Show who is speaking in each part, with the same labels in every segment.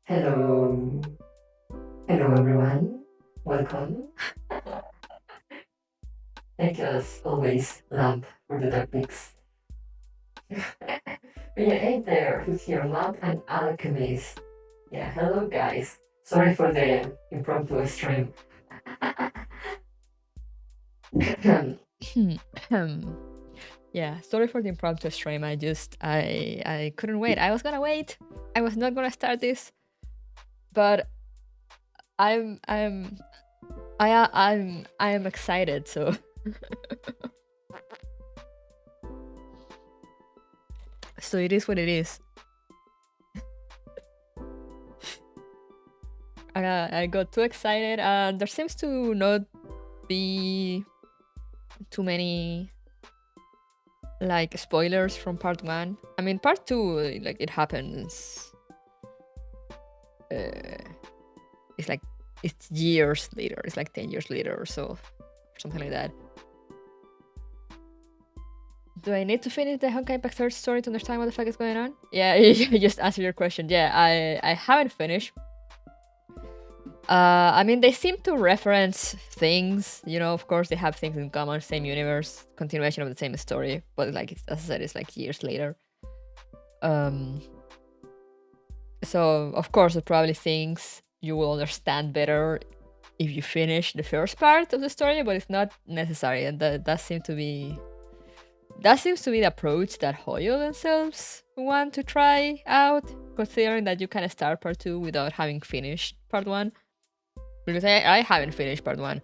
Speaker 1: Hello. Hello, everyone. Welcome. Thank you as always, Lamp, for the topics. Yeah, hey there, who's here, Lamp and Alchemist. Yeah, hello, guys. Sorry for the impromptu stream.
Speaker 2: Yeah, sorry for the impromptu stream. I couldn't wait. I was gonna wait. I was not gonna start this, but I'm I am excited. So so it is what it is. I got too excited. There seems to not be too many like spoilers from part one. I mean, part two, like it happens. It's like it's years later. It's like 10 years later or so, or something like that. Do I need to finish the Honkai Impact third story to understand what the fuck is going on? Yeah, you just answered your question. Yeah, I haven't finished. I mean, they seem to reference things. You know, of course, they have things in common, same universe, continuation of the same story. But like, as I said, it's like years later. So of course, there are probably things you will understand better if you finish the first part of the story, but it's not necessary, and that seems to be the approach that Hoyo themselves want to try out, considering that you can start part two without having finished part one. Because I haven't finished part one.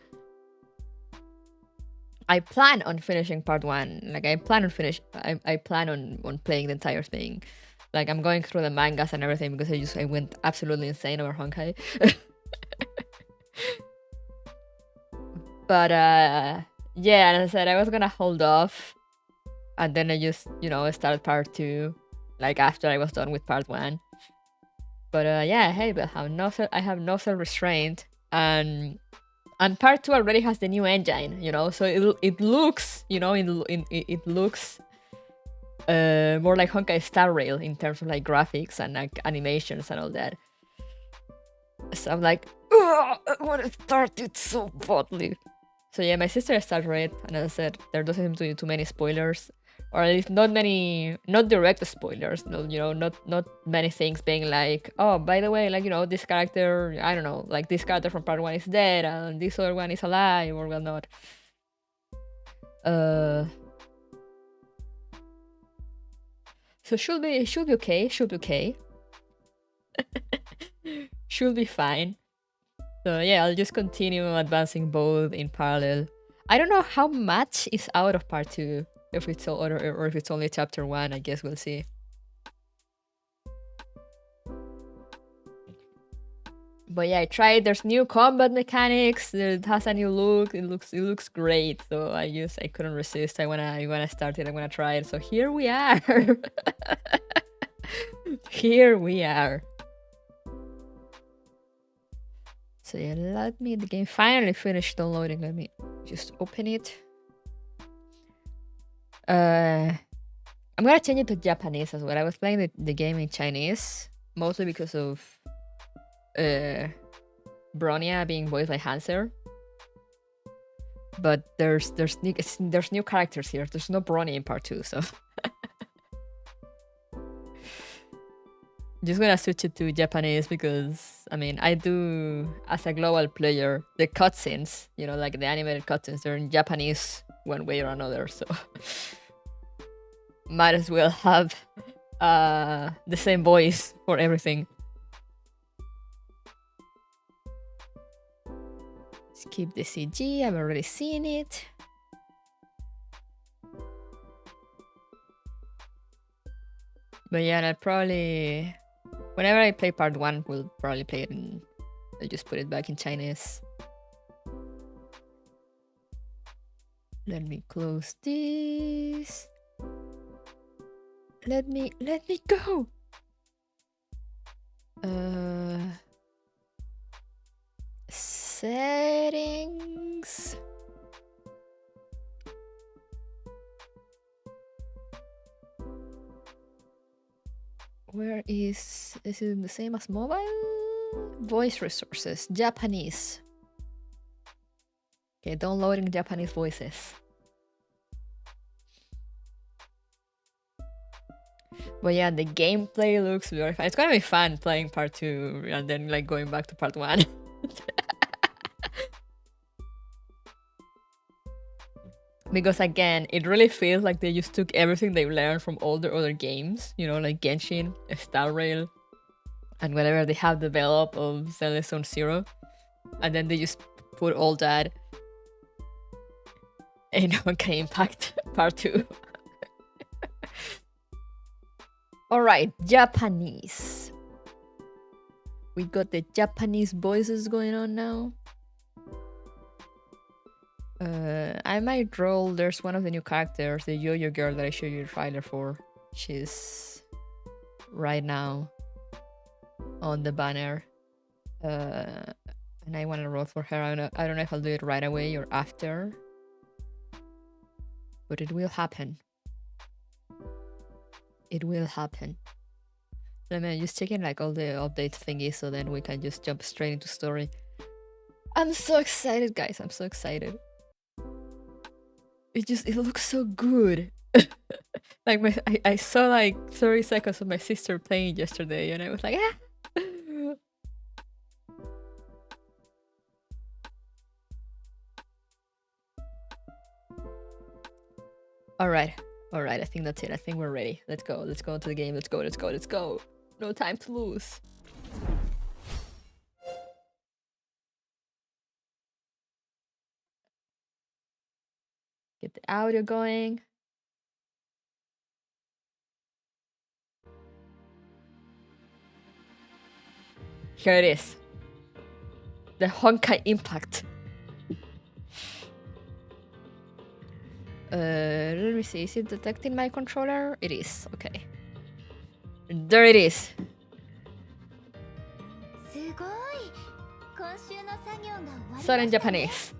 Speaker 2: I plan on finishing part one. Like I plan on playing the entire thing. Like I'm going through the mangas and everything because I went absolutely insane over Honkai. But yeah, and I said I was gonna hold off, and then I just started part two, like after I was done with part one. But yeah, hey, but I have no self restraint, and part two already has the new engine, so it looks, it looks more like Honkai Star Rail in terms of like graphics and like animations and all that. So I'm like, I want to start it so badly. So yeah, my sister started it, and as I said, there doesn't seem to be too many spoilers, or at least not direct spoilers. No, not many things being like, oh, by the way, like this character, I don't know, like this character from part one is dead, and this other one is alive, or well not. So should be okay. Should be okay. Should be fine. So yeah, I'll just continue advancing both in parallel. I don't know how much is out of part two. If it's all, or if it's only chapter one, I guess we'll see. But yeah, I tried. There's new combat mechanics. It has a new look. It looks great. So I couldn't resist. I wanna start it. I wanna try it. So here we are. Here we are. So yeah, the game finally finished downloading. Let me just open it. I'm gonna change it to Japanese as well. I was playing the game in Chinese, mostly because of Bronya being voiced by Hanser. But there's new characters here. There's no Bronya in part two, so just gonna switch it to Japanese because I mean I do, as a global player, the cutscenes, like the animated cutscenes, they're in Japanese one way or another, so might as well have the same voice for everything. Skip the CG, I've already seen it. But yeah, I'll probably, whenever I play part one, we'll probably play it I'll just put it back in Chinese. Let me close this. Let me go. Settings. Where is it the same as mobile? Voice resources, Japanese. Okay, downloading Japanese voices. But yeah, the gameplay looks very fun. It's gonna be fun playing part 2 and then like going back to part 1. Because again, it really feels like they just took everything they learned from all the other games, you know, like Genshin, Star Rail, and whatever they have developed of Zelda Zone Zero. And then they just put all that in Honkai Impact Part 2. Alright, Japanese. We got the Japanese voices going on now. I might roll. There's one of the new characters, the Yo-Yo girl that I showed you the trailer for. She's right now on the banner. And I want to roll for her. I don't know if I'll do it right away or after. But it will happen. It will happen. I'm just checking like all the update thingies so then we can just jump straight into story. I'm so excited, guys. I'm so excited. It looks so good. Like I saw like 30 seconds of my sister playing yesterday and I was like, ah! Alright, I think that's it. I think we're ready. Let's go into the game. Let's go. No time to lose. Get the audio going. Here it is. The Honkai Impact. Let me see. Is it detecting my controller? It is. Okay. There it is. Said in Japanese.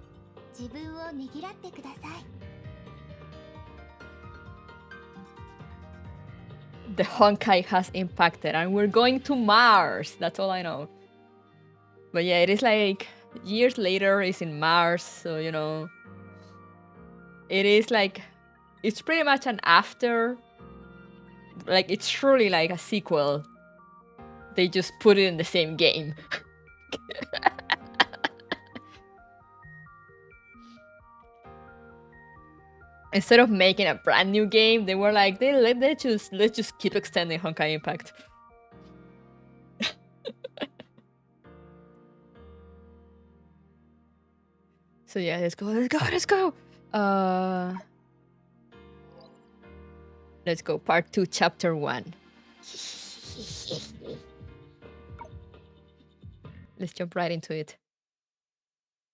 Speaker 2: The Honkai has impacted and we're going to Mars. That's all I know. But yeah, it is like years later, it's in Mars, so you know. It is like, it's pretty much an after. Like, it's truly like a sequel. They just put it in the same game. Instead of making a brand new game, they were like, let's just keep extending Honkai Impact. So yeah, let's go. Let's go, part 2, chapter 1. Let's jump right into it.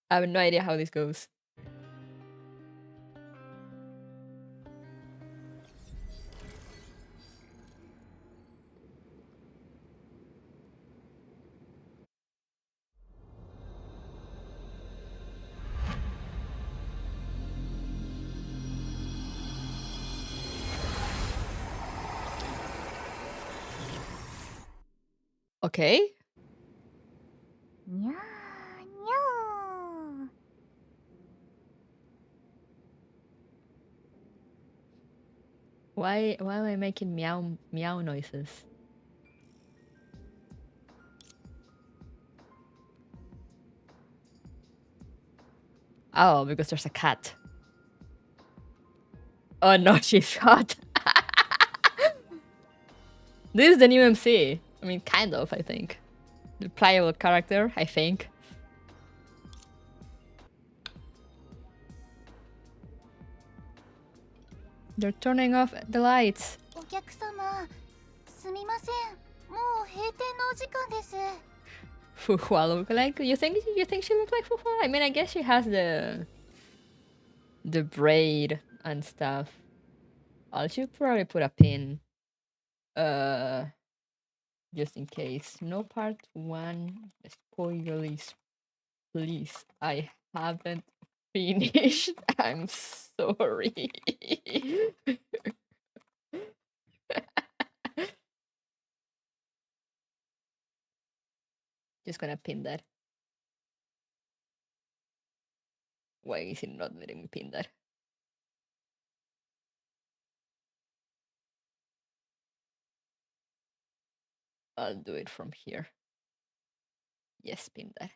Speaker 2: I have no idea how this goes. Okay. Why am I making meow noises? Oh, because there's a cat. Oh no, she's hot. This is the new MC. I mean, kind of, I think. The playable character, I think. They're turning off the lights. Fuhua look like? You think she looks like Fuhua? I mean, I guess she has the braid and stuff. I should probably put a pin. Just in case. No part 1 spoilers, please. I haven't finished. I'm sorry. Just gonna pin that. Why is it not letting me pin that? I'll do it from here. Yes, pin that.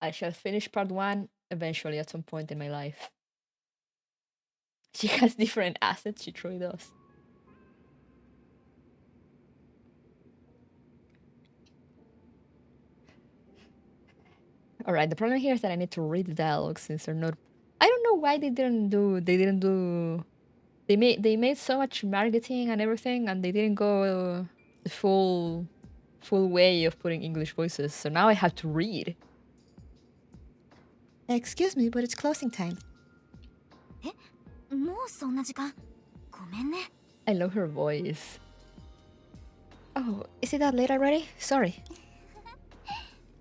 Speaker 2: I shall finish part 1 eventually at some point in my life. She has different assets, she truly does. Alright, the problem here is that I need to read the dialogue since they're not. I don't know why they didn't do they made so much marketing and everything and they didn't go the full way of putting English voices. So now I have to read. Excuse me, but it's closing time.
Speaker 3: もうそんな時間ごめんね
Speaker 2: I love her voice. Oh, is it that late already? Sorry.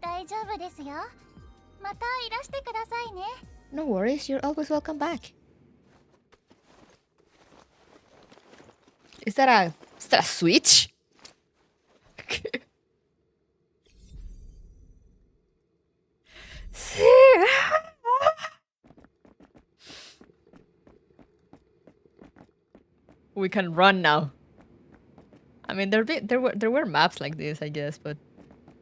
Speaker 3: 大丈夫ですよまたいらしてくださいね
Speaker 2: No worries, you're always welcome back. Is that a switch? We can run now. I mean, there were maps like this, I guess, but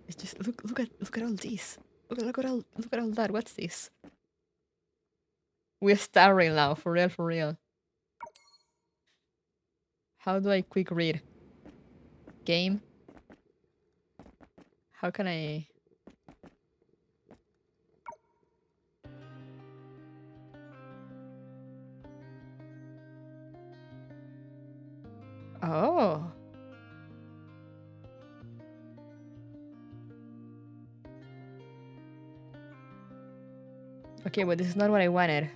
Speaker 2: it's just look at all these. Look at all that. What's this? We're starring now, for real, for real. How do I quick read? Game. How can I? Oh. Okay, but this is not what I wanted.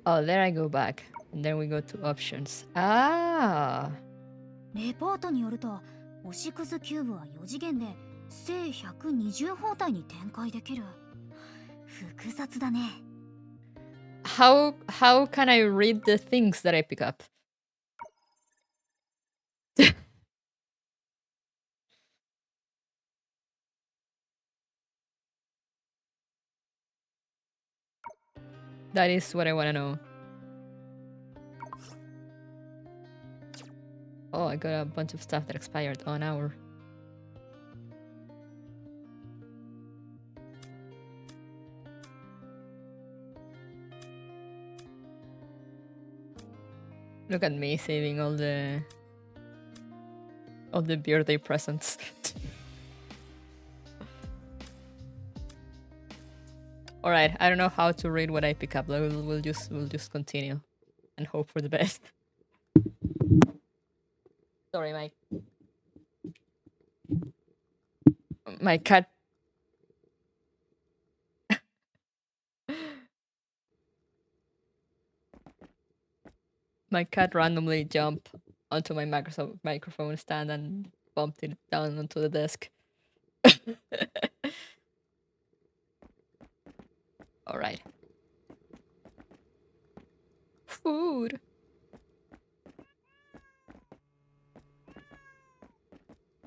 Speaker 2: Oh, there I go back. And then we go to options. Ah.
Speaker 3: レポートによると星屑キューブは4次元で正120方体に展開できる複雑だね
Speaker 2: How can I read the things that I pick up? That is what I want to know. Oh, I got a bunch of stuff that expired. Oh, an hour. Look at me saving all the birthday presents. All right, I don't know how to read what I pick up. We'll just continue and hope for the best. Sorry, my cat. My cat randomly jumped onto my microphone stand and bumped it down onto the desk. All right. Food.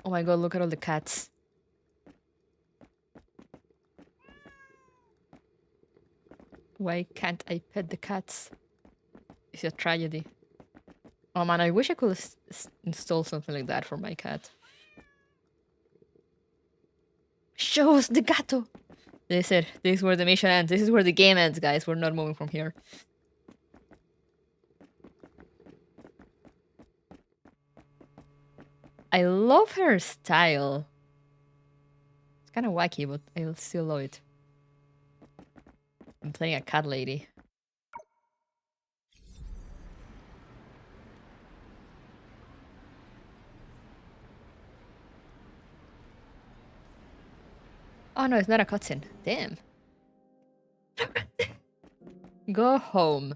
Speaker 2: Oh my god, look at all the cats. Why can't I pet the cats? It's a tragedy. Oh man, I wish I could install something like that for my cat. Show us the gato! They said, this is where the mission ends. This is where the game ends, guys. We're not moving from here. I love her style. It's kind of wacky, but I still love it. I'm playing a cat lady. Oh no, it's not a cutscene. Damn. Go home.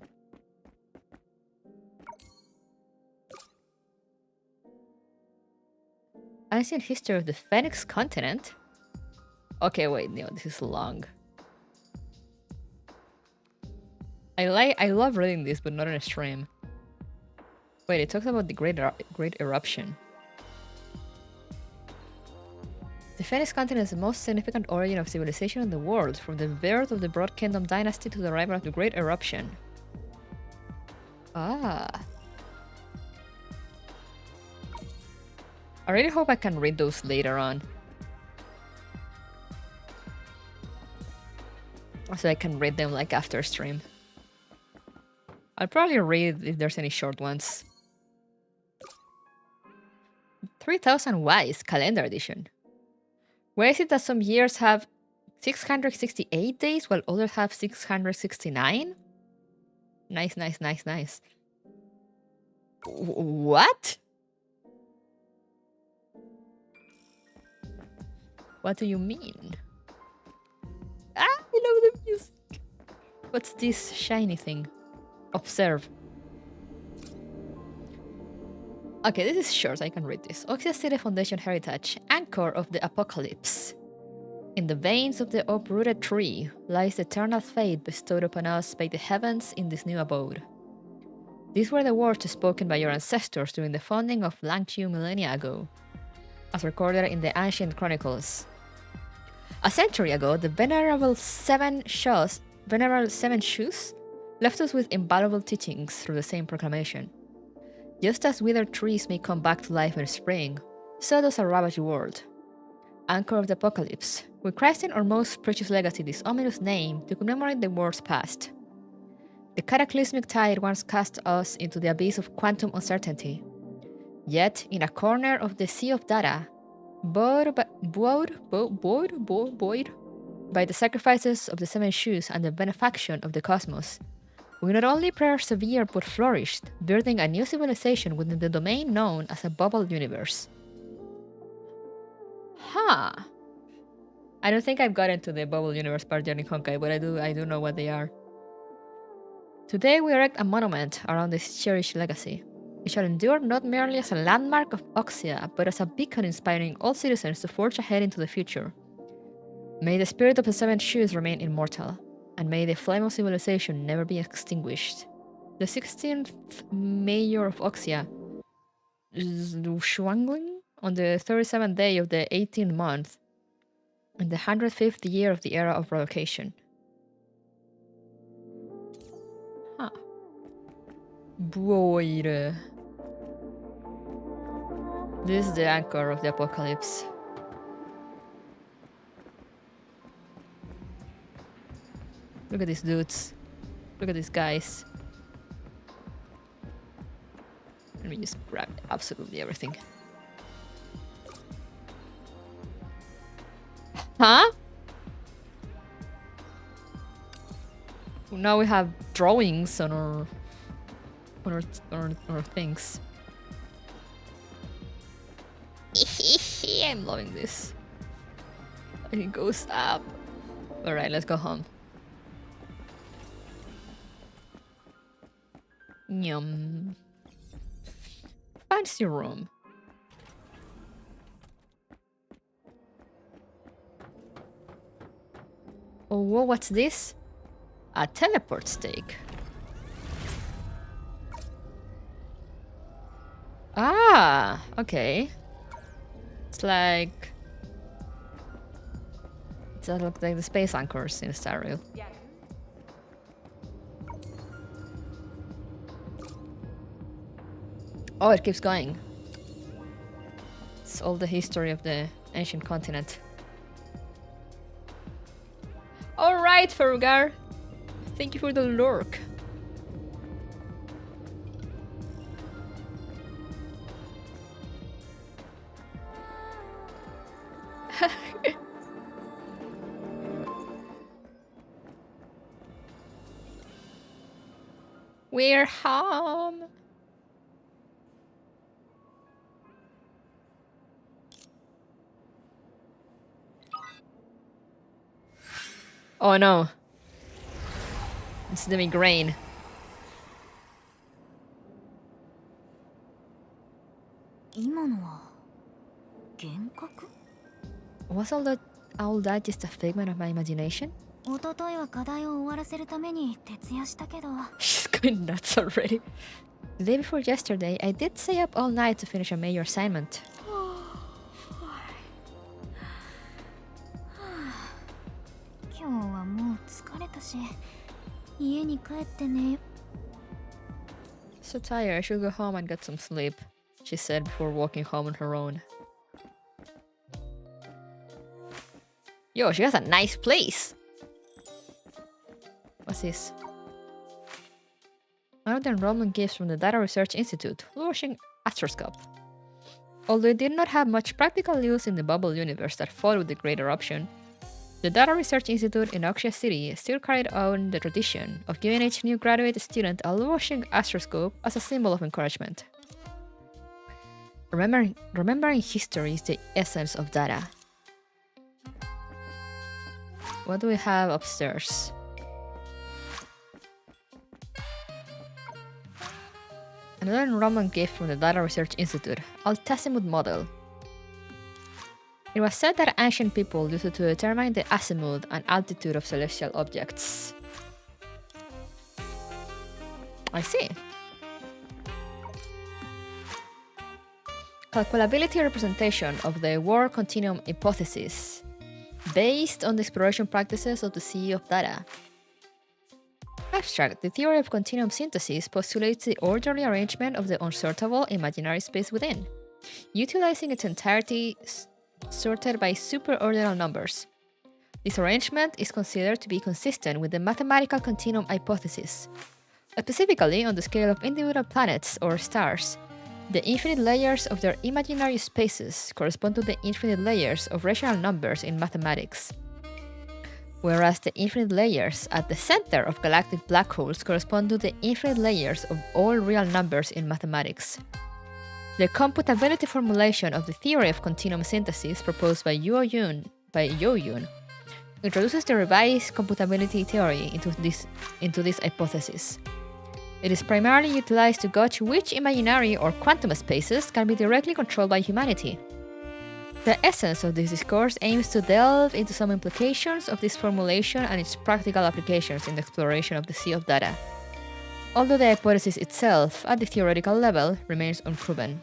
Speaker 2: Ancient history of the Phoenix continent? Okay, wait, no, this is long. I love reading this, but not on a stream. Wait, it talks about the great eruption. The Phoenix continent is the most significant origin of civilization in the world, from the birth of the Broad Kingdom dynasty to the arrival of the Great Eruption. Ah. I really hope I can read those later on. So I can read them like after stream. I'll probably read if there's any short ones. 3000 Wise Calendar Edition. Why is it that some years have 668 days while others have 669? Nice, nice, nice, nice. What? What do you mean? Ah, I love the music. What's this shiny thing? Observe. Okay, this is short, I can read this. Oxia City Foundation Heritage, anchor of the apocalypse. In the veins of the uprooted tree lies the eternal fate bestowed upon us by the heavens in this new abode. These were the words spoken by your ancestors during the founding of Langchu millennia ago, as recorded in the ancient chronicles. A century ago, the Venerable Seven Shoes left us with invaluable teachings through the same proclamation. Just as withered trees may come back to life in spring, so does a ravaged world. Anchor of the Apocalypse, we christen our most precious legacy this ominous name to commemorate the world's past. The cataclysmic tide once cast us into the abyss of quantum uncertainty. Yet, in a corner of the sea of data, buoyed by the sacrifices of the Seven Shoes and the benefaction of the cosmos, we not only persevered but flourished, birthing a new civilization within the domain known as a bubble universe. Huh. I don't think I've gotten to the bubble universe part yet in Honkai, but I do know what they are. Today we erect a monument around this cherished legacy. It shall endure not merely as a landmark of Oxia, but as a beacon inspiring all citizens to forge ahead into the future. May the spirit of the Seven Shoes remain immortal, and may the flame of civilization never be extinguished. The 16th mayor of Oxia, Shuangling, on the 37th day of the 18th month, in the 105th year of the era of revocation. Huh. Boire. This is the anchor of the apocalypse. Look at these dudes. Look at these guys. Let me just grab absolutely everything. Huh? Now we have drawings on our things. I'm loving this. And it goes up. Alright, let's go home. Yum. Fancy room. Oh, whoa, what's this? A teleport stake. Ah, okay. It's like... It looks like the space anchors in Star Rail.
Speaker 4: Yeah.
Speaker 2: Oh, it keeps going. It's all the history of the ancient continent. Alright, Farugar. Thank you for the lurk. We're home. Oh no. It's the migraine.
Speaker 3: 幻覚
Speaker 2: Was all that just a figment of my imagination?
Speaker 3: 一昨日は課題を終わらせるために徹夜したけど
Speaker 2: She's going nuts already. The day before yesterday, I did stay up all night to finish a major assignment.
Speaker 3: 今日はもう疲れたし家に帰って寝よ
Speaker 2: So tired, I should go home and get some sleep, she said before walking home on her own. Yo, she has a nice place! What's this? Another enrollment gifts from the Data Research Institute, flourishing astroscope. Although it did not have much practical use in the bubble universe that followed the Great Eruption, the Data Research Institute in Oxia City still carried on the tradition of giving each new graduate student a flourishing astroscope as a symbol of encouragement. Remembering history is the essence of data. What do we have upstairs? Another enrollment gift from the Data Research Institute, Altasimud model. It was said that ancient people used it to determine the azimuth and altitude of celestial objects. I see. Calculability representation of the world continuum hypothesis, based on the exploration practices of the CEO of data. Abstract, the theory of continuum synthesis postulates the orderly arrangement of the unsortable imaginary space within, utilizing its entirety sorted by superordinal numbers. This arrangement is considered to be consistent with the mathematical continuum hypothesis. Specifically, on the scale of individual planets or stars, the infinite layers of their imaginary spaces correspond to the infinite layers of rational numbers in mathematics, whereas the infinite layers at the center of galactic black holes correspond to the infinite layers of all real numbers in mathematics. The computability formulation of the theory of continuum synthesis proposed by Yo Yun introduces the revised computability theory into this hypothesis. It is primarily utilized to gauge which imaginary or quantum spaces can be directly controlled by humanity. The essence of this discourse aims to delve into some implications of this formulation and its practical applications in the exploration of the sea of data, although the hypothesis itself, at the theoretical level, remains unproven.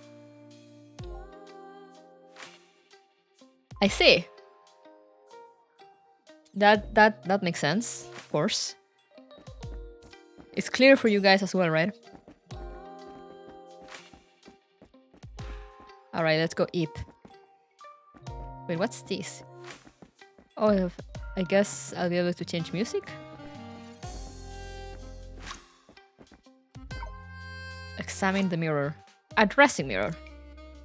Speaker 2: I see. That makes sense, of course. It's clear for you guys as well, right? Alright, let's go eep. Wait, what's this? Oh, I guess I'll be able to change music? Examine the mirror. A dressing mirror.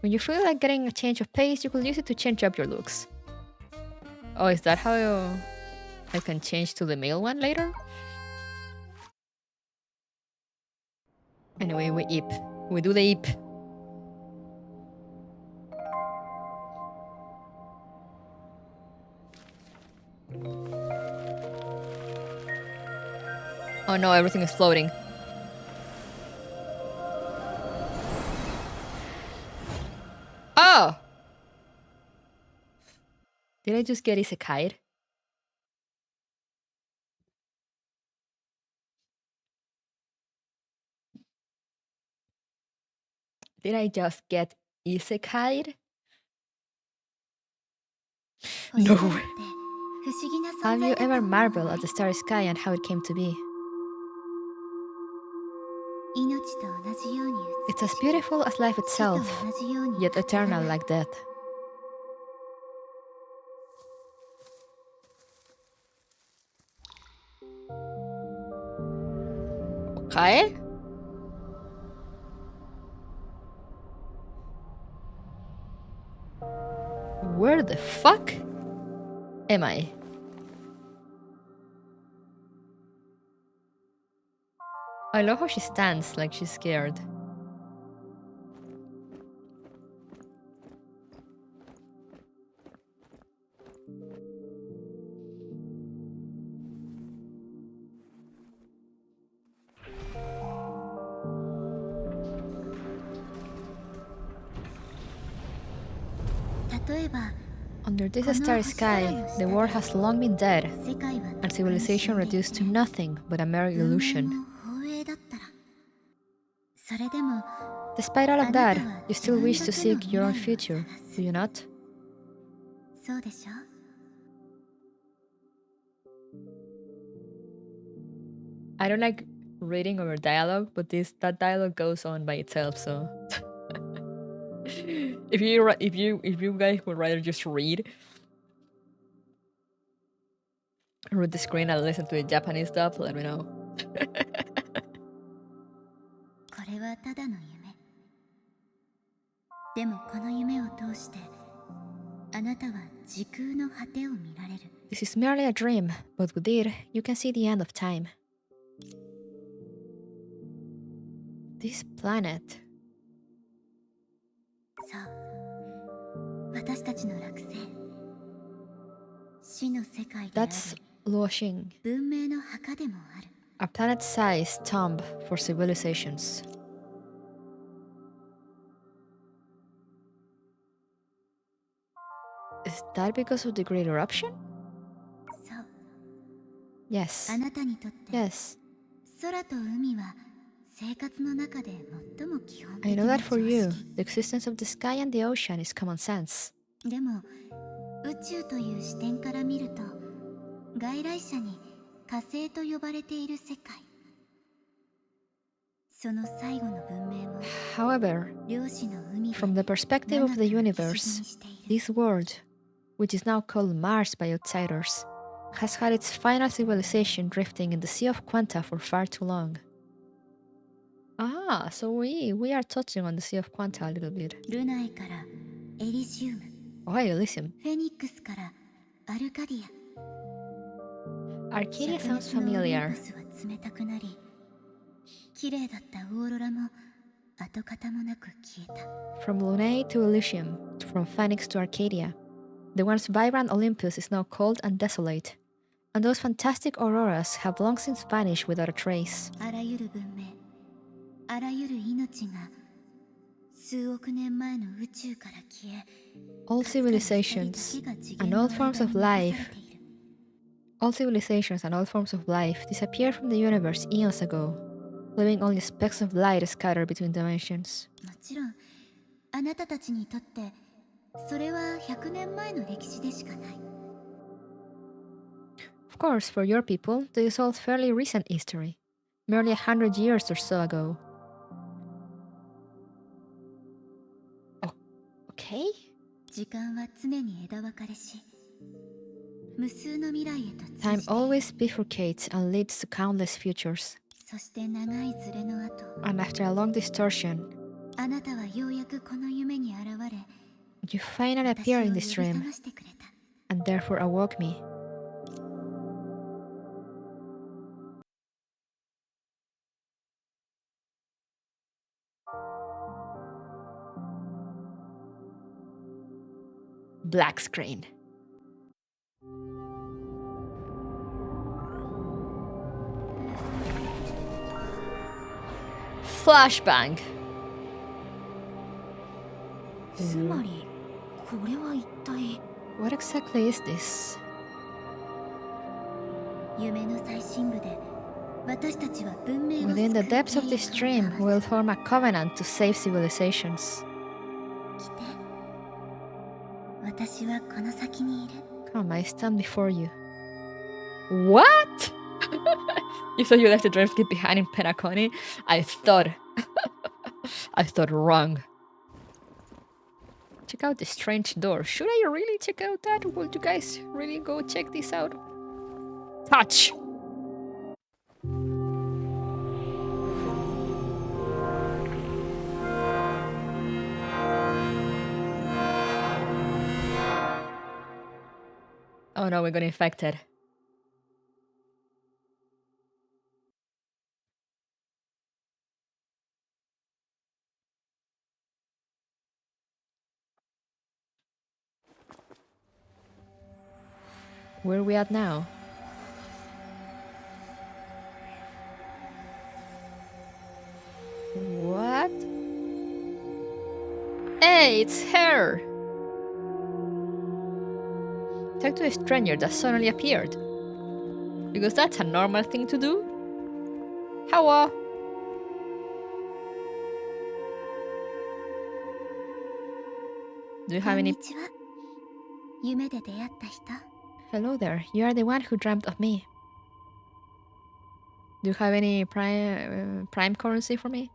Speaker 2: When you feel like getting a change of pace, you could use it to change up your looks. Oh, is that how I can change to the male one later? Anyway, we eep. We do the eep. Oh no, everything is floating. Oh! Did I just get isekai'd? Did I just get isekai'd? No way. Have you ever marveled at the starry sky and how it came to be? It's as beautiful as life itself, yet eternal like death. Okay. Where the fuck am I? I love how she stands like she's scared.
Speaker 3: 例えば
Speaker 2: Under this starry sky, the world has long been dead,
Speaker 3: 世界は
Speaker 2: and civilization reduced to nothing but a mere
Speaker 3: 文明
Speaker 2: illusion.
Speaker 3: も放映だったらそれでも
Speaker 2: Despite all of that, you still wish to
Speaker 3: あなたは
Speaker 2: seek your own
Speaker 3: 自分だけの
Speaker 2: future,
Speaker 3: 未来を探す。
Speaker 2: do you not?
Speaker 3: そうでしょ
Speaker 2: I don't like reading over dialogue, but that dialogue goes on by itself, so if you guys would rather just read the screen and listen to the Japanese stuff, let me know.
Speaker 3: これはただの夢でもこの夢を通してあなたは時空の果てを見られる
Speaker 2: This is merely a dream, but with it, you can see the end of time. This planet.
Speaker 3: そう私たちの惑星死の世界であり
Speaker 2: That's Luoxing,
Speaker 3: 文明の墓でもある
Speaker 2: a planet-sized tomb for civilizations. Is that because of the Great Eruption?
Speaker 3: そう
Speaker 2: Yes.
Speaker 3: あなたにとって
Speaker 2: Yes.
Speaker 3: 空と海は生活の中で最も基本
Speaker 2: I
Speaker 3: 的
Speaker 2: know
Speaker 3: な
Speaker 2: that for
Speaker 3: 常
Speaker 2: you,
Speaker 3: 識
Speaker 2: the existence of the sky and the ocean is common sense.
Speaker 3: でも宇宙という視点から見ると外来者に火星と呼ばれている世界その最後の文明も
Speaker 2: However,
Speaker 3: 漁師の海で
Speaker 2: from the perspective of the
Speaker 3: 長く石
Speaker 2: universe,
Speaker 3: にしている
Speaker 2: this world, which is now called Mars by outsiders, has had its final civilization drifting in the Sea of Quanta for far too long. Ah, so we are touching on the Sea of Quanta a little bit.
Speaker 3: ルナイからエリシウム
Speaker 2: Oh, hey, listen.
Speaker 3: フェニックスからアルカディア
Speaker 2: Arcadia
Speaker 3: 灼
Speaker 2: sounds
Speaker 3: 熱のオリン
Speaker 2: familiar.
Speaker 3: ポスは冷たくなり綺麗だったオーロラも跡形もなく消えた
Speaker 2: From Lunae to Elysium, from Phoenix to Arcadia, the once vibrant Olympus is now cold and desolate, and those fantastic auroras have long since vanished without a trace.
Speaker 3: あらゆる文明あらゆる命が数億年前の宇宙から消え
Speaker 2: All civilizations and all forms of life, all civilizations and all forms of life disappeared from the universe eons ago, leaving only specks of light scattered between dimensions.
Speaker 3: もちろんあなたたちにとってそれは100年前の歴史でしかない
Speaker 2: Of course, for your people, this is all fairly recent history, merely 100 years or so ago. Okay?
Speaker 3: 時間は常に枝分かれし無数の未来へと通
Speaker 2: Time
Speaker 3: じて
Speaker 2: always bifurcates and leads to countless futures,
Speaker 3: そして長いズレの後
Speaker 2: and after a long distortion,
Speaker 3: あなたはようやくこの夢に現れ
Speaker 2: you finally
Speaker 3: 私
Speaker 2: appear
Speaker 3: を
Speaker 2: in
Speaker 3: 呼び
Speaker 2: this
Speaker 3: 覚
Speaker 2: dream,
Speaker 3: ましてくれた
Speaker 2: and therefore awoke me. Black screen. Flashbang.
Speaker 3: つまりこれは一体
Speaker 2: What exactly is this?
Speaker 3: 夢の最深部で私たちは文明を
Speaker 2: Within the
Speaker 3: 救う
Speaker 2: depths of
Speaker 3: 契
Speaker 2: this
Speaker 3: 約を
Speaker 2: dream,
Speaker 3: 交わ
Speaker 2: we'll
Speaker 3: す
Speaker 2: form a covenant to save civilizations.
Speaker 3: 来て私はこの先にいる
Speaker 2: Come, I stand before you. What? You thought you left the dream skip behind in Penacony? I thought wrong. Check out this strange door. Should I really check out that? Will you guys really go check this out? Touch! Oh no, we got infected. Where are we at now? What? Hey, it's her! Talk to a stranger that suddenly appeared. Because that's a normal thing to do. Hello. Do you have any...
Speaker 3: こんにちは。夢で出会った人。
Speaker 2: Hello there. You are the one who dreamt of me. Do you have any prime currency for me?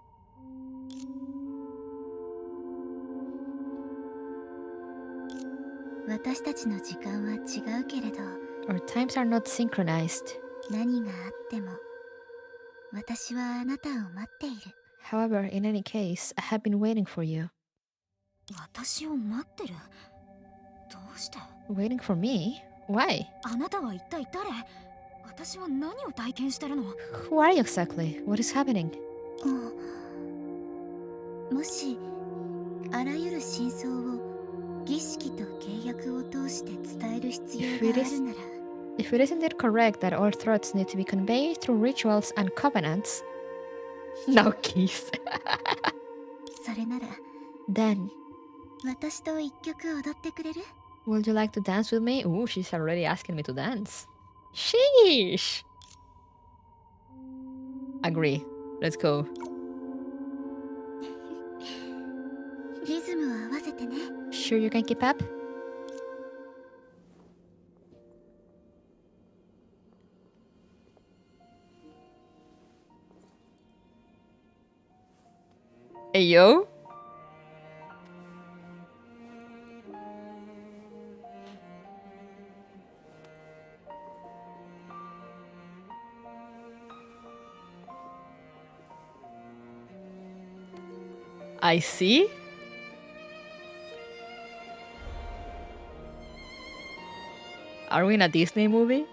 Speaker 3: 私たちの時間は違うけれど、
Speaker 2: Our times are not synchronized.
Speaker 3: 何があっても私はあなたを待っている。
Speaker 2: However, in any case, I have been waiting for you.
Speaker 3: 私を待ってる？どうして？
Speaker 2: Waiting for me? Why?
Speaker 3: あなたは一体誰？私は何を体験してるの？
Speaker 2: Who are you exactly? What is happening?
Speaker 3: もしあらゆる真相を儀式と契約を通して伝える必要があるなら、
Speaker 2: If it isn't it correct that all threats need to be conveyed through rituals and covenants, no kiss.
Speaker 3: それなら
Speaker 2: Then,
Speaker 3: 私と一曲踊ってくれる？
Speaker 2: would you like to dance with me? Ooh, she's already asking me to dance. Sheesh! Agree. Let's go.
Speaker 3: リズムを合わせてね。
Speaker 2: Sure you can keep up? Hey yo? I see. Are we in a Disney movie?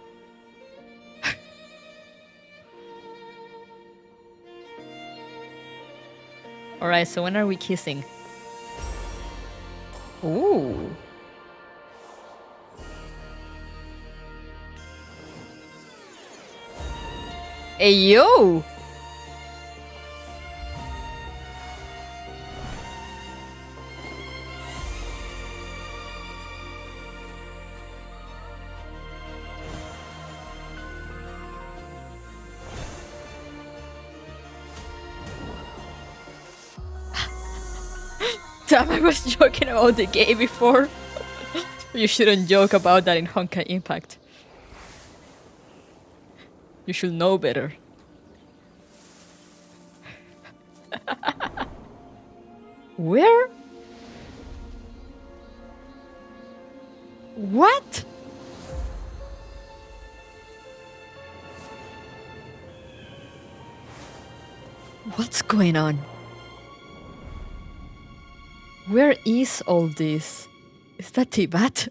Speaker 2: Alright, so when are we kissing? Ooh. Hey yo! Damn, I was joking about the gay before. You shouldn't joke about that in Honkai Impact. You should know better. Where? What? What's going on? Where is all this? Is that Tibet?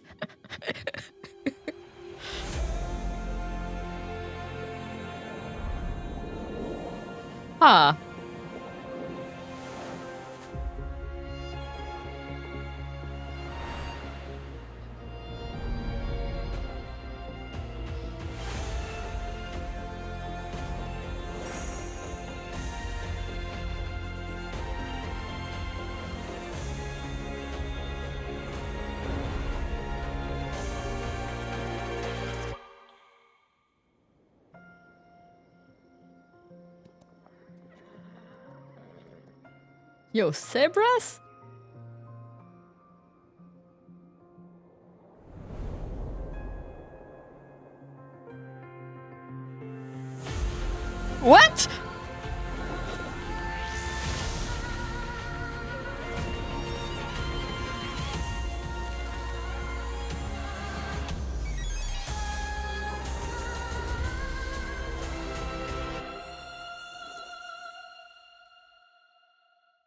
Speaker 2: Huh. Yo, zebras? What?
Speaker 3: 「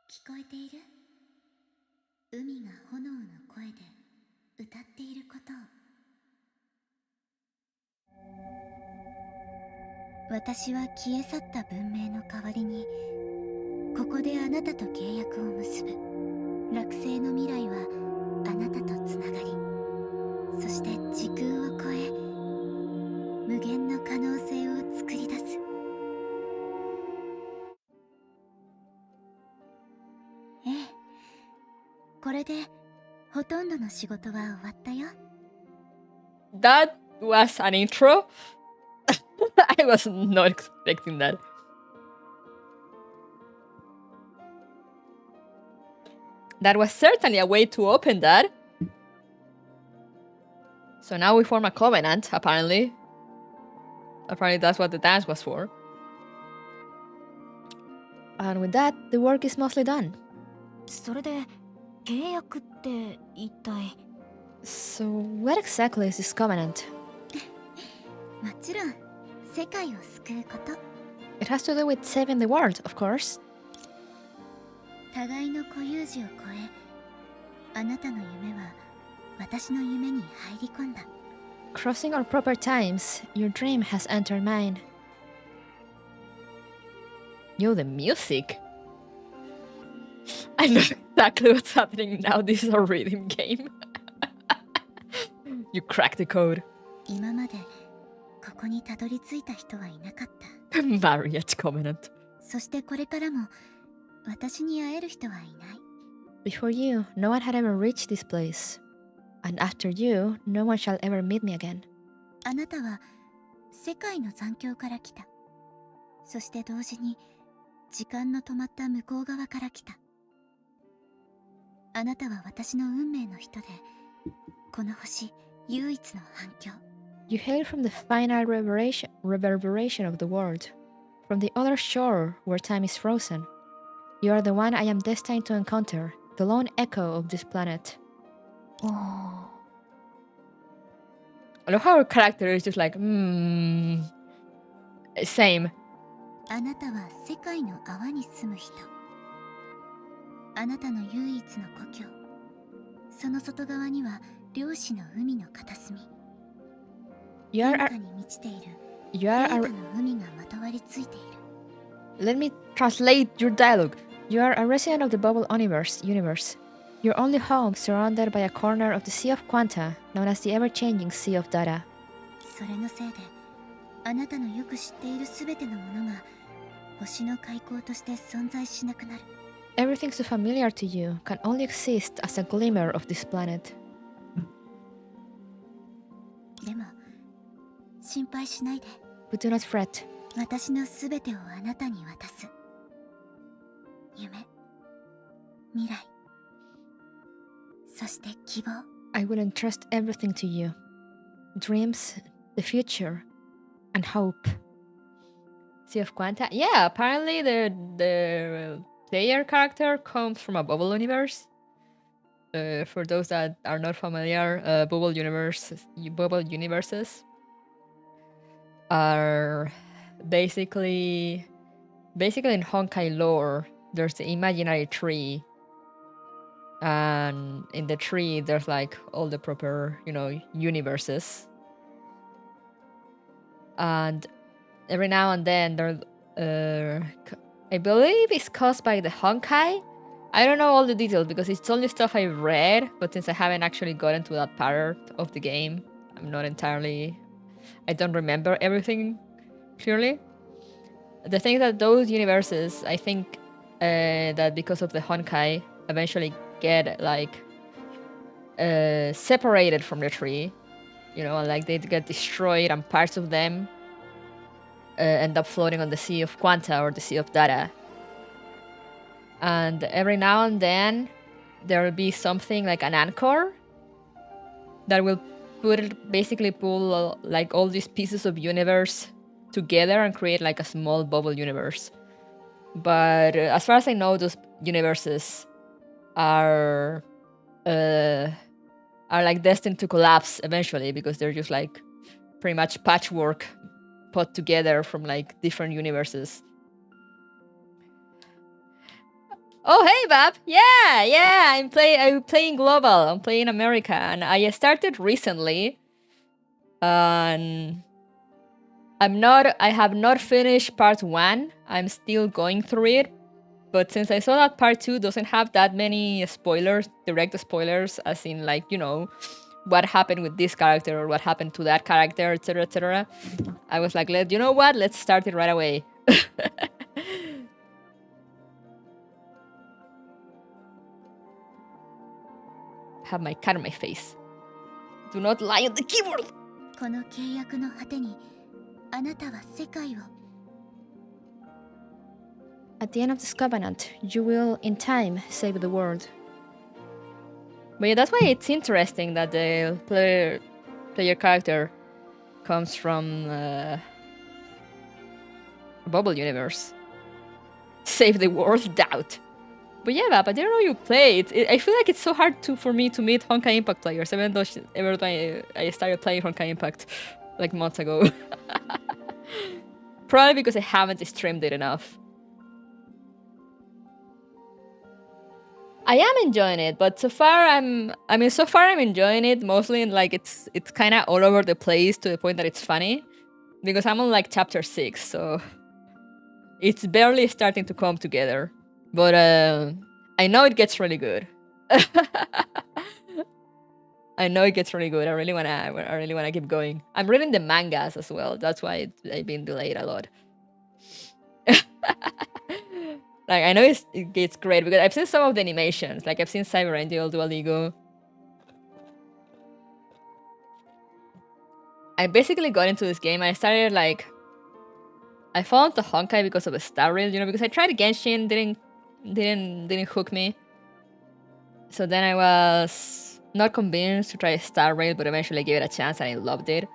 Speaker 3: 聞こえている？海が炎の声で歌っていることを。私は消え去った文明の代わりにここであなたと契約を結ぶ。落星の未来はあなたとつながり、そして時空を超え無限の可能性を作り出す。ええ、これでほとんどの仕事は終わったよ。
Speaker 2: that was an intro. I was not expecting that. That was certainly a way to open that. So now we form a covenant, apparently. Apparently that's what the dance was for. And with that, the work is mostly done.
Speaker 3: それで契約って一体
Speaker 2: So what exactly is this covenant?
Speaker 3: もちろん世界を救うこと。
Speaker 2: It has to do with saving the world, of course.
Speaker 3: 互いの固有時を超え、あなたの夢は私の夢に入り込んだ。
Speaker 2: Crossing our proper times, your dream has entered mine. Yo, the music! I know exactly what's happening now. This is a rhythm game. You cracked the code.
Speaker 3: 今までここにたどり着いた人はいなかった。
Speaker 2: Marriage covenant.
Speaker 3: そしてこれからも私に会える人はいない。
Speaker 2: Before you, no one had ever reached this place. And after you, no one shall ever meet me again.
Speaker 3: あなたは世界の残響から来た。そして同時に時間の止まった向こう側から来た。あなたは私の運命の人で、この星唯一の反響。
Speaker 2: You hail from the final reverberation of the world, from the other shore where time is frozen. You are the one I am destined to encounter, the lone echo of this planet.
Speaker 3: Oh.
Speaker 2: I love how her character is just like, same.
Speaker 3: あなたは世界の泡に住む人。あなたの唯一の故郷。その外側には漁師の海の片隅。
Speaker 2: You are
Speaker 3: 変化に満ちている
Speaker 2: you
Speaker 3: デ
Speaker 2: are
Speaker 3: ータ
Speaker 2: a,
Speaker 3: の海がまとわりついている。
Speaker 2: let me translate your dialogue. You are a resident of the bubble universe. Your only home surrounded by a corner of the Sea of Quanta, known as the ever-changing Sea of Data.
Speaker 3: それのせいで、あなたのよく知っているすべてのものが星の開口として存在しなくなる。
Speaker 2: Everything so familiar to you can only exist as a glimmer of this planet.
Speaker 3: でも、心配しないで。
Speaker 2: But do not fret.
Speaker 3: 私のすべてをあなたに渡す。夢、未来、そして希望。
Speaker 2: I will entrust everything to you. Dreams, the future, and hope. Sea of Quanta? Yeah, apparently the player character comes from a bubble universe. For those that are not familiar, bubble universes are basically in Honkai lore. There's the imaginary tree, and in the tree there's like all the proper, universes. And every now and then I believe it's caused by the Honkai. I don't know all the details because it's only stuff I've read, but since I haven't actually gotten to that part of the game, I don't remember everything clearly. The thing that those universes, I think that because of the Honkai, eventually get separated from the tree, like they get destroyed and parts of them end up floating on the Sea of Quanta or the Sea of Data. And every now and then there will be something like an anchor that will basically pull like all these pieces of universe together and create like a small bubble universe. But as far as I know, those universes are like destined to collapse eventually because they're just like pretty much patchwork put together from like different universes. Oh hey Bab, yeah, I'm playing global. I'm playing America, and I started recently. And I have not finished part 1. I'm still going through it. But since I saw that part 2 doesn't have that many spoilers, direct spoilers, as in like, what happened with this character or what happened to that character, etc., etc. I was like, you know what? Let's start it right away. Have my cat on my face. Do not lie on the keyboard.
Speaker 3: この契約の果てにあなたは世界を
Speaker 2: At the end of this covenant, you will, in time, save the world. But yeah, that's why it's interesting that the player character comes from a bubble universe. Save the world, doubt. But yeah, Vap, I didn't know you play. I feel like it's so hard for me to meet Honkai Impact players, even though I started playing Honkai Impact like months ago. Probably because I haven't streamed it enough. I am enjoying it, but so far I'm enjoying it mostly in like it's kind of all over the place to the point that it's funny, because I'm on like chapter 6, so it's barely starting to come together. But I know it gets really good. I know it gets really good. I really wanna keep going. I'm reading the mangas as well. That's why I've been delayed a lot. Like, I know it gets great because I've seen some of the animations. Like, I've seen Cyber Angel, Dualigo. I basically got into this game. I started like... I fell into Honkai because of a star rail, you know, because I tried Genshin, didn't hook me. So then I was not convinced to try Star Rail, but eventually I gave it a chance and I loved it.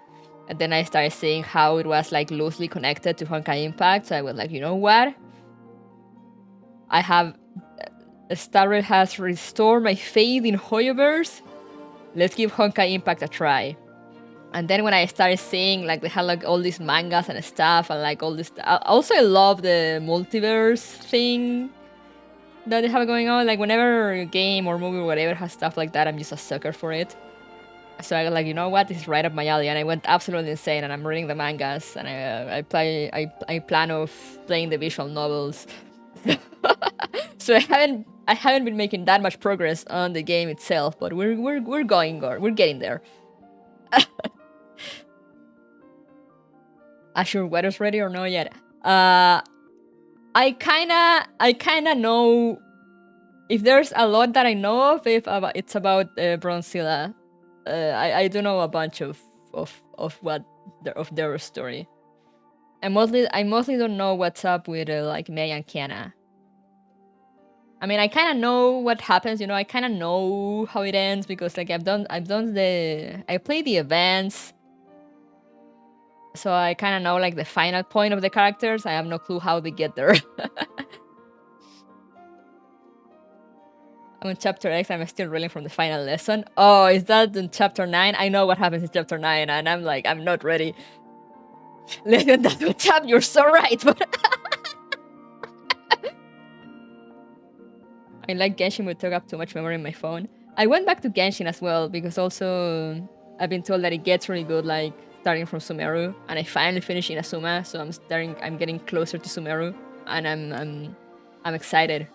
Speaker 2: And then I started seeing how it was like loosely connected to Honkai Impact. So I was like, you know what? Star Rail has restored my faith in Hoyoverse. Let's give Honkai Impact a try. And then when I started seeing like they had like all these mangas and stuff and like all this, also I love the multiverse thing that they have going on. Like whenever a game or movie or whatever has stuff like that, I'm just a sucker for it. So I was like, you know what, this is right up my alley, and I went absolutely insane. And I'm reading the mangas, and I plan of playing the visual novels. So I haven't been making that much progress on the game itself, but we're getting there. Sure, weather's ready or no yet? I kinda know. If there's a lot that I know of, it's about Bronzilla. I do know a bunch of their story. I mostly don't know what's up with like Mei and Kiana. I mean, I kind of know what happens, you know. I kind of know how it ends because like I played the events, so I kind of know like the final point of the characters. I have no clue how they get there. I'm in chapter X, I'm still reeling from the final lesson. Oh, is that in chapter 9? I know what happens in chapter 9, and I'm like, I'm not ready. Listen, that's what chapter, you're so right, but... I like Genshin would take up too much memory in my phone. I went back to Genshin as well, because also I've been told that it gets really good, like, starting from Sumeru, and I finally finished Inazuma, so I'm getting closer to Sumeru, and I'm excited.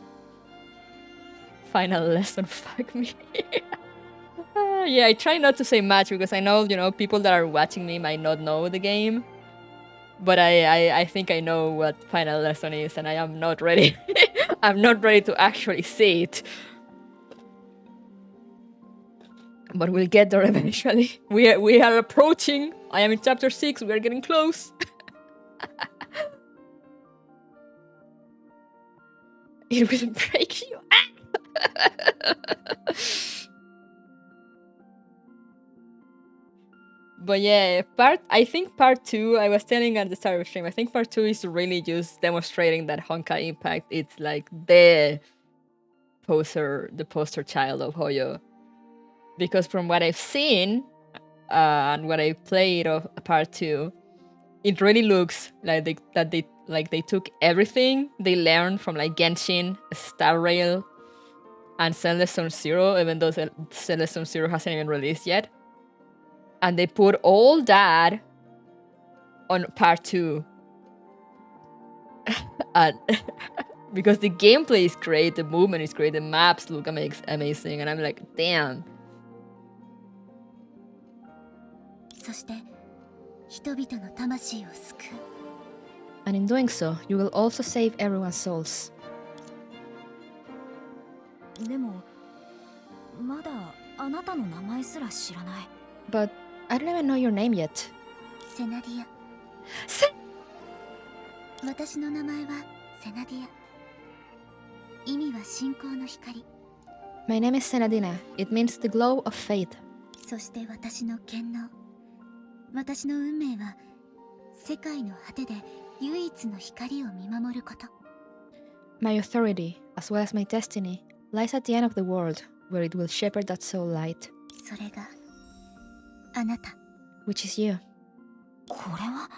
Speaker 2: Final lesson, fuck me. Yeah, I try not to say much because I know, you know, people that are watching me might not know the game. But I think I know what final lesson is, and I am not ready. I'm not ready to actually see it. But we'll get there eventually. We are approaching. I am in chapter 6. We are getting close. It will break you. But yeah, I think part 2, I was telling at the start of the stream, I think part 2 is really just demonstrating that Honkai Impact, it's like the poster child of Hoyo. Because from what I've seen, and what I played of part 2, it really looks like they took everything they learned from like Genshin, Star Rail, and Celestone Zero, even though Celestone Zero hasn't even released yet. And they put all that on part 2. And because the gameplay is great, the movement is great, the maps look amazing, and I'm like, damn.
Speaker 3: そして人々の魂を救う
Speaker 2: And in doing so, you will also save everyone's souls.
Speaker 4: でもまだあなたの名前すら知らない。
Speaker 2: But I don't even know your name yet.
Speaker 3: セナディア。 私の名前はセナディア。意味は信仰の光。
Speaker 2: My name is Senadina. It means the glow of faith.
Speaker 3: そして私の権能。私の運命は世界の果てで唯一の光を見守ること。
Speaker 2: My authority, as well as my destiny, lies at the end of the world, where it will shepherd that soul light,
Speaker 3: それがあなた。
Speaker 2: which is you.
Speaker 3: これは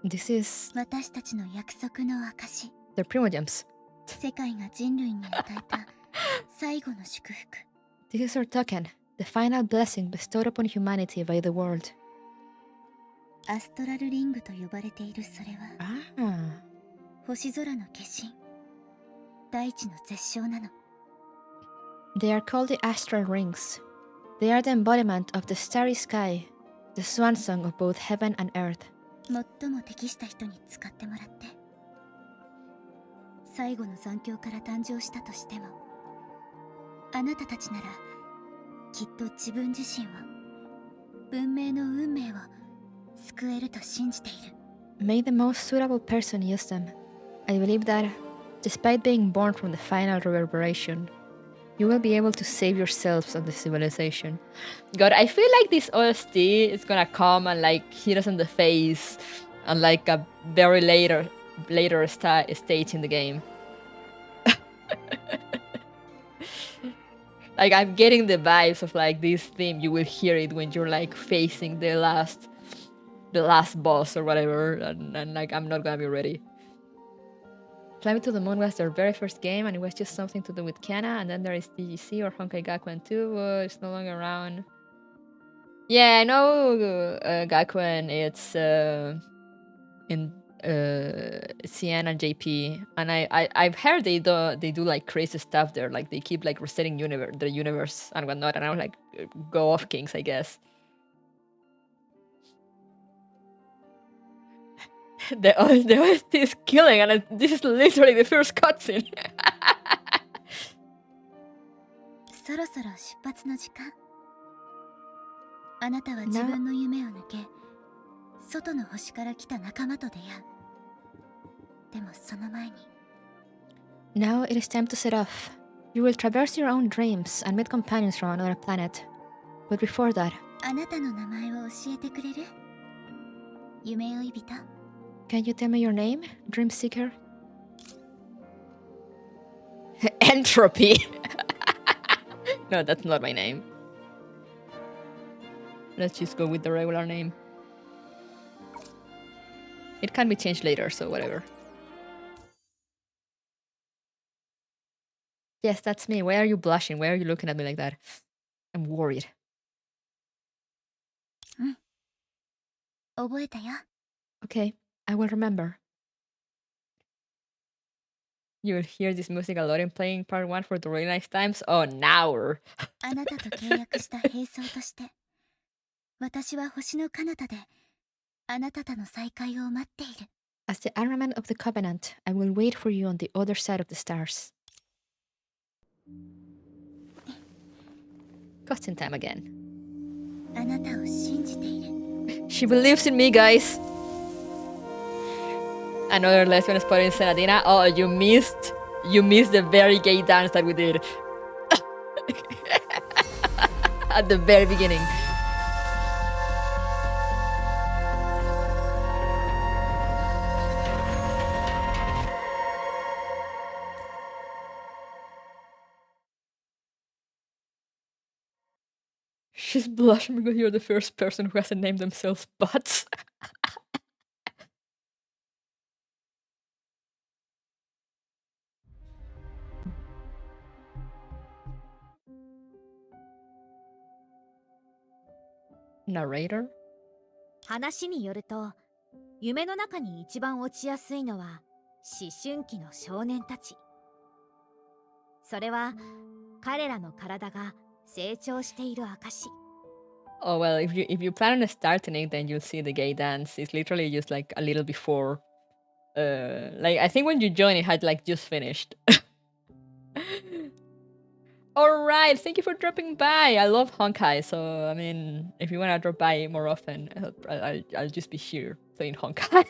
Speaker 2: This is
Speaker 3: 私たちの約束の証。
Speaker 2: the primogems.
Speaker 3: 世界が人類に与えた最後の祝福。
Speaker 2: This is our token, the final blessing bestowed upon humanity by the world.
Speaker 3: アストラルリングと呼ばれているそれは
Speaker 2: Ah.
Speaker 3: 星空の化身。大地の絶唱なの。
Speaker 2: They are called the astral rings. They are the embodiment of the starry sky, the swan song of both heaven and earth.
Speaker 3: 最も適した人に使ってもらって。最後の残響から誕生したとしても、あなたたちならきっと自分自身を、文明の運命を救えると信じている。
Speaker 2: May the most suitable person use them. I believe that, despite being born from the final reverberation, you will be able to save yourselves and the civilization. God, I feel like this OST is gonna come and like hit us in the face and like a very later stage in the game. Like I'm getting the vibes of like this theme. You will hear it when you're like facing the last boss or whatever, and like I'm not gonna be ready. Climbing to the Moon was their very first game, and it was just something to do with Kiana, and then there is DGC or Honkai Gakuen 2, it's no longer around. Yeah, I know Gakuen, it's in CN and JP, and I've heard they do like crazy stuff there, like they keep like resetting the universe and whatnot, and I'm like, go off kings, I guess. The OST is killing, and this is literally the first cutscene.
Speaker 3: そろそろ出発の時間。あなたは自分の夢を抜け、外の星から来た仲間と出会う。でもその前に。
Speaker 2: Now it is time to set off. You will traverse your own dreams and meet companions from another planet. But before that,
Speaker 3: あなたの名前を教えてくれる？夢追い人。
Speaker 2: can you tell me your name, Dream Seeker? Entropy! No, that's not my name. Let's just go with the regular name. It can be changed later, so whatever. Yes, that's me. Why are you blushing? Why are you looking at me like that? I'm worried.
Speaker 3: 覚えたよ。
Speaker 2: Okay, I will remember. You will hear this music a lot in playing part 1 for the really nice times. Oh, now!
Speaker 3: あなたと契約した兵装として、私は星の彼方であなたとの再会を待っている。
Speaker 2: As the armament of the covenant, I will wait for you on the other side of the stars. Cutscene time again.
Speaker 3: あなたを信じている。
Speaker 2: She believes in me, guys! Another lesbian spot in Senadina. Oh, you missed the very gay dance that we did. At the very beginning. She's blushing because you're the first person who hasn't named themselves Butts. Narrator?
Speaker 4: 話によると、夢の中に一番落ちやすいのは思春期の少年たち。それは彼らの体が成長している証。
Speaker 2: Oh well, if you plan on starting it, then you'll see the gay dance. It's literally just like a little before. Like I think when you join, it had like just finished. Alright, thank you for dropping by. I love Honkai, so I mean, if you wanna drop by more often, I'll just be here playing Honkai.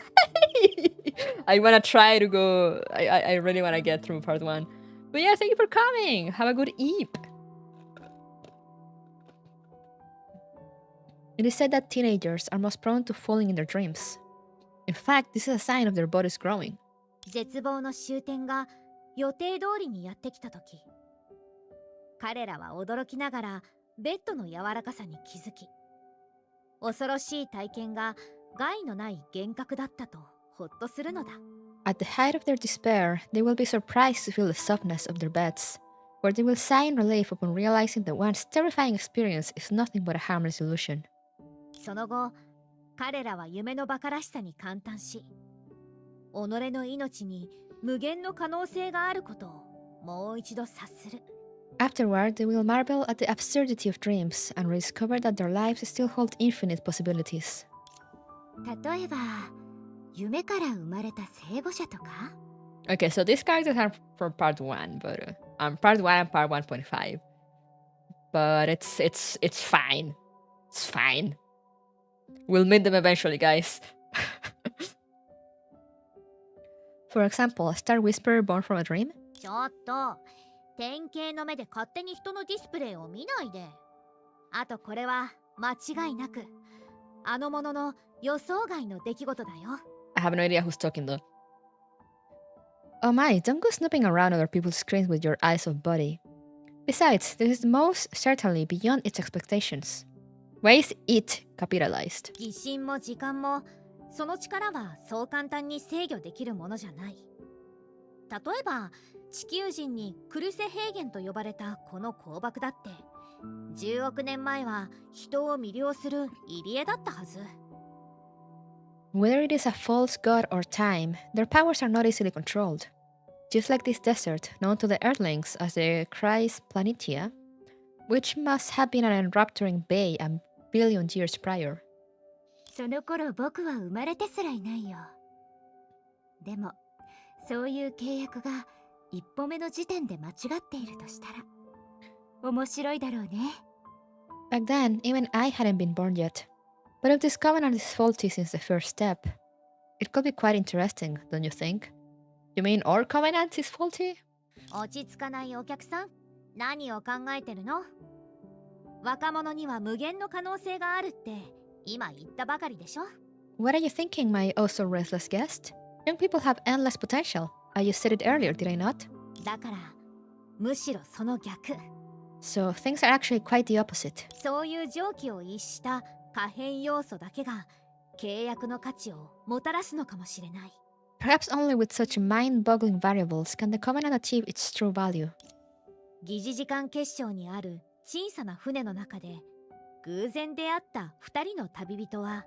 Speaker 2: I wanna try to go. I really wanna get through part 1. But yeah, thank you for coming. Have a good eep. It is said that teenagers are most prone to falling in their dreams. In fact, this is a sign of their bodies growing.
Speaker 4: 絶望の終点が予定通りにやってきた時、彼らは驚きながらベッドの柔らかさに気づき、恐ろしい体験が害のない幻覚だったとほっとするのだ。
Speaker 2: At the height of their despair, they will be surprised to feel the softness of their beds, where they will sigh in relief upon realizing that one's terrifying experience is nothing but a harmless illusion.
Speaker 4: その後、彼らは夢の馬鹿らしさに感嘆し、己の命に無限の可能性があることをもう一度察する。
Speaker 2: Afterward, they will marvel at the absurdity of dreams and discover that their lives still hold infinite possibilities.
Speaker 3: 例えば夢から生まれた聖母者とか。
Speaker 2: Okay, so these characters are from part 1, but part 1 and part 1.5. But it's fine. It's fine. We'll meet them eventually, guys. For example, a star whisperer born from a dream?
Speaker 4: ちょっと、典型の目で勝手に人のディスプレイを見ないで。あとこれは間違いなくあのものの予想外の出来事だよ。
Speaker 2: I have no idea who's talking though. Oh my, don't go snooping around other people's screens with your eyes of body. Besides, this is most certainly beyond its expectations. Why is it capitalized?
Speaker 4: 疑心も時間もその力はそう簡単に制御できるものじゃない。例えば地球人にクルセヘーゲンと呼ばれたこの鉱漠だって10億年前は人を魅了する入り江だったはず。
Speaker 2: Whether it is a false god or time, their powers are not easily controlled. Just like this desert, known to the Earthlings as the Chryse Planitia, which must have been an enrapturing bay a billion years prior.
Speaker 3: その頃僕は生まれてすらいないよ。でもそういう契約が一歩目の時点で間違っているとしたら面白いだろうね。
Speaker 2: Back then, even I hadn't been born yet. But if this covenant is faulty since the first step, it could be quite interesting, don't you think? You mean our covenant is faulty?
Speaker 4: 落ち着かないお客さん、何を考えてるの？若者には無限の可能性があるって今言ったばかりでしょ？
Speaker 2: What are you thinking, my oh so restless guest? Young people have endless potential. I just said it earlier, did I not?
Speaker 4: だからむしろその逆。
Speaker 2: So things are actually quite the opposite.
Speaker 4: そういう常軌を逸した可変要素だけが契約の価値をもたらすのかもしれない。
Speaker 2: Perhaps only with such mind-boggling variables can the covenant achieve its true value.
Speaker 4: 疑似時間結晶にある小さな船の中で偶然出会った2人の旅人は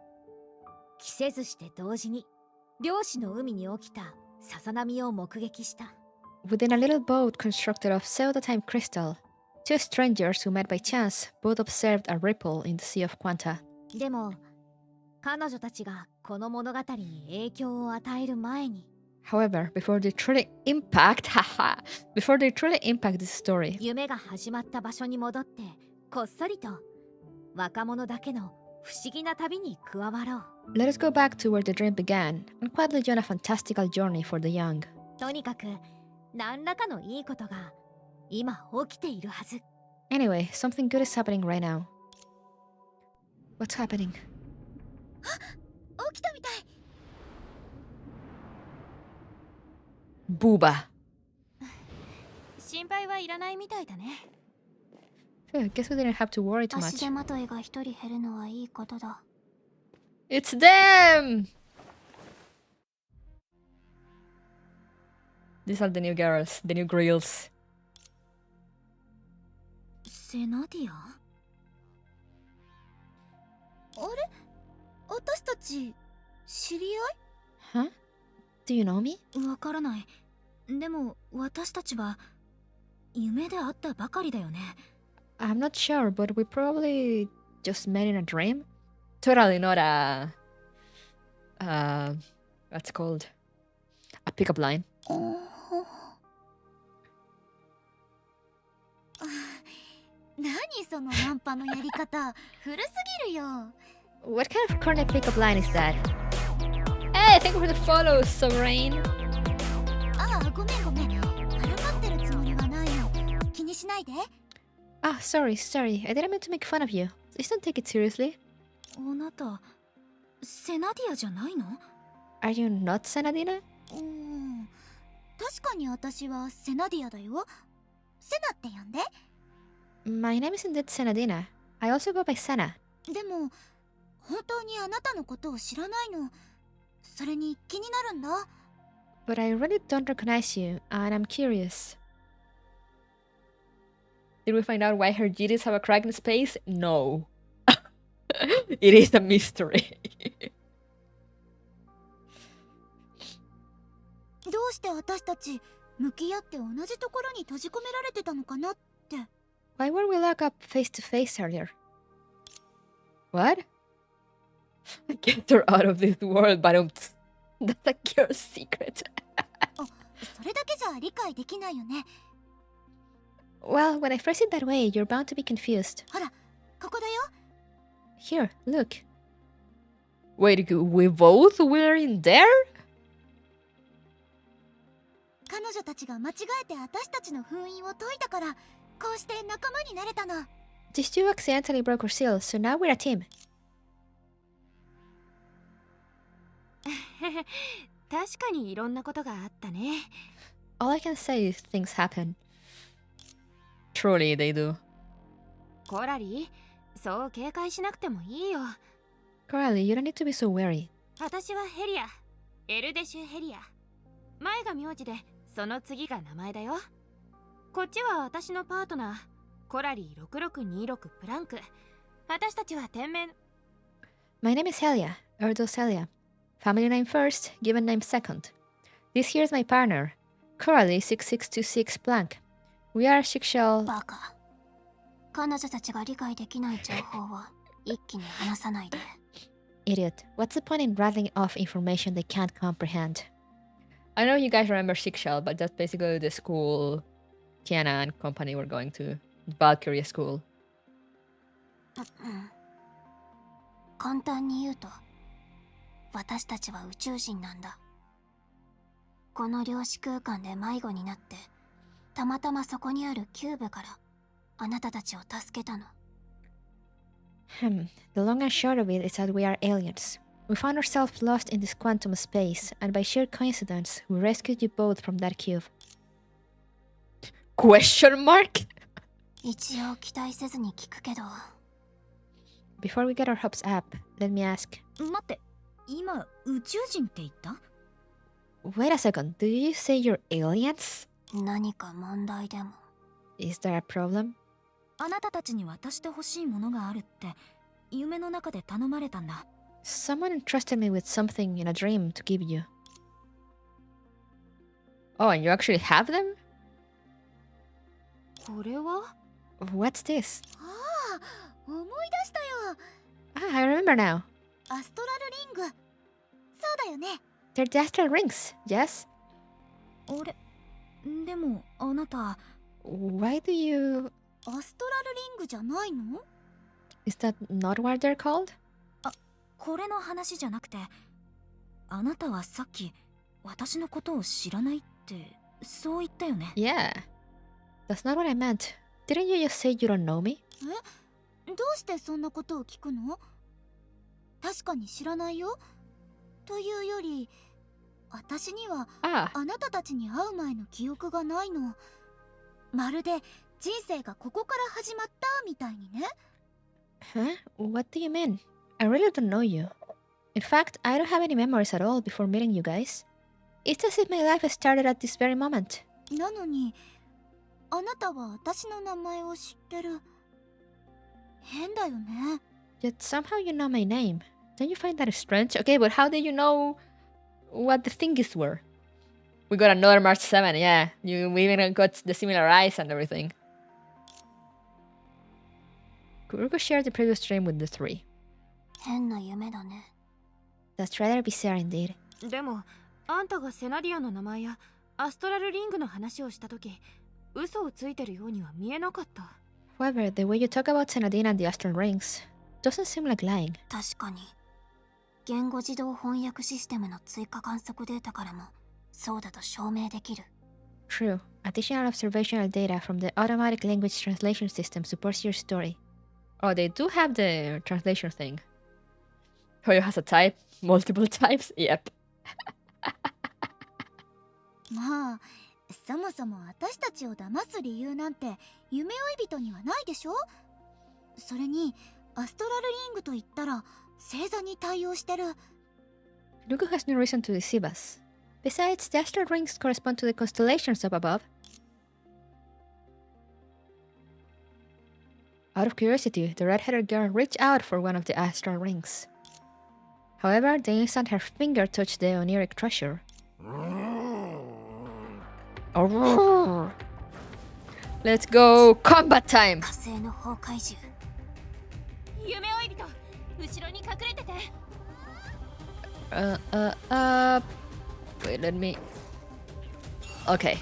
Speaker 4: 着せずして同時に漁師の海に起きたささ波を目撃した。
Speaker 2: Within a little boat constructed of pseudo-time crystal, two strangers who met by chance both observed a ripple in the sea of Quanta.
Speaker 4: でも彼女たちがこの物語に影響を与える前に
Speaker 2: However, before they truly impact this story,
Speaker 4: 夢が始まった場所に戻ってこっそりと若者だけの不思議な旅に加わろう。
Speaker 2: let us go back to where the dream began and quietly join a fantastical journey for the young.
Speaker 4: とにかく何らかのいいことが今起きているはず。
Speaker 2: Anyway, something good is happening right now. What's happening?
Speaker 3: 起きたみたい。
Speaker 2: Booba.
Speaker 3: 心配はいらないみたいだね。
Speaker 2: I guess we didn't have to worry too
Speaker 3: 足
Speaker 2: much.
Speaker 3: 手まといが一人減るのはいいことだ。
Speaker 2: It's them! These are the new girls, the new grills.
Speaker 3: セナディア？あれ？私たち知り
Speaker 2: Huh? Do you know me?
Speaker 3: 合い？わからない。でも私たちは夢で会ったばかりだよね。
Speaker 2: I'm not sure, but we probably just met in a dream. Totally not what's called a pickup line.
Speaker 3: そのナンパのやり方古すぎるよ。
Speaker 2: What kind of corny pickup line is that? Hey, thank you for the follow, Sovereign.
Speaker 3: ああ、ごめんごめん。からかってるつもりはないの。気にしないで。
Speaker 2: Ah, sorry. I didn't mean to make fun of you. Please don't take it seriously.
Speaker 4: あなたセナディアじゃないの？
Speaker 2: Are you not Senadina?
Speaker 3: 確かに私はセナディアだよ。セナって呼んで。
Speaker 2: My name is indeed Senadina. I also go by Senna.
Speaker 3: でも本当にあなたのことを知らないの。それに気になるんだ。
Speaker 2: But I really don't recognize you, and I'm curious. Did we find out why her GDs have a crack in space? No. It is a mystery.
Speaker 3: どうして私たち向き合って同じところに閉じ込められてたのかなって。
Speaker 2: Why weren't we locked up face to face earlier? What? I get her out of this world, but that's a girl secret.
Speaker 3: それだけじゃ理解できないよね。
Speaker 2: Well, when I phrase it that way, you're bound to be confused.
Speaker 3: ほら、ここだよ。
Speaker 2: Here, look. Wait, we both were in there?
Speaker 3: 彼女たちが間違えて私たちの封印を解いたから、こうして仲間になれたの。
Speaker 2: These two accidentally broke our seal, so now we're a team.
Speaker 4: 確かにいろんなことがあったね。
Speaker 2: All I can say is things happen. Truly, they do.
Speaker 4: コラリー、そう警戒しなくてもいいよ。
Speaker 2: Coralie, you don't need to be so wary.
Speaker 4: 私はヘリア、エルデシュヘリア。前が名字で、その次が名前だよ。こっちは私のパートナー、コラリー6626プランク。私たちは天面。
Speaker 2: My name is Helia, Erdo Celia. Family name first, given name second. This here is my partner, Coralie 6626 blank. We are Shikshell.
Speaker 3: バカ。彼女たちが理解できない情報を一気に話さないで。
Speaker 2: Idiot. What's the point in rattling off information they can't comprehend? I know you guys remember Shikshell, but that's basically the school Tiana and company were going to. Valkyria school.
Speaker 3: 簡単に言うと、私たちは宇宙人なんだ。この量子空間で迷子になって、たまたまそこにあるキューブからあなたたちを助けたの。
Speaker 2: The long and short of it is that we are aliens. We found ourselves lost in this quantum space, and by sheer coincidence, we rescued you both from that cube. Question mark?
Speaker 3: 一応期待せずに聞くけど。
Speaker 2: Before we get our hopes up, let me ask.
Speaker 4: 待って、今宇宙人って言った？
Speaker 2: Wait a second, did you say you're aliens?
Speaker 3: 何か問題でも。
Speaker 2: Is there a problem?
Speaker 4: あなたたちに渡してほしいものがあるって夢の中で頼まれたんだ。
Speaker 2: Someone entrusted me with something in a dream to give you. Oh, and you actually have them?
Speaker 4: これは？
Speaker 2: What's this?
Speaker 3: ああ、思い出したよ。
Speaker 2: Ah, I remember now.
Speaker 3: アストラルリング。そうだよね。
Speaker 2: They're the astral rings, yes?
Speaker 4: あれ？でもあなた。
Speaker 2: Why do you...
Speaker 3: アストラルリングじゃないの？
Speaker 2: Is that not what they're called?
Speaker 4: これの話じゃなくて、あなたはさっき私のことを知らないってそう言ったよね。
Speaker 2: Yeah. That's not what I meant. Didn't you just say you don't know me?
Speaker 3: どうしてそんなことを聞くの？確かに知らないよ。というより、私には
Speaker 2: Ah,
Speaker 3: あなたたちに会う前の記憶がないの。まるで人生がここから始まったみたいにね。
Speaker 2: huh? What do you mean? I really don't know you. In fact, I don't have any memories at all before meeting you guys. It's as if my life started at this very moment.
Speaker 3: なのに、あなたは私の名前を知ってる。変だよね。
Speaker 2: Yet somehow you know my name. Don't you find that strange? Okay, but how did you know what the thingies were? We got another March 7, yeah. We even got the similar eyes and everything. Kuruko shared the previous stream with the three.
Speaker 3: 変な夢だね。
Speaker 2: That's rather bizarre indeed.
Speaker 4: でもあんたがセナディアの名前やアストラルリングの話をしたとき、嘘をついてるようには見えなかった。
Speaker 2: However, the way you talk about Senadine and the Astral Rings doesn't seem like lying.
Speaker 3: 確かに言語自動翻訳システムの追加観測データからもそうだと証明できる。
Speaker 2: True, additional observational data from the automatic language translation system supports your story. Oh, they do have the translation thing. Hoyo has a type, multiple types, yep.
Speaker 3: まあそもそも私たちを騙す理由なんて夢追い人にはないでしょ。それにアストラルリングと言ったら星座に対応してる。
Speaker 2: Luca has no reason to deceive us. Besides, the astral rings correspond to the constellations up above. Out of curiosity, the red-headed girl reached out for one of the astral rings. However, the instant her finger touched the oniric treasure... Oh. Let's go! Combat time!
Speaker 3: 火星の崩壊獣。
Speaker 4: 夢追い人後ろに隠れてて。
Speaker 2: Wait, let me... Okay.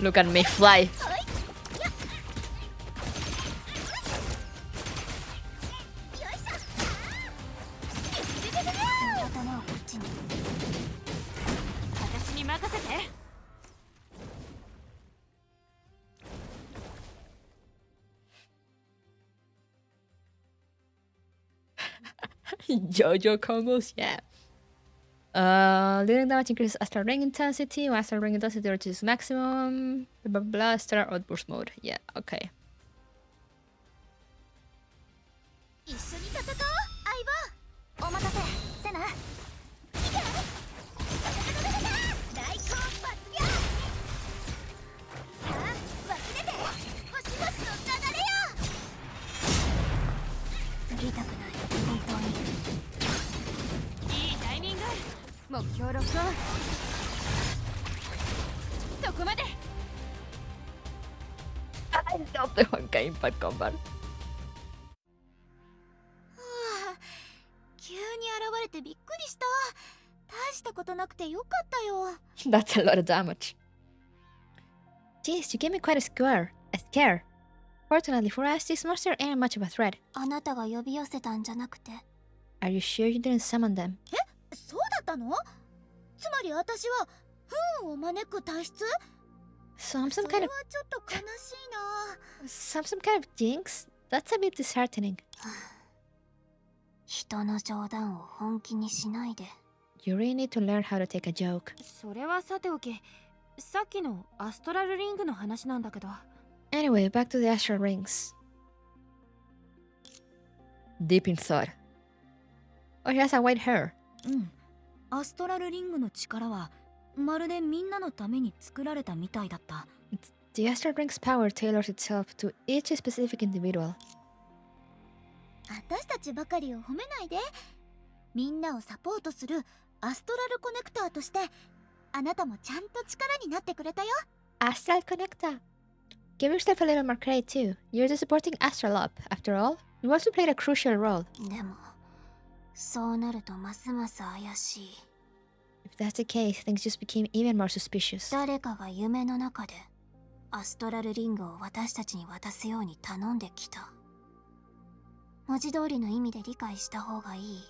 Speaker 2: Look at me fly.
Speaker 3: 頭をこっちに。
Speaker 4: 私に任せて。
Speaker 2: Jojo combos, yeah. Leading damage increases astral ring intensity. When astral ring intensity reaches maximum, blah blah blah. Stellar outburst mode. Yeah, okay.
Speaker 3: 一緒に戦おう相棒。お待たせセナ。大根罰ゲーム。さあ忘れて星々の流れよ。振りたくない本当に。
Speaker 4: いいタイミング。目標ロックオン。そこまで。
Speaker 2: I love the Honkai impact combat.
Speaker 3: 急に現れてびっくりした。大したことなくてよかったよ。
Speaker 2: That's a lot of damage. Jeez, you gave me quite a scare. Fortunately for us, this monster ain't much of a threat.
Speaker 3: あなたが呼び寄せたんじゃなくて。
Speaker 2: Are you sure you didn't summon them?
Speaker 3: そうだったの？つまり私は不運を招く体質？
Speaker 2: So I'm
Speaker 3: そ
Speaker 2: some
Speaker 3: れ
Speaker 2: kind
Speaker 3: は
Speaker 2: of
Speaker 3: ちょっと悲しいな。
Speaker 2: some kind of jinx? That's a bit disheartening.
Speaker 3: 人の冗談を本気にしないで。
Speaker 2: You really need to learn how to take a joke.
Speaker 4: それはさておき、さっきのアストラルリングの話なんだけど。
Speaker 2: Anyway, back to the astral rings. Deep in thought. Oh, he has a white hair.
Speaker 3: うん。アストラルリングの力はまるでみんなのために作られたみたいだった。
Speaker 2: The astral ring's power tailors itself to each specific individual.
Speaker 3: 私たちばかりを褒めないで。みんなをサポートするアストラルコネクターとしてあなたもちゃんと力になってくれたよ。
Speaker 2: Astral connector. Give yourself a little more credit too. You're the supporting astral up. After all, you also played a crucial role.
Speaker 3: でもそうなるとますます怪しい。
Speaker 2: If that's the case, things just became even more suspicious.
Speaker 3: 誰かが夢の中でアストラルリングを私たちに渡すように頼んできた。文字通りの意味で理解した方がいい。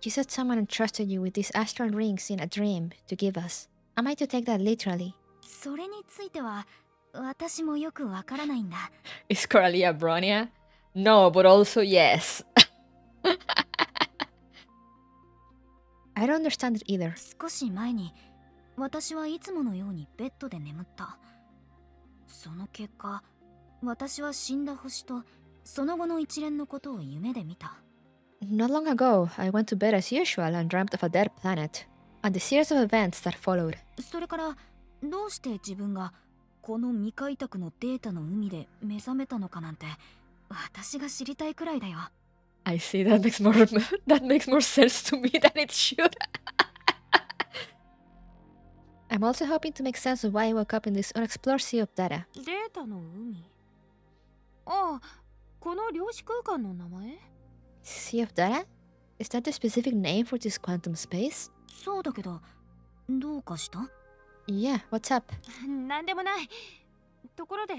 Speaker 2: You said someone entrusted you with these astral rings in a dream to give us. Am I to take that literally?
Speaker 3: それについては私もよくわからないんだ。
Speaker 2: Is Coralia Bronia? No, but also yes. I don't understand it either.
Speaker 3: 少し前に私はいつものようにベッドで眠った。その結果私は死んだ星とその後の一連のことを夢で見た。
Speaker 2: Not long ago, I went to bed as usual and dreamt of a dead planet, and the series of events that followed.
Speaker 3: それからどうして自分がこの未開拓のデータの海で目覚めたのかなんて私が知りたいくらいだよ。
Speaker 2: I see, that makes more sense to me than it should. I'm also hoping to make sense of why I woke up in this unexplored sea of data.
Speaker 4: データの海。ああ、この量子空間の名前？
Speaker 2: Sea of data? Is that the specific name for this quantum space?
Speaker 3: そうだけどどうかした？
Speaker 2: Yeah, what's up?
Speaker 4: なんでもない。ところで、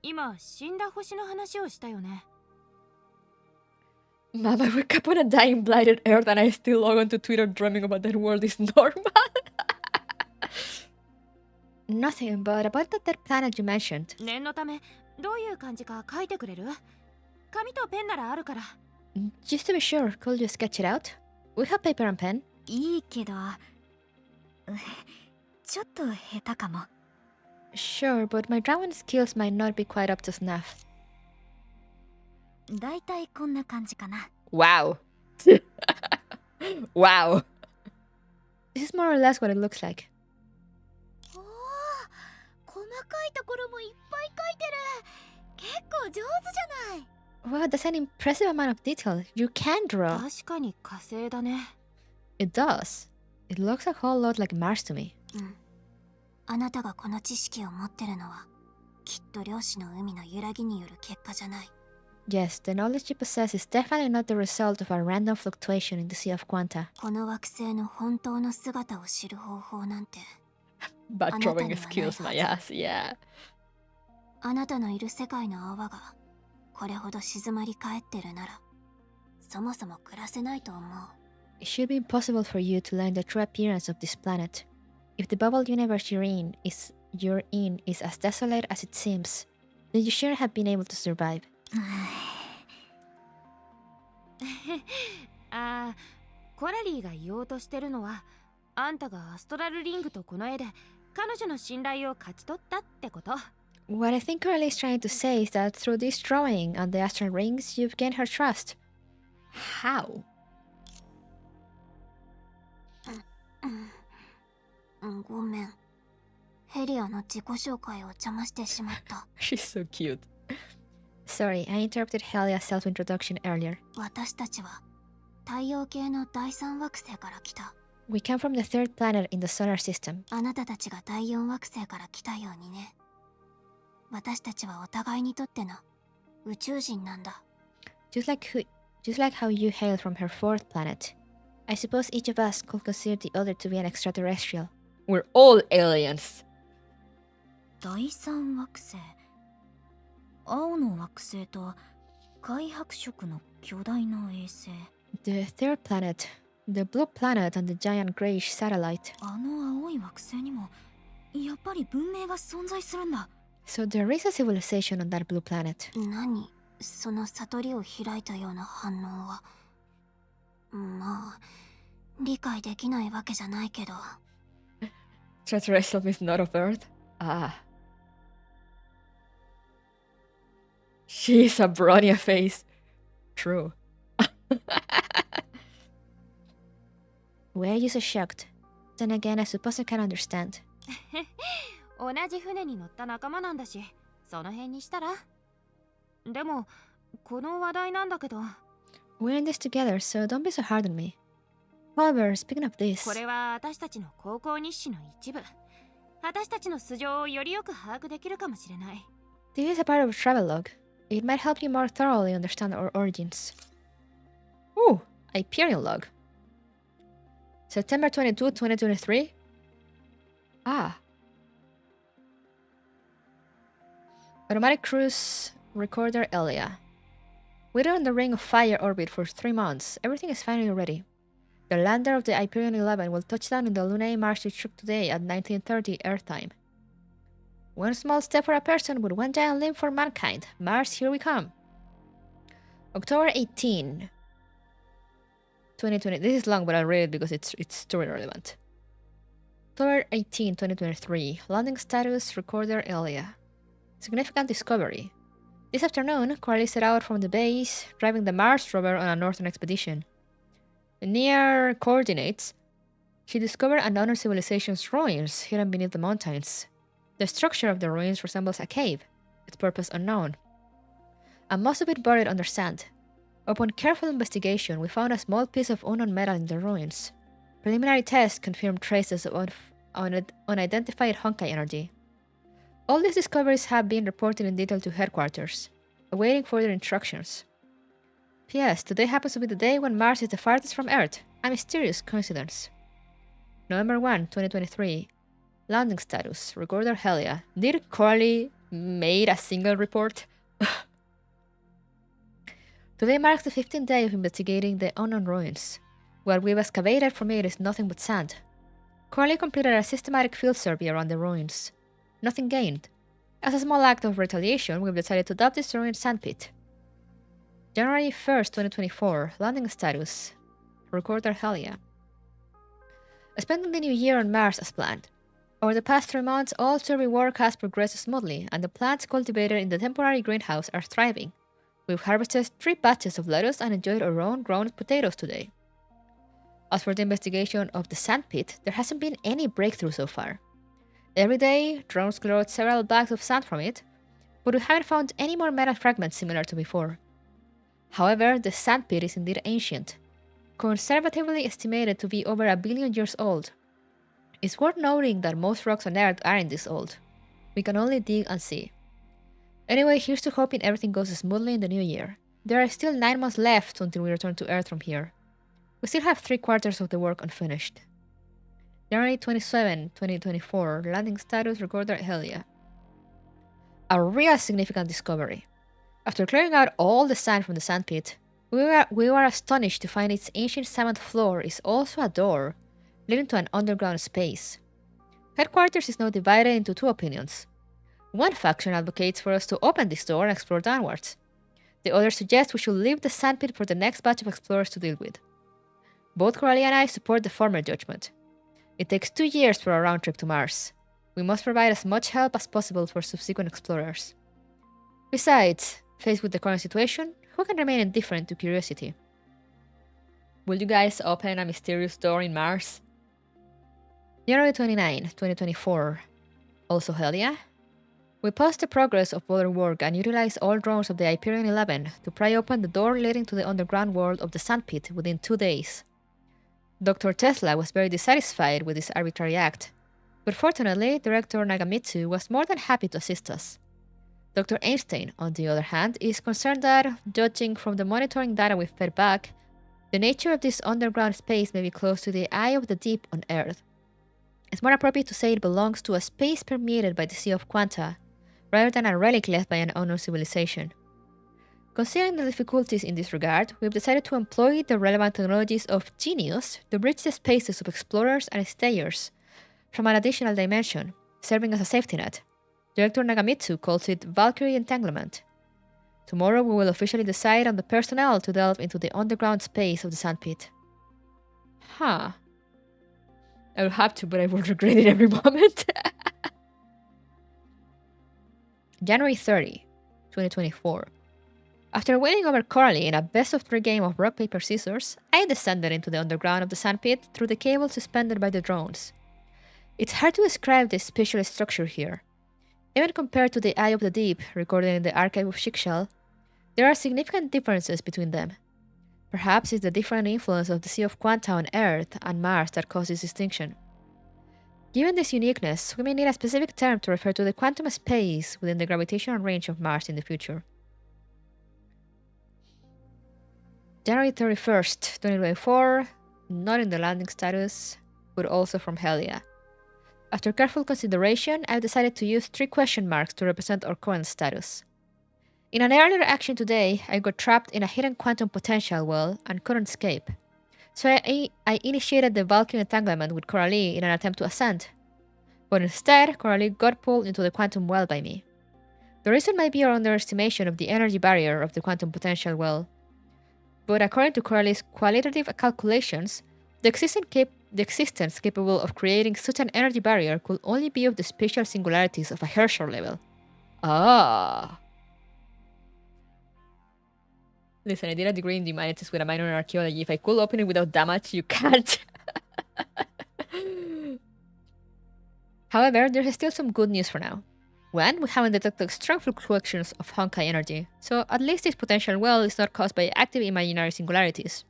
Speaker 4: 今死んだ星の話をしたよね。
Speaker 2: Mom, I wake up on a dying blighted earth and I still log onto Twitter dreaming about that world is normal. Nothing, but about that planet you mentioned.
Speaker 4: 念のため、どういう感じか書いてくれる？紙とペンならあるから。
Speaker 2: Just to be sure, could you sketch it out? We have paper and pen.
Speaker 3: いいけどちょっと下手かも。
Speaker 2: Sure, but my drawing skills might not be quite up to snuff.
Speaker 3: だいたいこんな感じかな。
Speaker 2: Wow. Wow. This is more or less what it looks like.
Speaker 3: おお、細かいところもいっぱい書いてる。結構上手じゃない。
Speaker 2: Wow, that's an impressive amount of detail. You can draw.
Speaker 4: 確かに火星だね。
Speaker 2: It does. It looks a whole lot like Mars to me.
Speaker 3: あなたがこの知識を持ってるのはきっと量子の海の揺らぎによる結果じゃない。
Speaker 2: Yes, the knowledge you possess is definitely not the result of a random fluctuation in the sea of quanta.
Speaker 3: この惑星の本当の姿を知る方法なんて
Speaker 2: But drawing
Speaker 3: Anata
Speaker 2: skills, my
Speaker 3: ni wa nai
Speaker 2: ass, yeah.
Speaker 3: あなたのいる世界の泡がこれほど静まり返ってるならそもそも暮らせないと思う。
Speaker 2: It should be impossible for you to learn the true appearance of this planet. If the bubble universe you're in is as desolate as it seems, then you shouldn't have been able to survive.
Speaker 4: ああ、コラリーが言おうとしてるのは、あんたがアストラルリングとこの絵で彼女の信頼を勝ち取ったってこと。
Speaker 2: What I think Coralie is trying to say is that through this drawing and the astral rings, you've gained her trust. How?
Speaker 3: ごめん。ヘリアの自己紹介を邪魔してしまった。
Speaker 2: She's so cute. Sorry, I interrupted Helia's self-introduction earlier.
Speaker 3: 私たちは太陽系の第三惑星から来た。
Speaker 2: We come from the third planet in the solar system.
Speaker 3: あなたたちが第四惑星から来たようにね。私たちはお互いにとっての宇宙人なんだ。
Speaker 2: Just like how you hail from her fourth planet. I suppose each of us could consider the other to be an extraterrestrial. We're all aliens.
Speaker 3: 第三惑星。青の惑星と灰白色の巨大な衛星。
Speaker 2: The third planet, the blue planet and the giant grayish satellite.
Speaker 3: あの青い惑星にもやっぱり文明が存在するんだ。
Speaker 2: So there is a civilization on that blue planet.
Speaker 3: 何その悟りを開いたような反応は。まあ理解できないわけじゃないけど。
Speaker 2: Extraterrestrial is not of Earth? Ah. She's a Bronya face. True. Why are you so shocked? Then again, I suppose I can understand.
Speaker 4: 同じ船に乗った仲間なんだし、その辺にしたら。でも、この話題なんだけど。
Speaker 2: We're in this together, so don't be so hard on me. However, speaking of this,
Speaker 4: これは私たちの高校日誌の一部。私たちの素性をよりよく把握できるかもしれない。
Speaker 2: this is a part of a travelogue. It might help you more thoroughly understand our origins. Ooh, Hyperion log. September 22, 2023? Ah. Automatic cruise recorder Elia. We're on the Ring of Fire orbit for 3 months. Everything is finally ready. The lander of the Hyperion 11 will touch down in the lunar Mars you took today at 1930 Earth time. One small step for a person with one giant leap for mankind. Mars, here we come. October 18, 2020. This is long, but I'll read it because it's story relevant. October 18, 2023. Landing status recorder Elia. Significant discovery. This afternoon, Coralie set out from the base, driving the Mars rover on a northern expedition. Near coordinates, she discovered an unknown civilization's ruins hidden beneath the mountains. The structure of the ruins resembles a cave, its purpose unknown, and most of it buried under sand. Upon careful investigation, we found a small piece of unknown metal in the ruins. Preliminary tests confirmed traces of unidentified Honkai energy. All these discoveries have been reported in detail to headquarters, awaiting further instructions. P.S. Today happens to be the day when Mars is the farthest from Earth. A mysterious coincidence. November 1, 2023. Landing status. Recorder Helia. Did Coralie made a single report? Today marks the 15th day of investigating the unknown ruins. What we've excavated from it is nothing but sand. Coralie completed a systematic field survey around the ruins. Nothing gained. As a small act of retaliation, we've decided to dump this ruined sandpit. January 1st, 2024. Landing status. Recorder Helia. Spending the new year on Mars as planned. Over the past 3 months, all survey work has progressed smoothly, and the plants cultivated in the temporary greenhouse are thriving. We've harvested 3 batches of lettuce and enjoyed our own grown potatoes today. As for the investigation of the sandpit, there hasn't been any breakthrough so far. Every day, drones clear out several bags of sand from it, but we haven't found any more metal fragments similar to before. However, the sandpit is indeed ancient, conservatively estimated to be over 1 billion years old. It's worth noting that most rocks on Earth aren't this old. We can only dig and see. Anyway, here's to hoping everything goes smoothly in the new year. There are still 9 months left until we return to Earth from here. We still have 3/4 of the work unfinished. January 27, 2024. Landing status. Recorder Helia. A real significant discovery. After clearing out all the sand from the sandpit, we were astonished to find its ancient cement floor is also a door leading to an underground space. Headquarters is now divided into 2 opinions. One faction advocates for us to open this door and explore downwards. The other suggests we should leave the sandpit for the next batch of explorers to deal with. Both Coralie and I support the former judgment. It takes 2 years for a round trip to Mars. We must provide as much help as possible for subsequent explorers. Besides, faced with the current situation, who can remain indifferent to curiosity? Will you guys open a mysterious door in Mars? January 29, 2024. Also Helia. We paused the progress of other work and utilized all drones of the Hyperion 11 to pry open the door leading to the underground world of the sandpit within 2 days. Dr. Tesla was very dissatisfied with this arbitrary act, but fortunately, Director Nagamitsu was more than happy to assist us. Dr. Einstein, on the other hand, is concerned that, judging from the monitoring data we've fed back, the nature of this underground space may be close to the eye of the deep on Earth. It's more appropriate to say it belongs to a space permeated by the Sea of Quanta, rather than a relic left by an unknown civilization. Considering the difficulties in this regard, we've decided to employ the relevant technologies of Genius to bridge the spaces of explorers and stayers from an additional dimension, serving as a safety net. Director Nagamitsu calls it Valkyrie Entanglement. Tomorrow we will officially decide on the personnel to delve into the underground space of the sandpit. Huh. I will have to, but I will regret it every moment. January 30, 2024. After winning over Coralie in a best-of-3 game of rock, paper, scissors, I descended into the underground of the sandpit through the cable suspended by the drones. It's hard to describe the spatial structure here. Even compared to the Eye of the Deep, recorded in the Archive of Chickshell, there are significant differences between them. Perhaps it's the different influence of the Sea of Quanta on Earth and Mars that causes distinction. Given this uniqueness, we may need a specific term to refer to the quantum space within the gravitational range of Mars in the future. January 31st, 2024, not in the landing status, but also from Helia. After careful consideration, I've decided to use 3 question marks to represent our current status. In an earlier action today, I got trapped in a hidden quantum potential well and couldn't escape. So I initiated the Valkyrie Entanglement with Coralie in an attempt to ascend. But instead, Coralie got pulled into the quantum well by me. The reason might be our underestimation of the energy barrier of the quantum potential well. But according to Coralie's qualitative calculations, the existence capable of creating such an energy barrier could only be of the spatial singularities of a Herschel level. Ah. Listen, I did a degree in the humanities with a minor in archaeology. If I could open it without damage, you can't. However, there's still some good news for now. 1, we haven't detected strong fluctuations of Honkai energy, so at least this potential well is not caused by active imaginary singularities.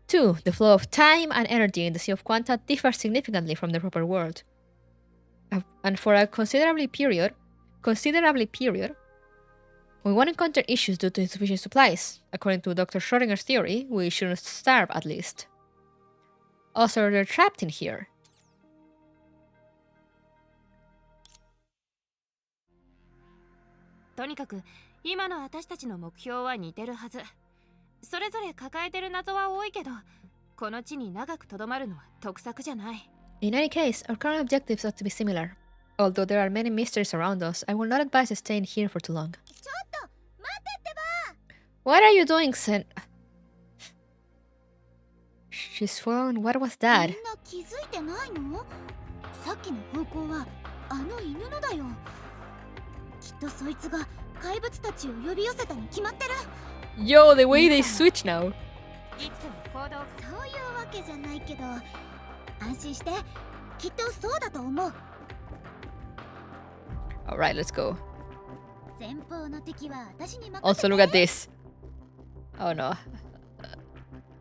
Speaker 2: 2, the flow of time and energy in the Sea of Quanta differs significantly from the proper world. And for a considerable period, we won't encounter issues due to insufficient supplies. According to Dr. Schrodinger's theory, we shouldn't starve at least. Also, they're trapped in here.
Speaker 4: とにかく今の私たちの目標は似てるはず。それぞれ抱えてる謎は多いけど、この地に長くとどまるのは得策じゃない。
Speaker 2: In any case, our current objectives ought to be similar. Although there are many mysteries around us, I will not advise staying here for too long.
Speaker 3: ちょっと待ってってば。
Speaker 2: What are you doing, Sen? She's flown. What was
Speaker 3: み
Speaker 2: that?
Speaker 3: んな気づいてないの？さっきの方向はあの犬のだよ。きっとそいつが怪物たちを呼び寄せたに決まってる。
Speaker 2: Yo, the way they switch now.
Speaker 4: いつも行動。
Speaker 3: そういうわけじゃないけど、安心して、きっとそうだと思う。
Speaker 2: Alright, let's go.
Speaker 3: 前方の敵は私に任せて。
Speaker 2: Also, look at this. Oh no.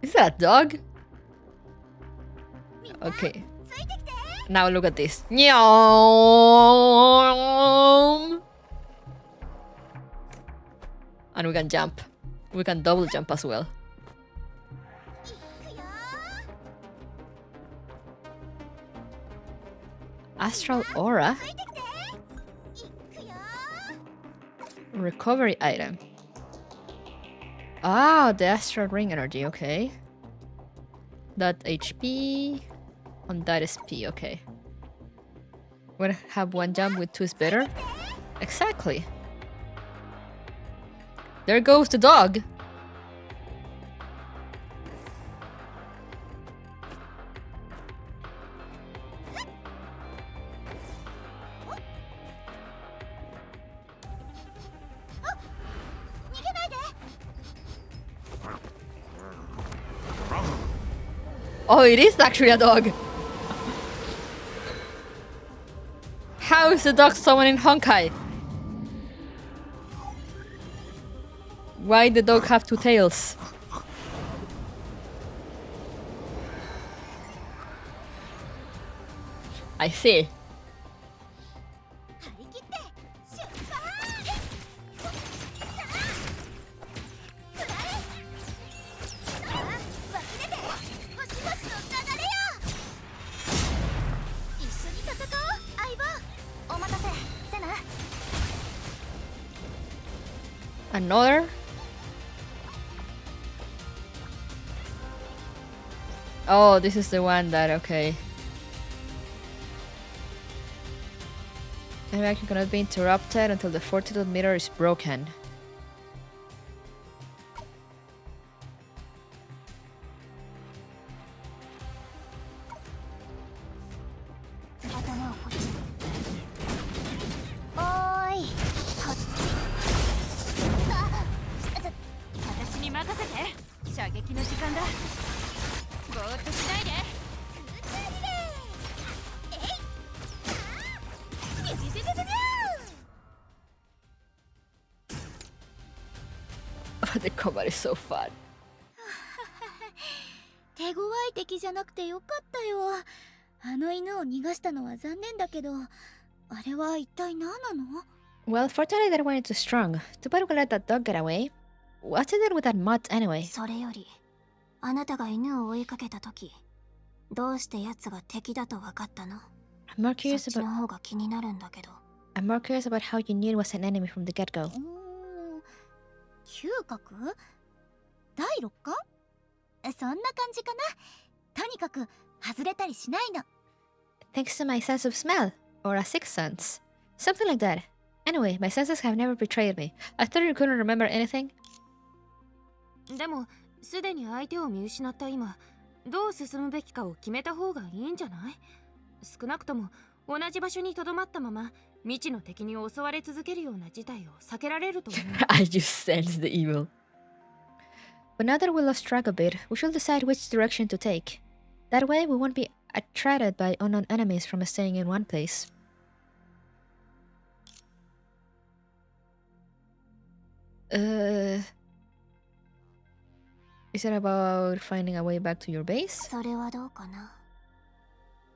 Speaker 2: Is that a dog?
Speaker 3: みんな
Speaker 2: Okay.
Speaker 3: ついてきて。
Speaker 2: Now look at this. Nyam! And we can jump. We can double jump as well.
Speaker 3: いくよ。
Speaker 2: Astral aura?
Speaker 3: ついてきて。いくよ。
Speaker 2: Recovery item. Ah, the astral ring energy, okay. That HP on that SP, okay. Would have one jump with two is better? Exactly. There goes the dog. Oh, it is actually a dog. How is the dog summoning Honkai? Why the dog have two tails? I see.
Speaker 3: 張り切って出発。さあ、湧き出て、星々の流れよ。一緒に戦おう、相棒。お待たせ、セナ。
Speaker 2: Another? Oh, this is the one that, okay. The reaction cannot be interrupted until the fortitude meter is broken. The combat is so fun.
Speaker 3: 手強い敵じゃなくてよかったよ。あの犬を逃がしたのは残念だけど、あれは一体何なの？
Speaker 2: Well, fortunately that one is too strong. Too bad we let that dog get away. What's the deal with that mutt anyway?
Speaker 3: それより、あなたが犬を追いかけた時、どうして奴が敵だと分かったの？
Speaker 2: I'm more
Speaker 3: そっ
Speaker 2: curious
Speaker 3: ち
Speaker 2: about
Speaker 3: の方が気になるんだけど。
Speaker 2: I'm more curious about how you knew it was an enemy from the get-go.
Speaker 3: 嗅覚？第六感？そんな感じかな。とにかく外れたりしないの。
Speaker 2: Thanks to my sense of smell, or a sixth sense. Something like that. Anyway, my senses have never betrayed me. I thought you couldn't remember anything.
Speaker 4: でもすでに相手を見失った今、どう進むべきかを決めた方がいいんじゃない？少なくとも同じ場所に留まったまま未知の敵に襲われ続けるような事態を避けられると思う。
Speaker 2: I just sense the evil. But now that we lost track a bit, we should decide which direction to take. That way we won't be attracted by unknown enemies from staying in one place. Is it about finding a way back to your base?
Speaker 3: それはどうかな。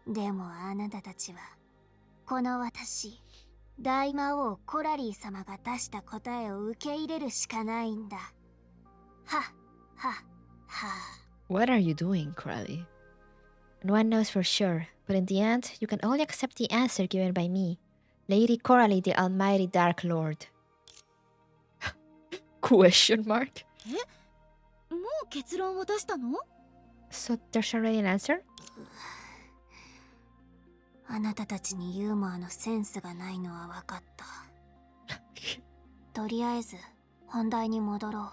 Speaker 3: でもあなたたちは、この私、大魔王コラリー様が出した答えを受け入れるしかないんだ。は、は、は。
Speaker 2: What are you doing, Crowley? No one knows for sure, but in the end, you can only accept the answer given by me, Lady Coralie, the Almighty Dark Lord. Question mark?
Speaker 3: もう結論を出したの？
Speaker 2: So there's already an answer?
Speaker 3: あなたたちにユーモアのセンスがないのは分かった。とりあえず本題に戻ろ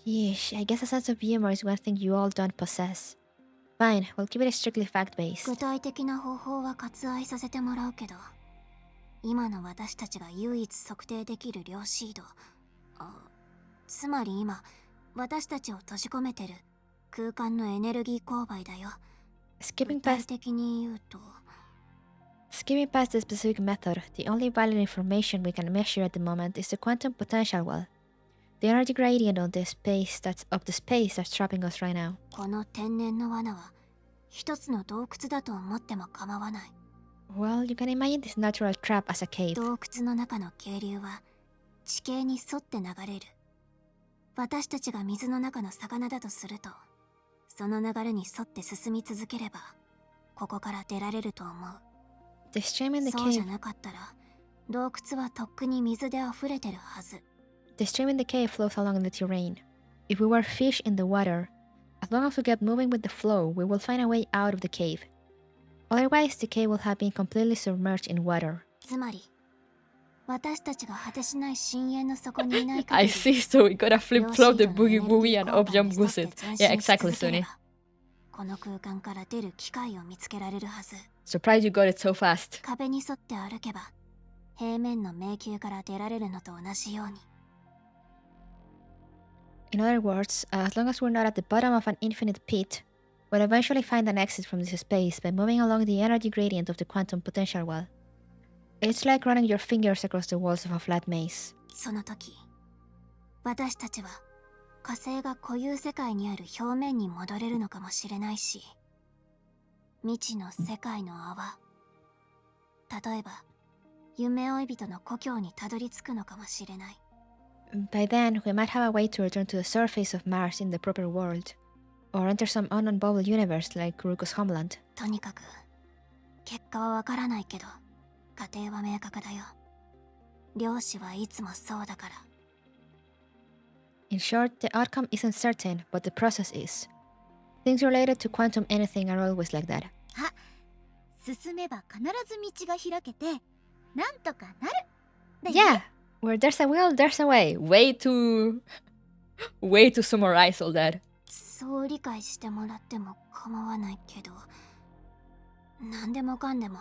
Speaker 3: う。
Speaker 2: Yeesh, I guess a sense of humor is one thing you all don't possess. Fine, we'll keep it strictly fact-based.
Speaker 3: 具体的な方法は割愛させてもらうけど、今の私たちが唯一測定できる量シード、つまり今私たちを閉じ込めてる空間のエネルギー勾配だよ。
Speaker 2: Skipping
Speaker 3: 具体
Speaker 2: past
Speaker 3: 的に言うと、
Speaker 2: the specific method, the only valid information we can measure at the moment is the quantum potential well. The energy gradient of the space that's trapping us right now.
Speaker 3: この天然の罠は一つの洞窟だと思っても構わない。
Speaker 2: Well, you can imagine this natural trap as a cave.
Speaker 3: 洞窟の中の渓流は地形に沿って流れる。私たちが水の中の魚だとすると、その流れに沿って進み続ければここから出られると思う。
Speaker 2: The stream in the
Speaker 3: そうじゃ
Speaker 2: cave
Speaker 3: なかったら洞窟はとっくに水で溢れてるはず。
Speaker 2: The stream in the cave flows along the terrain. If we were fish in the water, as long as we kept moving with the flow, we will find a way out of the cave. Otherwise, the cave will have been completely submerged in water.
Speaker 3: つまり私たちが果てしない深淵の底にいない
Speaker 2: I
Speaker 3: 限り
Speaker 2: see, so we gotta flip
Speaker 3: 量
Speaker 2: flop
Speaker 3: シ
Speaker 2: the
Speaker 3: ードのエ
Speaker 2: boogie
Speaker 3: ネルギ
Speaker 2: boogie
Speaker 3: ー
Speaker 2: and
Speaker 3: 勾
Speaker 2: up
Speaker 3: 配
Speaker 2: jump
Speaker 3: に沿っ
Speaker 2: goose
Speaker 3: て
Speaker 2: it.
Speaker 3: 前
Speaker 2: Yeah,
Speaker 3: 進し
Speaker 2: exactly,
Speaker 3: 続けれ
Speaker 2: Sunny.
Speaker 3: ばこの空間から出る機会を見つけられるはず。
Speaker 2: Surprised you got it so fast.
Speaker 3: 壁に沿って歩けば平面の迷宮から出られるのと同じように。
Speaker 2: In other words, as long as we're not at the bottom of an infinite pit, we'll eventually find an exit from this space by moving along the energy gradient of the quantum potential well. It's like running your fingers across the walls of a flat maze.
Speaker 3: その時私たちは火星が固有世界にある表面に戻れるのかもしれないし、未知の世界の泡、例えば夢追い人の故郷にたどり着くのかもしれない。
Speaker 2: By then, we might have a way to return to the surface of Mars in the proper world, or enter some unknown bubble universe like Kuruko's homeland.
Speaker 3: とにかく結果はわからないけど過程は明確だよ。漁師はいつもそうだから。
Speaker 2: In short, the outcome isn't certain, but the process is. Things related to quantum anything are always like that.
Speaker 3: 進めば必ず道が開けてなんとかなる。
Speaker 2: Yeah, where there's a will, there's a way. Way to summarize all that.
Speaker 3: そう理解してもらっても構わないけど、何でもかんでも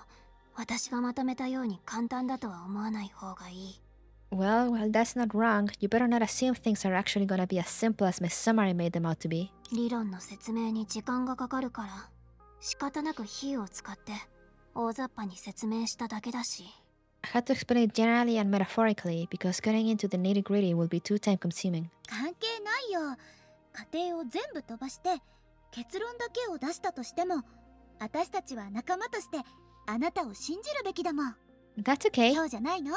Speaker 3: 私がまとめたように簡単だとは思わない方がいい。
Speaker 2: Well, while that's not wrong, you better not assume things are actually gonna be as simple as my summary made them out to be.
Speaker 3: 理論の説明に時間がかかるから仕方なく比喩を使って大雑把に説明しただけだし。
Speaker 2: I had to explain it generally and metaphorically because getting into the nitty-gritty will be too time-consuming.
Speaker 3: 関係ないよ。過程を全部飛ばして結論だけを出したとしても私たちは仲間としてあなたを信じるべきだもん。
Speaker 2: That's okay.
Speaker 3: そうじゃないの？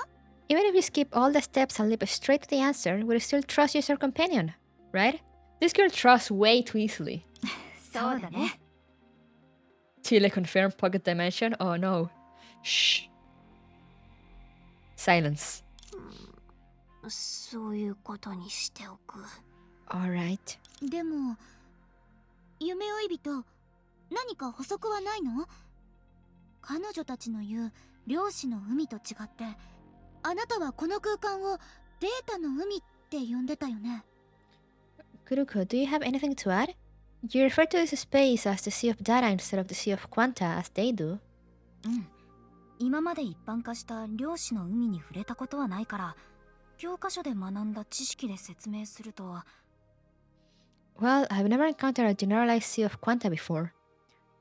Speaker 2: Even if you skip all the steps and leap straight to the answer, we'll still trust you as your companion, right? This girl trusts way too easily.
Speaker 3: そうだね。
Speaker 2: Till I confirm pocket dimension? Oh no. Shh. Silence.
Speaker 3: そういうことにしておく。
Speaker 2: Alright.
Speaker 3: でも夢追い人何か補足はないの？彼女たちの言う漁師の海と違ってあなたはこの空間をデータの海って呼んでたよね。
Speaker 2: Kuruko, do you have anything to add? You refer to this space as the Sea of Data instead of the Sea of Quanta as they do.
Speaker 4: 今まで一般化した漁師の海に触れたことはないから教科書で学んだ知識で説明すると。
Speaker 2: Well, I've never encountered a generalized Sea of Quanta before.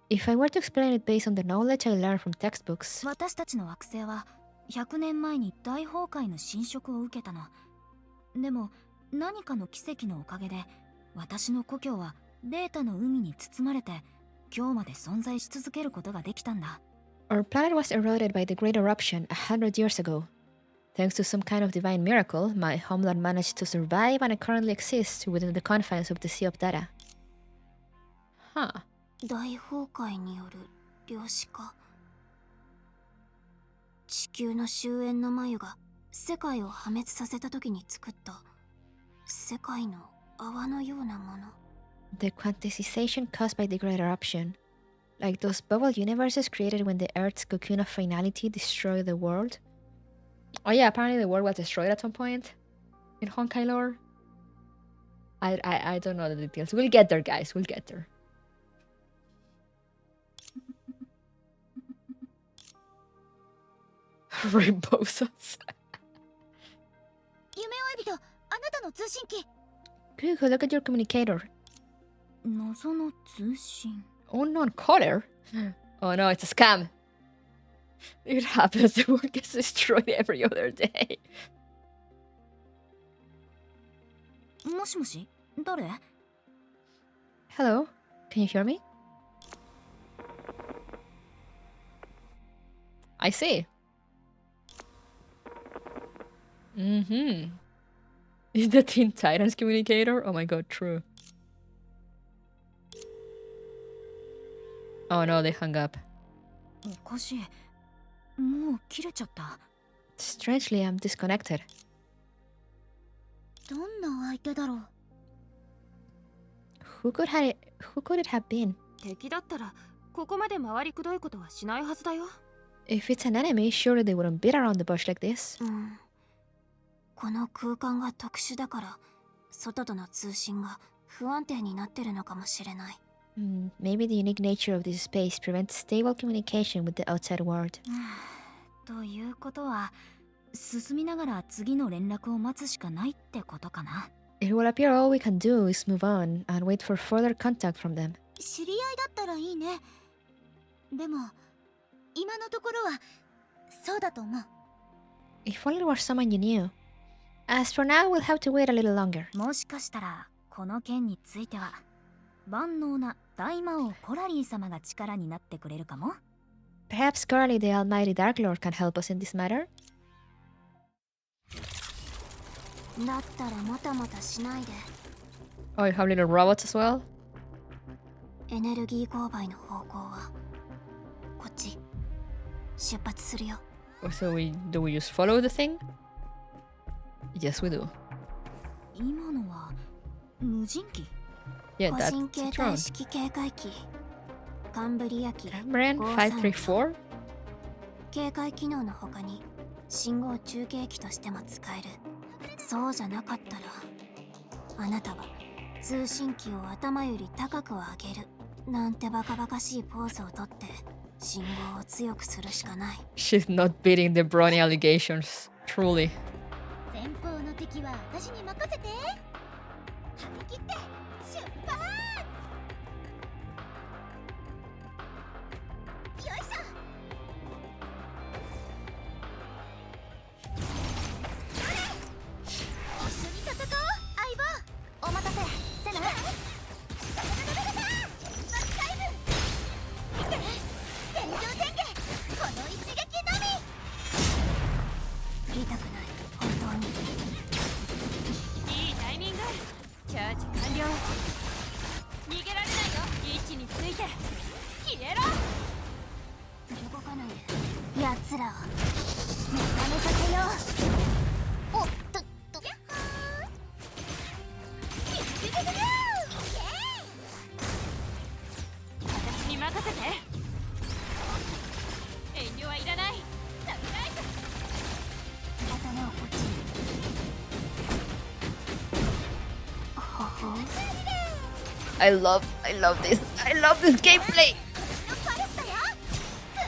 Speaker 2: If I were to explain it based on the knowledge I learned from textbooks,
Speaker 4: 私たちの惑星は100年前に大崩壊の侵食を受けたの。でも何かの奇跡のおかげで私の故郷はデータの海に包まれて今日まで存在し続けることができたんだ。
Speaker 2: our planet was eroded by the Great Eruption 100 years ago. Thanks to some kind of divine miracle, my homeland managed to survive and I currently exist within the confines of the Sea of Data. Huh.
Speaker 3: 大崩壊による量子化。地球の終焉の繭が世界を破滅させた時に作った世界の泡のようなもの。
Speaker 2: The quantization caused by the great eruption. Like those bubble universes created when the Earth's cocoon of finality destroyed the world. Oh yeah, apparently the world was destroyed at some point in Honkai lore. I don't know the details. We'll get there, guys. We'll get there. Rainbow sauce.
Speaker 3: 夢追い人、あなたの通信機。
Speaker 2: Google, look at your communicator.
Speaker 3: 謎の通信。
Speaker 2: Unknown caller? Oh no, it's a scam. It happens. The world gets destroyed every other day.
Speaker 3: もしもし、誰？
Speaker 2: Hello, can you hear me? I see. Is the Teen Titans communicator? Oh my god, true. Oh no, they hung up.
Speaker 3: おかしい。もう切れちゃった。
Speaker 2: Strangely, I'm disconnected.
Speaker 3: どんな相手だろう。
Speaker 2: Who could it have been?
Speaker 5: 敵だったらここまで回りくどいことはしないはずだよ。
Speaker 2: If it's an enemy, surely they wouldn't beat around the bush like this.
Speaker 3: この空間が特殊だから、外との通信が不安定になってるのかもしれない。
Speaker 2: Maybe the unique nature of this space prevents stable communication with the outside world.
Speaker 3: ということは、進みながら次の連絡を待つしかないってことかな。
Speaker 2: It will appear all we can do is move on and wait for further contact from them.
Speaker 3: 知り合いだったらいいね。でも、今のところはそうだと思う。
Speaker 2: If only it were someone you knew. As for now, we'll have to wait a little longer.
Speaker 3: もしかしたら、この件については、万能な大魔王コラリー様が力になってくれるかも。
Speaker 2: Perhaps Corley, the almighty Dark Lord, can help us in this matter?
Speaker 3: だったらもたもたしないで。
Speaker 2: Oh, you have little robots as well?
Speaker 3: エネルギー勾配の方向はこっち。出発するよ。
Speaker 2: So do we just follow the thing? Yes, we do.
Speaker 3: 今のは無人機。
Speaker 2: Yeah,
Speaker 3: 個
Speaker 2: that's
Speaker 3: 人
Speaker 2: a
Speaker 3: 携
Speaker 2: drone.
Speaker 3: 帯式警戒機。カンブリア機。
Speaker 2: Cameron 534?
Speaker 3: 警戒機能の他に信号中継機としても使える。そうじゃなかったら、あなたは通信機を頭より高く上げるなんてバカバカしいポーズをとって信号を強くするしかない。
Speaker 2: She's not beating the brawny allegations. Truly.
Speaker 3: 前方の敵は私に任せて。張り切って出発。よいしょ。一緒に戦おう、相棒。お待たせ、セナ。天井天下、この一撃のみ。言いたくない、本当に。
Speaker 5: いいタイミング。チャージ完了。逃げられないよ。位置について消えろ。
Speaker 3: 動かないで、奴らを目覚めさせよう。おっとっと。やっほー。
Speaker 5: 私に任せて。遠慮はいらない。サプライズ。
Speaker 3: 頭をこっちに。ほほ。
Speaker 2: I love this gameplay!
Speaker 3: パレスだよ。くら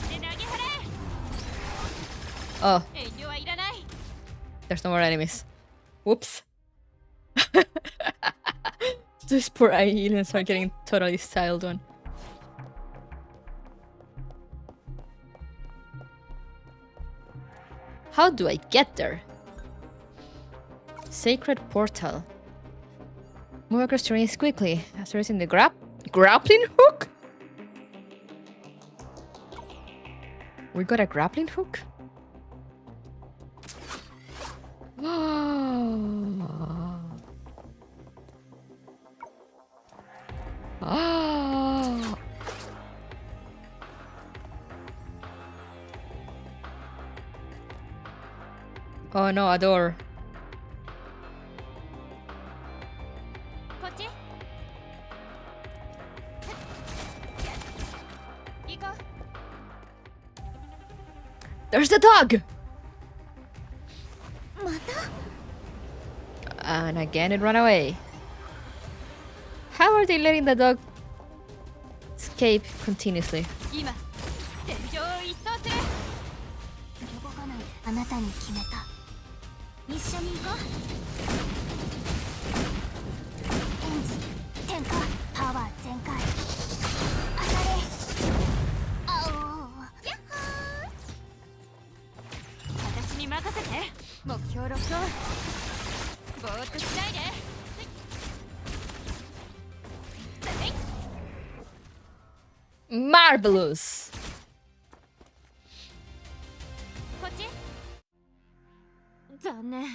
Speaker 5: で投げ張れ。
Speaker 2: Oh,
Speaker 5: 遠慮はいらない。
Speaker 2: there's no more enemies. Whoops. These poor aliens are getting totally styled on. How do I get there? Sacred portal. Move across terrains quickly after using the grappling hook? We got a grappling hook? Oh no, a door.
Speaker 5: こっち行こう。
Speaker 2: There's the dog!
Speaker 3: また
Speaker 2: And again it ran away. How are they letting the dog escape continuously?
Speaker 5: 今戦場を一掃する。
Speaker 3: 動かないであなたに決めた。一緒に行こう。エンジン点火、パワー全開。当たれ。あおーやっほ
Speaker 5: 私に任せて。目標ロックオン。ぼーっとしないで。はい。
Speaker 2: Marvelous!
Speaker 5: こっち。残念。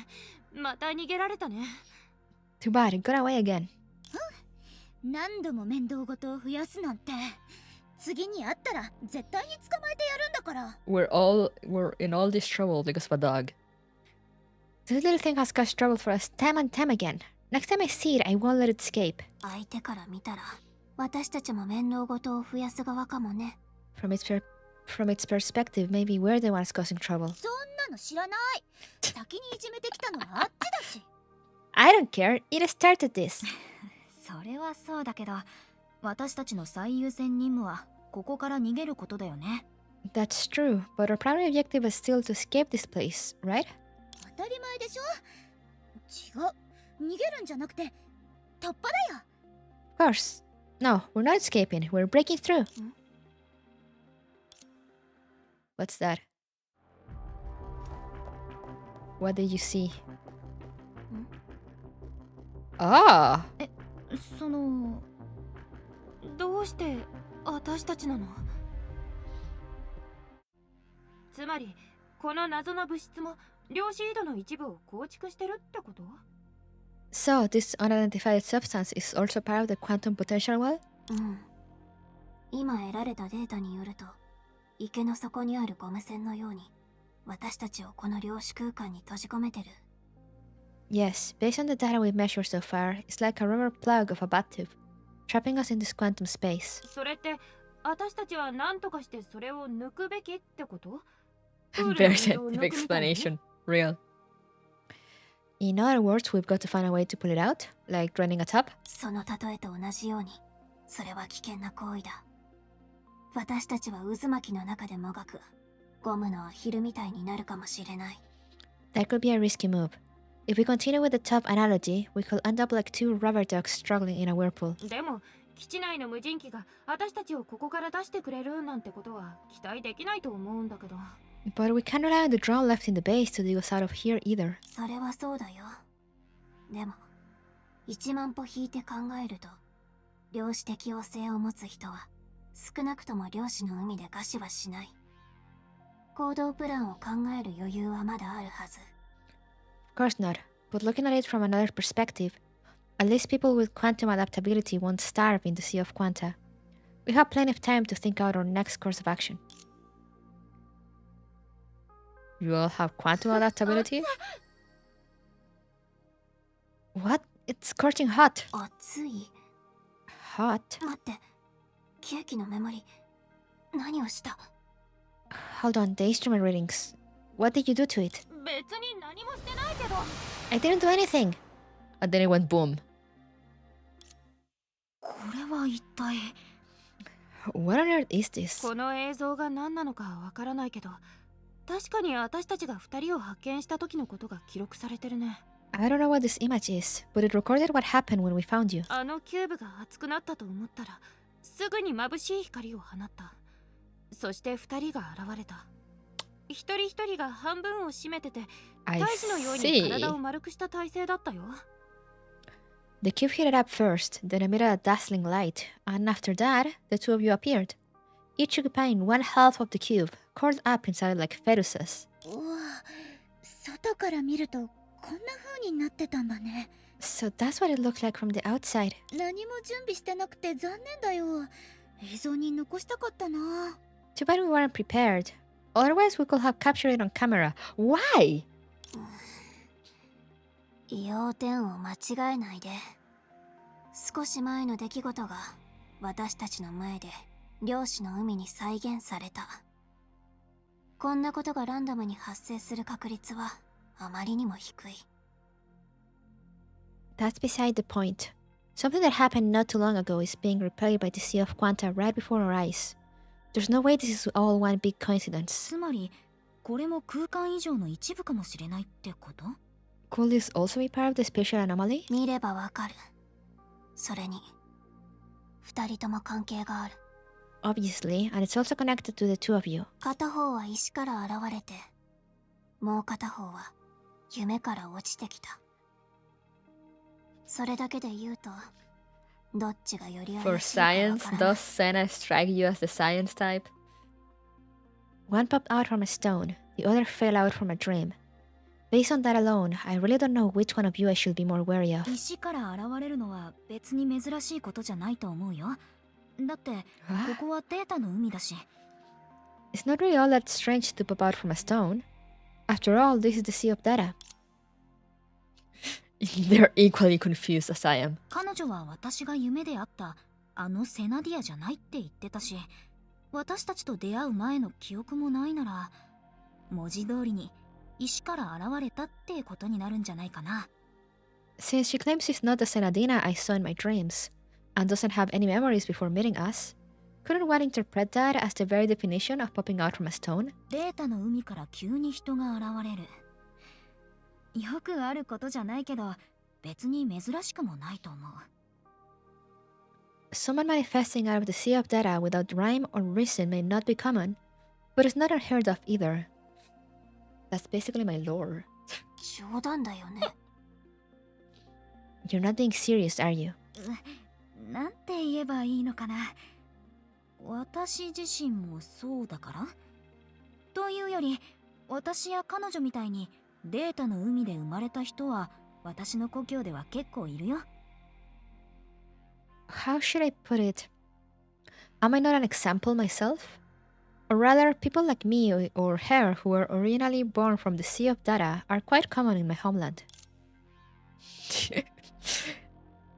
Speaker 5: また逃げられたね。
Speaker 2: Too bad, it got away again.
Speaker 3: 何度も面倒事を増やすなんて。次に会ったら絶対に捕まえてやるんだから。
Speaker 2: We're in all this trouble because of a dog. This little thing has caused trouble for us time and time again. Next time I see it, I won't let it escape.
Speaker 3: 相手から見たら私たちも面倒事を増やす側かもね。
Speaker 2: From its perspective, maybe we're the ones causing trouble.
Speaker 3: そんなの知らない。先にいじめてきたのはあっちだし。
Speaker 2: I don't care. It started this.
Speaker 4: それはそうだけど、私たちの最優先任務はここから逃げることだよね。
Speaker 2: That's true, but our primary objective is still to escape this place, right?
Speaker 3: 当たり前でしょ。違う。逃げるんじゃなくて突破だよ。
Speaker 2: Of course. No, we're not escaping. We're breaking through. What's that? What did you see? Ah!
Speaker 4: その、どうして私たちなの？
Speaker 5: つまりこの謎の物質も量子移動の一部を構築してるってこと？
Speaker 2: So, this unidentified substance is also part of the quantum potential well?
Speaker 3: うん。今得られたデータによると、池の底にあるゴム栓のように、私たちをこの量子空間に閉じ込めてる。
Speaker 2: Yes, based on the data we've measured so far, it's like a rubber plug of a bathtub, trapping us in this quantum space.
Speaker 5: それって私たちは何とかしてそれを抜くべきってこと？
Speaker 2: Very scientific explanation. Real. In other words, we've got to find a way to pull it out, like draining a tap.
Speaker 3: その例えと同じように、それは危険な行為だ。私たちは渦巻きの中でもがく。ゴムのアヒルみたいになるかもしれない。
Speaker 2: That could be a risky move. If we continue with the tap analogy, we could end up like two rubber ducks struggling in a whirlpool.
Speaker 5: でも基地内の無人機が私たちをここから出してくれるなんてことは期待できないと思うんだけど。
Speaker 2: But we can't rely on the drone left in the base to dig us out of here either.
Speaker 3: それはそうだよ。でも、1万歩引いて考えると、量子適応性を持つ人は、少なくとも量子の海で餓死はしない。行動プランを考える余裕はまだあるはず。
Speaker 2: Of course not, but looking at it from another perspective, at least people with quantum adaptability won't starve in the sea of quanta. We have plenty of time to think out our next course of action. You all have quantum adaptability? What? It's scorching hot.
Speaker 3: 熱い。
Speaker 2: Hot?
Speaker 3: 待って。ケーキのメモリ、何をした？
Speaker 2: Hold on, the instrument readings. What did you do to it?
Speaker 5: 別に何もしてないけど。
Speaker 2: I didn't do anything. And then it went boom.
Speaker 4: これは一体。
Speaker 2: What on earth is this?
Speaker 5: この映像が何なのかわからないけど、確かに私たちが2人を発見した時のことが記録されてるね。
Speaker 2: I don't know what this image is, but it recorded what happened when we found you.
Speaker 5: あのキューブが熱くなったと思ったら、すぐに眩しい光を放った。そして2人が現れた。一人一人が半分を占めてて、
Speaker 2: I
Speaker 5: 胎児のように体を丸くした体勢だったよ。
Speaker 2: The cube heated up first, then emitted a dazzling light, and after that, the two of you appeared. Each occupying one half of the cube, curled up inside like fetuses.
Speaker 3: うわ、外から見るとこんな風になってたんだね。
Speaker 2: So that's what it looked like from the outside.
Speaker 3: 何も準備してなくて残念だよ。映像に残したかったな。
Speaker 2: Too bad we weren't prepared. Otherwise, we could have captured it on camera. Why?
Speaker 3: 要点を間違えないで。少し前の出来事が私たちの前で漁師の海に再現された。こんなことがランダムに発生する確率はあまりにも低い。
Speaker 6: That's beside the point. Something that happened not too long ago is being replayed by the Sea of Quanta right before our eyes. There's no way this is all one big coincidence.
Speaker 4: つまりこれも空間異常の一部かもしれないってこと？
Speaker 6: Could this also be part of the spatial anomaly?
Speaker 3: 見ればわかる。それに二人とも関係がある。
Speaker 6: Obviously, and it's also connected to the two of you.
Speaker 3: 片方は石から現れて、もう片方は夢から落ちてきた。それだけで言うと、どっちがより怪
Speaker 2: For
Speaker 3: しいかわ
Speaker 2: science,
Speaker 3: からない。
Speaker 2: does Senna strike you as the science type?
Speaker 6: One popped out from a stone, the other fell out from a dream. Based on that alone, I really don't know which one of you I should be more wary of.
Speaker 4: 石から現れるのは別に珍しいことじゃないと思うよ。だってこ
Speaker 6: What?
Speaker 4: こはデータの海だし。
Speaker 6: It's not really all that strange to pop out from a stone. After all, this is the Sea of Data.
Speaker 2: They're equally confused as I am.
Speaker 4: 彼女は私が夢で会ったあのセナディアじゃないって言ってたし、私たちと出会う前の記憶もないなら、文字通りに石から現れたってことになるんじゃないかな。
Speaker 6: Since she claims she's not the Senadina I saw in my dreams, and doesn't have any memories before meeting us, couldn't one interpret that as the very definition of popping out from a stone?
Speaker 4: データの海から急に人が現れる。よくあることじゃないけど、別に珍しくもないと思う。
Speaker 6: Someone manifesting out of the Sea of Data without rhyme or reason may not be common, but it's not unheard of either. That's basically my lore.
Speaker 3: 冗談だよね。
Speaker 6: You're not being serious, are you?
Speaker 4: なんて言えばいいのかな。私自身もそうだから？というより、私や彼女みたいにデータの海で生まれた人は私の故郷では結構いるよ。
Speaker 6: How should I put it? Am I not an example myself? Or rather, people like me or her who were originally born from the Sea of Data are quite common in my homeland.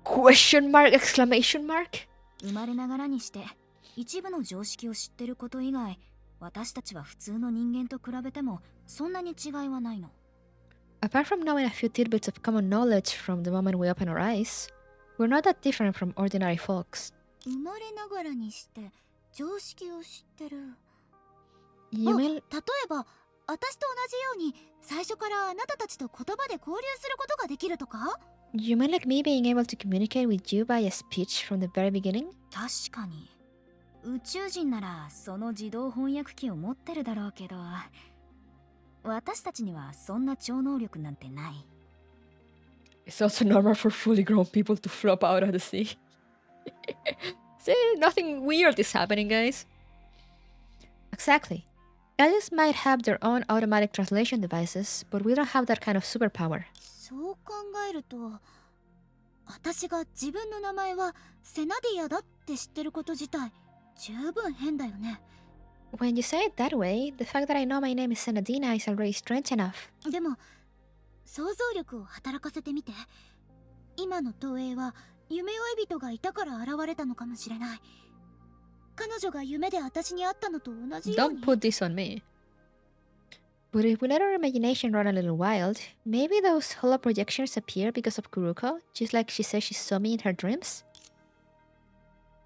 Speaker 2: Question mark, exclamation mark?
Speaker 4: 生まれながらにして一部の常識を知ってること以外、私たちは普通の人間と比べてもそんなに違いはないの。
Speaker 6: Apart from knowing a few tidbits of common knowledge from the moment we open our eyes, we're not that different from ordinary folks.
Speaker 3: 生まれながらにして常識を知ってる。
Speaker 6: You
Speaker 3: あ、
Speaker 6: mean
Speaker 3: 例えば私と同じように最初からあなたたちと言葉で交流することができるとか？
Speaker 6: like me being able to communicate with you by a speech from the very beginning?
Speaker 4: 確かに宇宙人ならその自動翻訳機を持ってるだろうけど、私たちにはそんな超能力なんてない。
Speaker 2: It's also normal for fully grown people to flop out of the sea. See, nothing weird is happening, guys.
Speaker 6: Exactly. Aliens might have their own automatic translation devices, but we don't have that kind of superpower.
Speaker 3: そう考えると、私が自分の名前はセナディアだって知ってること自体十分変だよね。
Speaker 6: When you say it that way, the fact that I know my name is Senadina is already strange enough.
Speaker 3: でも想像力を働かせてみて。今の投影は夢追い人がいたから現れたのかもしれない。彼女が夢で私に会ったのと同じよう
Speaker 2: Don't
Speaker 3: に。
Speaker 2: put this on me.
Speaker 6: But if we let our imagination run a little wild, maybe those hollow projections appear because of Kuruko, just like she says she saw me in her dreams?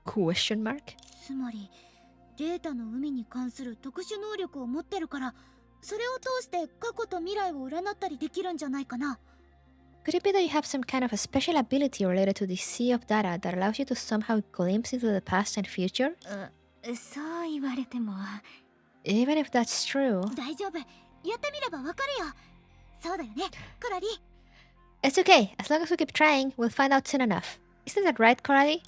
Speaker 2: Question mark?
Speaker 3: つまりデータの海に関する特殊能力を持ってるから、それを通して過去と未来を占ったりできるんじゃないかな。
Speaker 6: Could it be that you have some kind of a special ability related to the sea of data that allows you to somehow glimpse into the past and future?
Speaker 4: そう言われても。
Speaker 6: Even if that's true,
Speaker 3: 大丈夫、やってみればわかるよ。そうだよね、コラリ。
Speaker 6: it's okay. As long as we keep trying, we'll find out soon enough. Isn't that right, Coralie?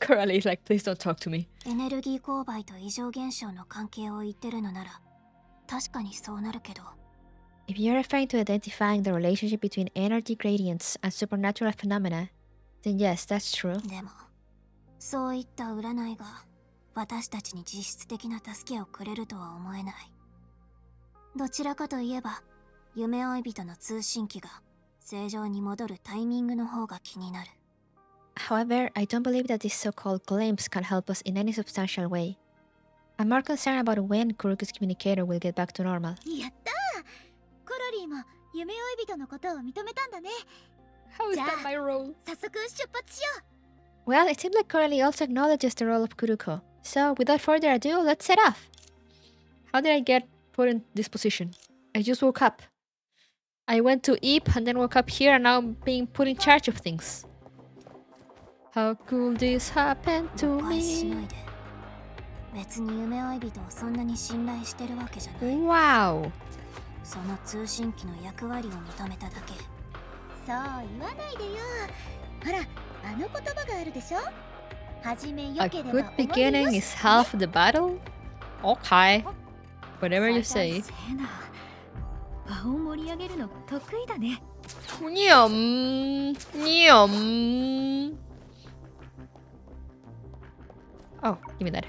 Speaker 2: Coralie is like, please don't talk to me.
Speaker 3: エネルギー勾配と異常現象の関係を言ってるのなら確かにそうなるけど、
Speaker 6: If you're referring to identifying the relationship between energy gradients and supernatural phenomena, then yes, that's true.
Speaker 3: でもそういった占いが私たちに実質的な助けをくれるとは思えない。どちらかといえば夢追い人の通信機が正常に戻るタイミングの方が気になる。
Speaker 6: However, I don't believe that these so-called glimpses can help us in any substantial way. I'm more concerned about when Kuruku's communicator will get back to normal.
Speaker 3: やったー、コロリーも夢追い人のことを認めたんだね。
Speaker 6: How is
Speaker 3: that
Speaker 6: my role?
Speaker 3: 早速出発しよう。
Speaker 6: Well, it seems like Coralie also acknowledges the role of Kuruko. So, without further ado, let's set off. How did I get put in this position? I just woke up. I went to Eep and then woke up here and now I'm being put in charge of things. How could this happen to
Speaker 3: 誤解しな
Speaker 6: me?
Speaker 3: いで。別に夢追い人をそんなに信頼してるわけじゃない。
Speaker 6: Wow.
Speaker 3: その通信機の役割を認めただけ。そう言わないでよ。ほら、あの言葉があるでしょ。始めよ
Speaker 6: A
Speaker 3: ければ
Speaker 6: good
Speaker 3: 終わりよ
Speaker 6: beginning
Speaker 3: し
Speaker 6: is half the battle? Okay. Whatever you say.
Speaker 4: せーな。場を盛り上げるのが得意だね。
Speaker 6: Nyum. Nyum. Oh, give me that.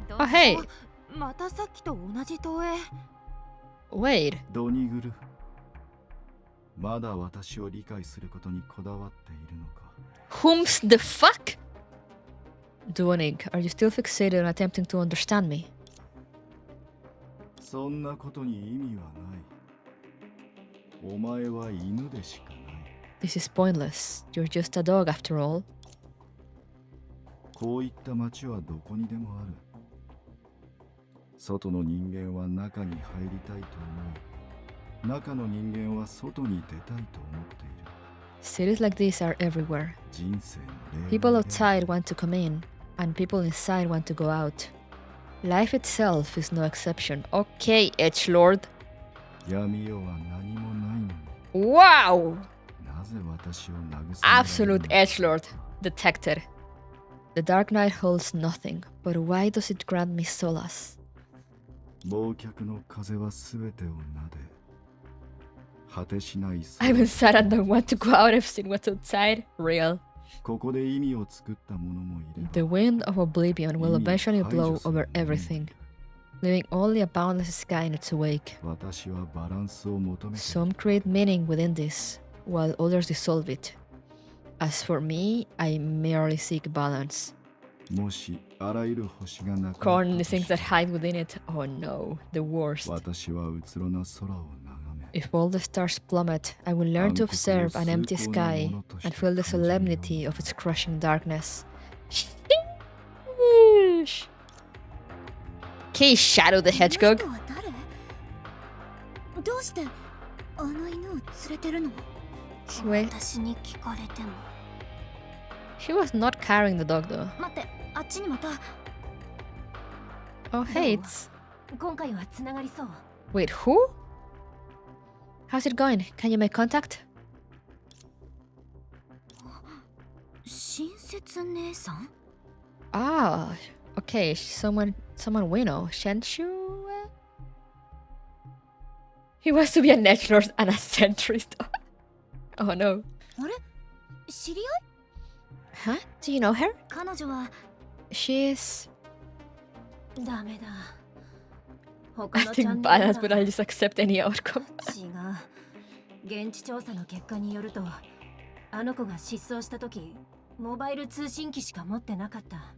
Speaker 5: どう
Speaker 6: Oh, hey.
Speaker 5: またさっきと同じ投影。
Speaker 6: Wait.
Speaker 7: ドニグル、まだ私を理解することにこだわっているのか。
Speaker 6: Whom's the fuck? Duonig, are you still fixated on attempting to understand me?
Speaker 7: そんなことに意味はない。お前は犬でしかない。
Speaker 6: This is pointless. You're just a dog after all.
Speaker 7: こういった街はどこにでもある。外の人間は中に入りたいと思い、中の人間は外に出たいと思っている。
Speaker 6: Cities like this are everywhere.
Speaker 7: 人生の例
Speaker 6: People
Speaker 7: 外で
Speaker 6: outside want to come in, and people inside want to go out. Life itself is no exception. Okay, Edgelord.
Speaker 7: 闇夜は何もないのに、
Speaker 6: Wow!
Speaker 7: なぜ私を慰められるの
Speaker 6: Absolute Edgelord. Detected. The Dark Knight holds nothing, but why does it grant me solace?
Speaker 7: 忘却の風は全てをなで、果てしない
Speaker 6: I'm sad and don't want to go out. I've seen what's outside. Real.
Speaker 7: ここで意味を作った者もいれば
Speaker 6: The wind of oblivion will eventually blow over everything, leaving only a boundless sky in its wake.
Speaker 7: 私はバランスを求めている
Speaker 6: Some create meaning within this, while others dissolve it. As for me, I merely seek balance.
Speaker 7: もしあらゆる星がなくなった
Speaker 6: Corn
Speaker 7: と
Speaker 6: the
Speaker 7: して
Speaker 6: things that hide within it. Oh no, the worst.
Speaker 7: 私はうつろな空を眺め
Speaker 6: If all the stars plummet, I will learn to observe an empty sky and feel the solemnity of its crushing darkness. Sheesh. Okay, Shadow the
Speaker 3: この
Speaker 6: Hedgehog.
Speaker 3: 人は誰？どうしてあの犬を連れてるの？
Speaker 6: Wait,
Speaker 3: 私に聞かれても。
Speaker 6: she was not carrying the dog though.
Speaker 3: 待って、あっちにまた。
Speaker 6: Oh, hey, it's...
Speaker 3: 今回はつながりそう。
Speaker 6: Wait, who? How's it going? Can you make contact?
Speaker 3: 親切姉さん？
Speaker 6: Ah, okay, someone we know. Shenshu? He wants to be a Netlord and a centrist. Oh no.
Speaker 3: あれ？知り合い？
Speaker 6: Huh? Do you know her?
Speaker 3: 彼女は
Speaker 6: She's...
Speaker 3: ダメだ。他
Speaker 6: I
Speaker 3: のチャ
Speaker 6: think
Speaker 3: ンネ
Speaker 6: balance,
Speaker 3: ル
Speaker 6: but I'll just accept any outcome.
Speaker 3: 違う。現地調査の結果によると、あの子が失踪した時、モバイル通信機しか持ってなかった。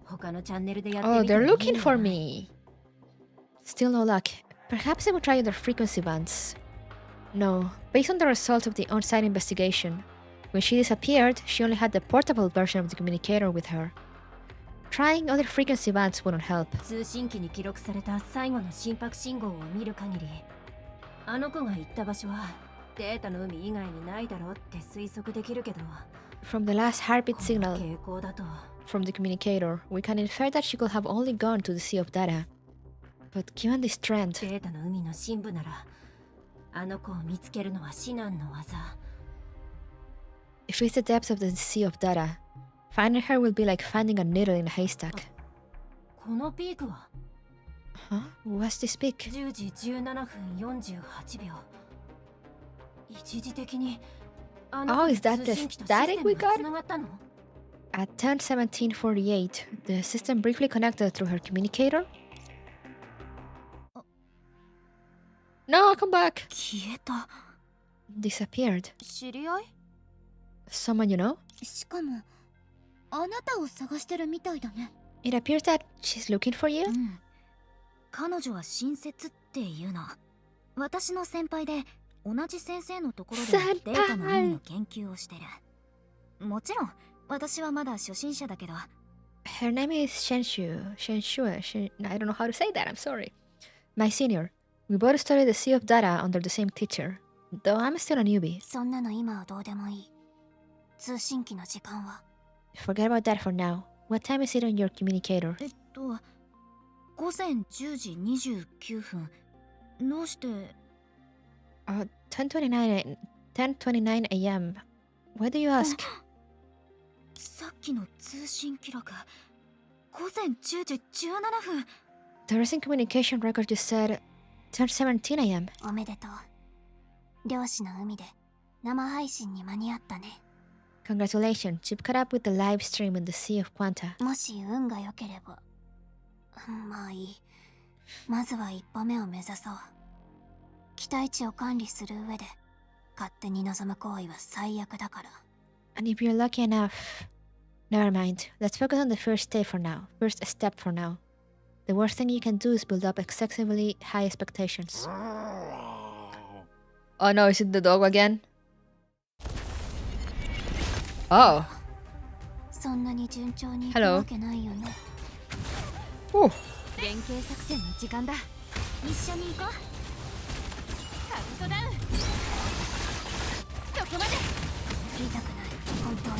Speaker 3: 他のチャンネルでやって
Speaker 6: Oh,
Speaker 3: みた
Speaker 6: they're
Speaker 3: らいい
Speaker 6: looking
Speaker 3: の
Speaker 6: for
Speaker 3: かな。
Speaker 6: me. Still no luck. Perhaps I will try other frequency bands. No, based on the results of the on-site investigation, when she disappeared, she only had the portable version of the communicator with her. Trying other frequency bands wouldn't help.
Speaker 3: 通信機に記録された最後の心拍信号を見る限り、あの子が行った場所はデータの海以外にないだろうって推測できるけど、
Speaker 6: From the last heartbeat
Speaker 3: この
Speaker 6: signal
Speaker 3: 傾向だと
Speaker 6: from the communicator, we can infer that she could have only gone to the Sea of Data. But given this trend,
Speaker 3: データの海の深部なら、あの子を見つけるのは至難の技。
Speaker 6: if it's the depths of the Sea of Data, finding her will be like finding a needle in a haystack.
Speaker 3: このピークは
Speaker 6: Huh? What's this peak?
Speaker 3: 10時17分48秒。一時的にあの
Speaker 6: Oh,
Speaker 3: 子
Speaker 6: is that
Speaker 3: の
Speaker 6: the
Speaker 3: 通信機とシス
Speaker 6: static
Speaker 3: テム
Speaker 6: we
Speaker 3: が
Speaker 6: got?
Speaker 3: つながったの？
Speaker 6: At 10:17:48, the system briefly connected through her communicator. No, come back.
Speaker 4: 消えた。
Speaker 6: Disappeared.
Speaker 5: 知り合い？
Speaker 6: Someone you know?
Speaker 3: しかもあなたを探してるみたいだね。
Speaker 6: It appears that she's looking for you.
Speaker 4: うん。彼女は親切っていうの。私の先輩で同じ先生のところで
Speaker 6: 先輩
Speaker 4: データの意味の研究をしてる。もちろん私はまだ初心者だけど。
Speaker 6: Her name is Shenshu. I don't know how to say that, I'm sorry. My senior. We both studied the Sea of Data under the same teacher. Though I'm still a newbie.
Speaker 3: そんなの今はどうでもいい。通信機の時間は？
Speaker 6: Forget about that for now. What time is it on your communicator?
Speaker 4: 午前10時29分。どうして？
Speaker 6: 10:29 a.m. Why do you ask?
Speaker 4: さっきの通信記録。午前10時17分。
Speaker 6: The recent communication record just said 10:17 a.m.
Speaker 3: おめでとう。漁師の海で生配信に間に合ったね。
Speaker 6: Congratulations, you've caught up with the live stream in the Sea of Quanta.
Speaker 3: もし運が良ければ。まあいい。まずは一歩目を目指そう。期待値を管理する上で勝手に望む行為は最悪だから。
Speaker 6: And if you're lucky enough... Never mind. Let's focus on the first step for now. The worst thing you can do is build up excessively high expectations. Oh no, is it the dog again? Oh.
Speaker 3: そんなに順調にいく
Speaker 6: Hello.
Speaker 3: わけないよね。
Speaker 6: Ooh.
Speaker 4: 連携作戦の時間だ。一緒に行こう。カウントダウン。どこまで？
Speaker 3: 言いたくない。本当に。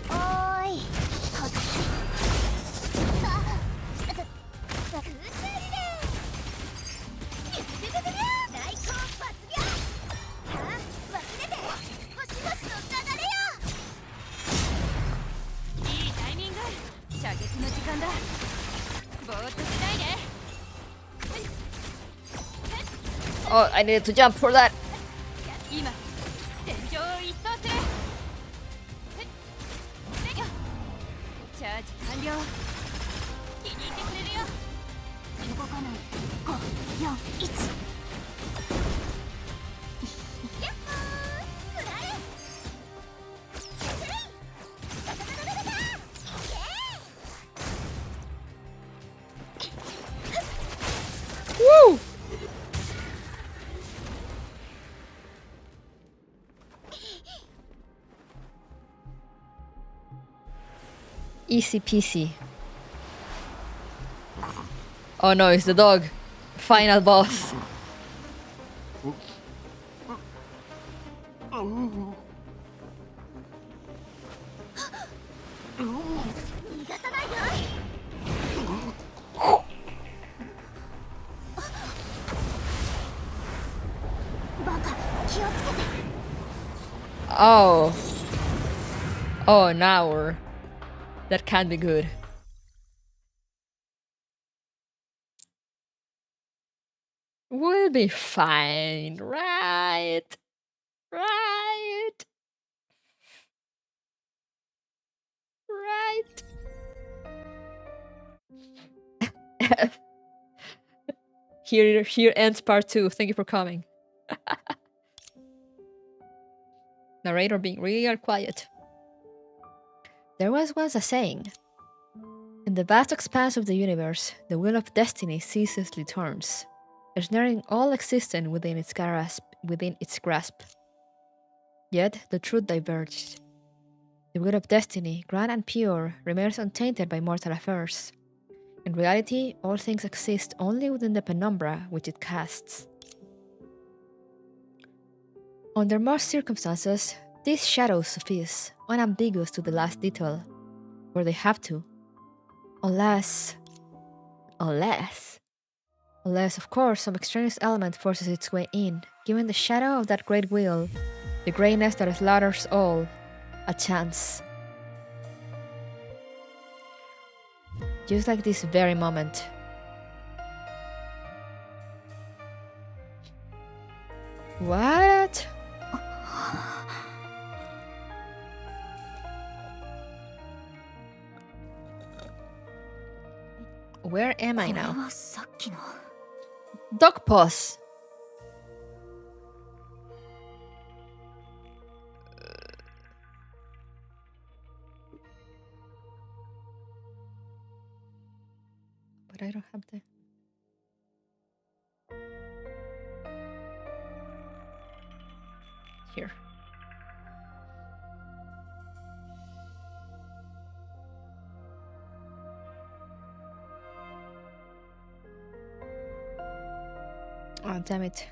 Speaker 3: おーい。こっち。
Speaker 4: 空中リレー。大根抜業。忘れて。もしもしの流れよ。いいタイミング。射撃の時間だ。ぼーっとしないで。
Speaker 6: Oh, I needed to jump for that.
Speaker 4: 今戦場を一掃する。チャージ完了。気に入ってくれるよ。
Speaker 3: 動かない。5、4、1。
Speaker 4: やっほー。フライ。ガタガタガタガタ。
Speaker 6: Woo! Easy peasy. Oh no, it's the dog. Final boss.
Speaker 4: 逃がさないよ。
Speaker 3: バカ、気をつけて。
Speaker 6: Oh. Oh, now that can't be good. We'll be fine, right? Right? Right? Here ends part 2. Thank you for coming. Narrator being real quiet. There was once a saying. In the vast expanse of the universe, the wheel of destiny ceaselessly turns, ensnaring all existence within its grasp. Yet the truth diverged. The wheel of destiny, grand and pure, remains untainted by mortal affairs. In reality, all things exist only within the penumbra which it casts. Under most circumstances, these shadows suffice, unambiguous to the last detail, where they have to. Unless, of course, some extraneous element forces its way in, giving the shadow of that great wheel, the greyness that slaughters all, a chance. Just like this very moment. What? Where am I
Speaker 3: これ
Speaker 6: now?
Speaker 3: はさっきの。
Speaker 6: Dog paws. But I don't have the... Here. Oh, damn it.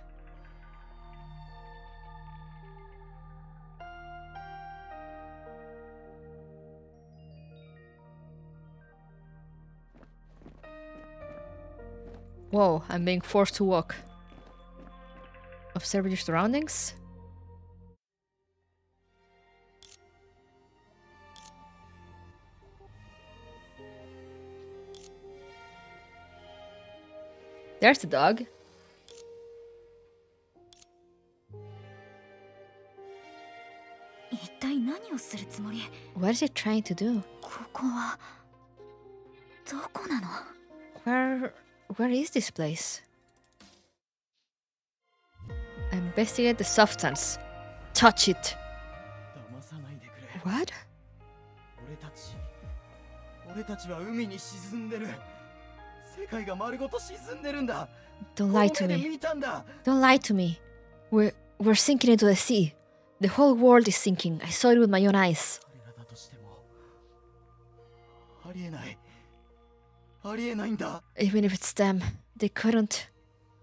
Speaker 6: Whoa, I'm being forced to walk. Observe your surroundings. There's the dog. What is it trying to do? Where is this place? Investigate the substance. Touch it. What?
Speaker 8: 俺たちは海に沈んでる。世界が丸ごと沈んでるんだ。
Speaker 6: Don't lie to
Speaker 8: この目で
Speaker 6: me.
Speaker 8: 見たんだ。
Speaker 6: Don't lie to me. We're sinking into the sea. The whole world is sinking. I saw it with my own eyes.
Speaker 8: 彼らだとしてもありえない。ありえないんだ。
Speaker 6: Even if it's them, they couldn't.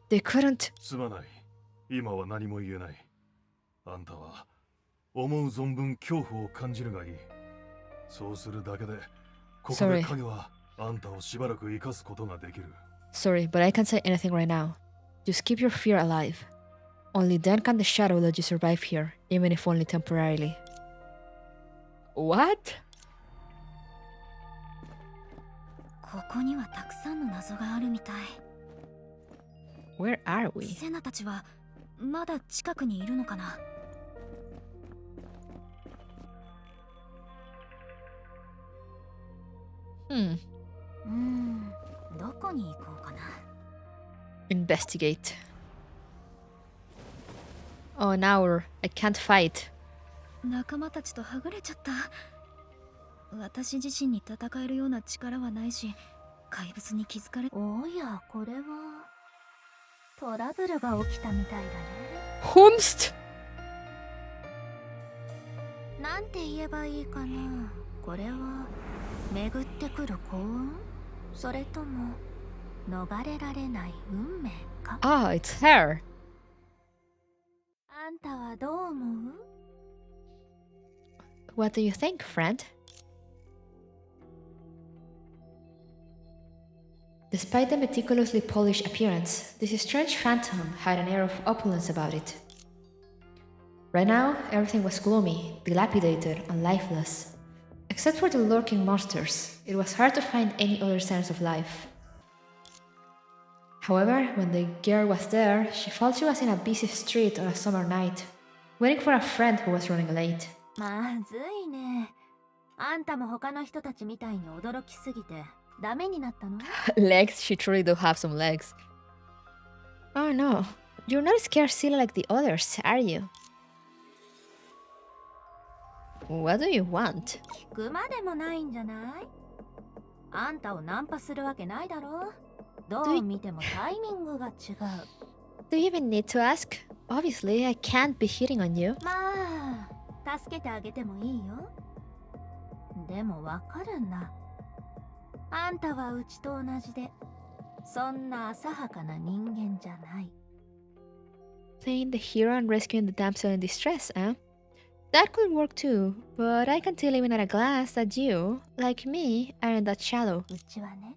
Speaker 6: They couldn't.
Speaker 9: すまない。今は何も言えない。あんたは思う存分恐怖を感じるがいい。そうするだけで、ここで影はあんたをしばらく生かすことができる。
Speaker 6: Sorry, but I can't say anything right now. Just keep your fear alive. Only then can the shadow let you survive here, even if only temporarily.
Speaker 2: What?
Speaker 4: ここにはたくさんの謎があるみたい。
Speaker 6: Where are we?
Speaker 4: セナたちはまだ近くにいるのかな。どこに行こうかな。
Speaker 6: Investigate. Oh, now I can't fight.
Speaker 4: 仲間たちとはぐれちゃった。私自身に戦えるような力はないし、怪物に気づかれ。おや、これはトラブルが起きたみたいだね。
Speaker 6: Humst!
Speaker 4: なんて言えばいいかな。これは巡ってくる幸運？それとも逃れられない運命か？
Speaker 6: Ah, it's her.
Speaker 4: あんたはどう思う？
Speaker 6: What do you think, friend? Despite the meticulously polished appearance, this strange phantom had an air of opulence about it. Right now, everything was gloomy, dilapidated, and lifeless. Except for the lurking monsters, it was hard to find any other signs of life. However, when the girl was there, she felt she was in a busy street on a summer night, waiting for a friend who was running late.
Speaker 4: まずいね。あんたも他の人たちみたいに驚きすぎてダメになったの？
Speaker 6: Legs? She truly do have some legs. Oh no, you're not scared silly like the others, are you? What do you want?
Speaker 4: 聞くまでもないんじゃない？あんたをナンパするわけないだろ。どう見てもタイミングが違う。
Speaker 6: Do you even need to ask? Obviously, I can't be hitting on you.
Speaker 4: まあ、助けてあげてもいいよ。でもわかるんだ。あんたはうちと同じで、そんな浅はかな人間じゃない。
Speaker 6: Playing the hero and rescuing the damsel in distress, eh? That could work too, but I can tell even at a glance that you, like me, aren't that shallow.
Speaker 4: うちはね、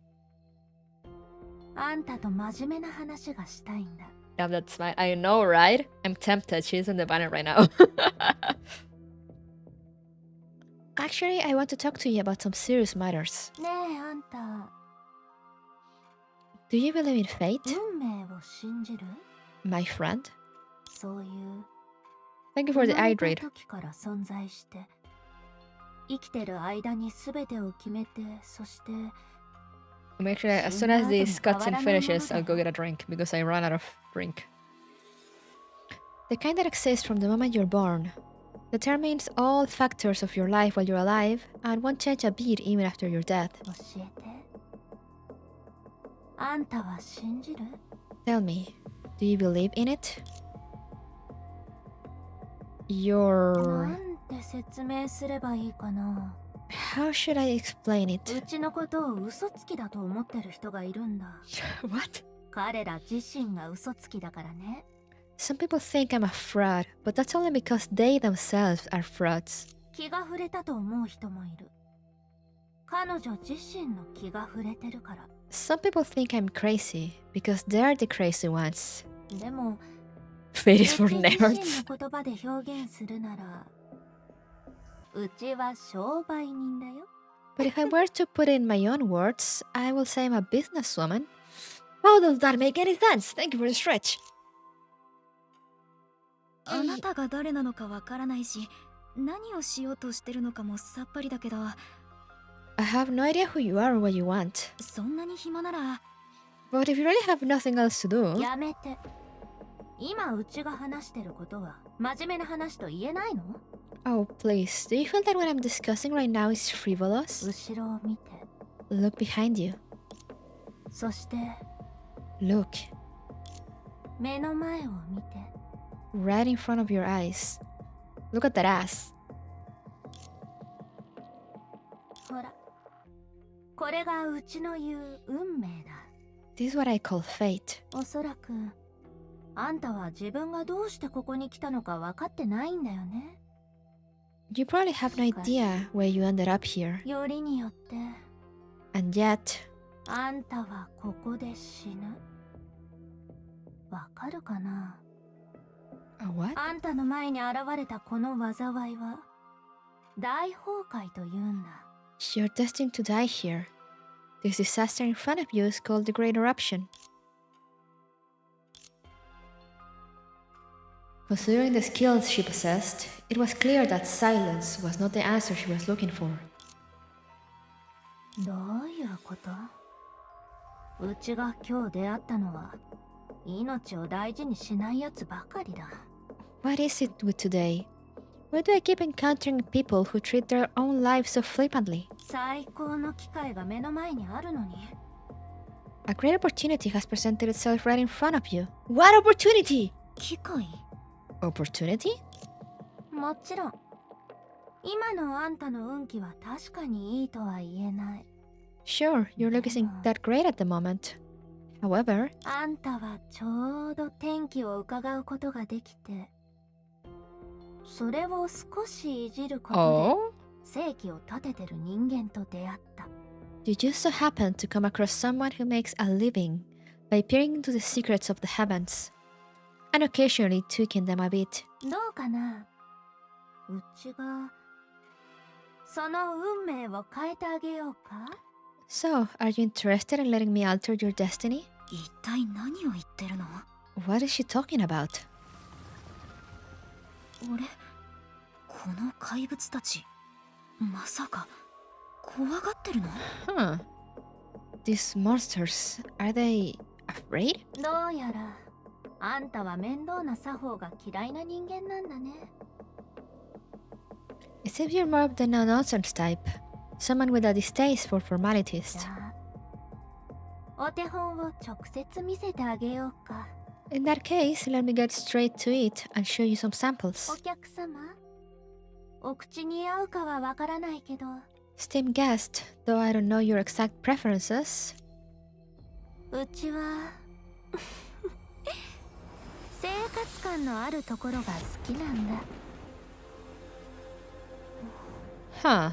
Speaker 4: あんたと真面目な話がしたいんだ。
Speaker 2: Love that smile. I know, right? I'm tempted. She's in the banner right now.
Speaker 6: Actually, I want to talk to you about some serious matters.
Speaker 4: ねえ、あんた、
Speaker 6: Do you believe in fate,
Speaker 4: 運命を信じる？
Speaker 6: my friend?
Speaker 4: そういう
Speaker 6: Thank you for the
Speaker 4: 生まれ
Speaker 6: eye
Speaker 4: た
Speaker 6: raid.
Speaker 4: 時から存在して、生きてる間に全てを決めて、そして
Speaker 6: Actually, as soon as this cutscene finishes, I'll go get a drink because I ran out of drink. The kind that exists from the moment you're born. Determines all factors of your life while you're alive and won't change a bit even after your death.
Speaker 3: 教えて。あんたは信じる？
Speaker 6: Tell me, do you believe in it? Your...
Speaker 3: なんて説明すればいいかな。
Speaker 6: How should I explain it?
Speaker 3: うちのことを嘘つきだと思ってる人がいるんだ。
Speaker 6: What?
Speaker 3: 彼ら自身が嘘つきだからね。
Speaker 6: Some people think I'm a fraud, but that's only because they themselves are frauds.
Speaker 3: 気が触れたと思う人もいる。彼女自身の気が触れてるから。
Speaker 6: Some people think I'm crazy because they're the crazy ones.
Speaker 3: でも、
Speaker 6: Fate is for
Speaker 3: 自身
Speaker 6: nerds.
Speaker 3: の言葉で表現するなら、うちは商売人だよ。
Speaker 6: But if I were to put it in my own words, I will say I'm a businesswoman. How does that make any sense? Thank you for the stretch.
Speaker 10: あなたが誰なのかわからないし、何をしようとしてるのかもさっぱりだけど、
Speaker 6: I have no idea who you are or what you want.
Speaker 10: そんなに暇なら、
Speaker 6: But if you really have nothing else to do...
Speaker 3: やめて。今うちが話してることは真面目な話と言えないの？
Speaker 6: Oh, please. Do you feel that what I'm discussing right now is frivolous?
Speaker 3: 後ろを見て。
Speaker 6: Look behind you.
Speaker 3: そして、
Speaker 6: Look.
Speaker 3: 目の前を見て。
Speaker 6: Right in front of your eyes. Look at that ass.
Speaker 3: ほら。これがうちの言う運命だ。
Speaker 6: This is what I call fate.
Speaker 3: おそらく、あんたは自分がどうしてここに来たのか分かってないんだよね。
Speaker 6: You probably have no idea where you ended up here.
Speaker 3: よりによって、
Speaker 6: And yet...
Speaker 3: あんたはここで死ぬ。わかるかな？
Speaker 6: What?
Speaker 3: あんたの前に現れたこの災いは、大崩壊と言うんだ。
Speaker 6: You're destined to die here. This disaster in front of you is called the Great Eruption. Considering the skills she possessed, it was clear that silence was not the answer she was looking for.
Speaker 3: どういうこと？うちが今日出会ったのは、命を大事にしないやつばかりだ。
Speaker 6: What is it with today? Why do I keep encountering people who treat their own lives so flippantly?
Speaker 3: 最高の機会が目の前にあるのに。
Speaker 6: A great opportunity has presented itself right in front of you. What opportunity?
Speaker 3: 機会？
Speaker 6: Opportunity?
Speaker 3: もちろん。今のあんたの運気は確かにいいとは言えない。
Speaker 6: Sure, your luck isn't that great at the moment. However,
Speaker 3: あんたはちょうど天気を伺うことができて、それを少しいじることで、
Speaker 6: oh,
Speaker 3: 正気を立ててる人間と出会った。
Speaker 6: you just so happen to come across someone who makes a living by peering into the secrets of the heavens, and occasionally tweaking them a bit.
Speaker 3: どうかな？うちがその運命を変えてあげようか？
Speaker 6: So, are you interested in letting me alter your destiny?
Speaker 10: 一体何を言ってるの？
Speaker 6: What is she talking about?
Speaker 10: 俺、この怪物たち、まさか怖がってるの？
Speaker 6: Huh. These monsters, are they afraid?
Speaker 3: どうやらあんたは面倒な作法が嫌いな人間なんだね。
Speaker 6: It seems you're more of the no-nonsense type. Someone with a distaste for formalities.
Speaker 3: じゃあ、お手本を直接見せてあげようか。
Speaker 6: In that case, let me get straight to it and show you some
Speaker 3: お
Speaker 6: samples.
Speaker 3: 客様、お口に合うかはわからないけど、
Speaker 6: Esteemed guest, though I don't know your exact preferences,
Speaker 3: うちは生活感のあるところが好きなんだ。
Speaker 6: huh?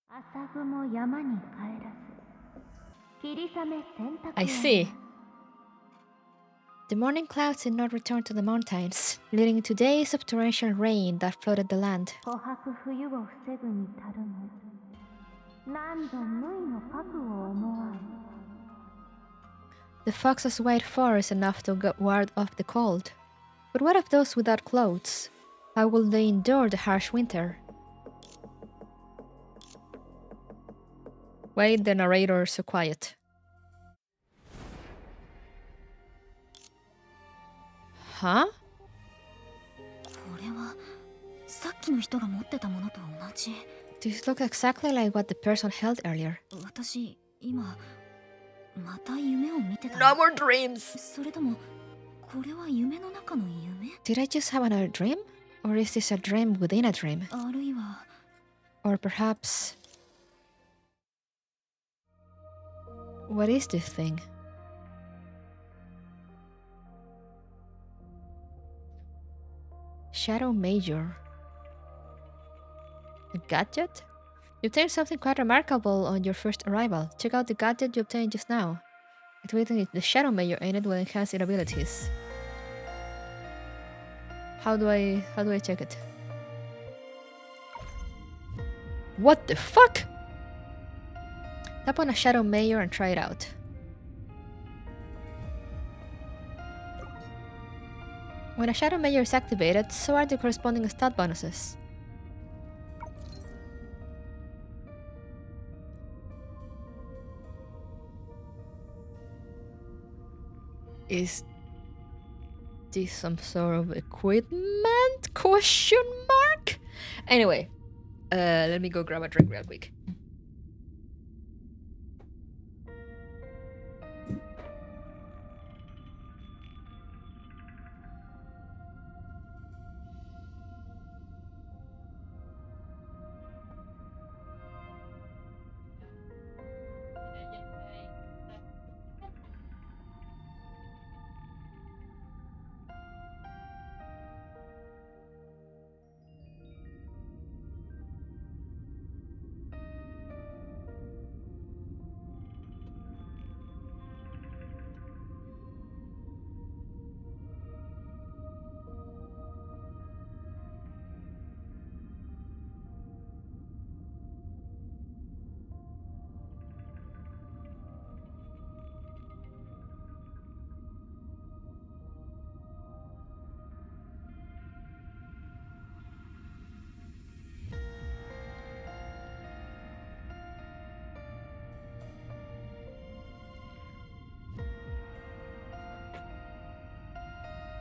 Speaker 3: 朝雲山に帰らず、霧雨洗濯を
Speaker 6: I see. The morning clouds did not return to the mountains, leading to days of torrential rain that flooded the land.
Speaker 3: 琥珀冬を防ぐに足るも、何度無意の覚悟を思わん。
Speaker 6: The foxes wait far is enough to ward off the cold. But what of those without clothes? How will they endure the harsh winter? Why the narrator so quiet? Huh?
Speaker 10: これはさっきの人が持ってたものと同じ。
Speaker 6: This looks exactly like what the person held earlier.
Speaker 10: 私今また夢を見てた。
Speaker 6: No more dreams!
Speaker 10: それともこれは夢の中の夢？
Speaker 6: Did I just have another dream? Or is this a dream within a dream?
Speaker 10: あるいは
Speaker 6: Or perhaps... What is this thing? Shadow Major. A gadget? You obtained something quite remarkable on your first arrival. Check out the gadget you obtained just now. Activating the Shadow Major in it will enhance your abilities. How do I check it? What the fuck? Tap on a Shadow Major and try it out. When a Shadow Major is activated, so are the corresponding stat bonuses. Is this some sort of equipment? Question mark? Anyway, let me go grab a drink real quick.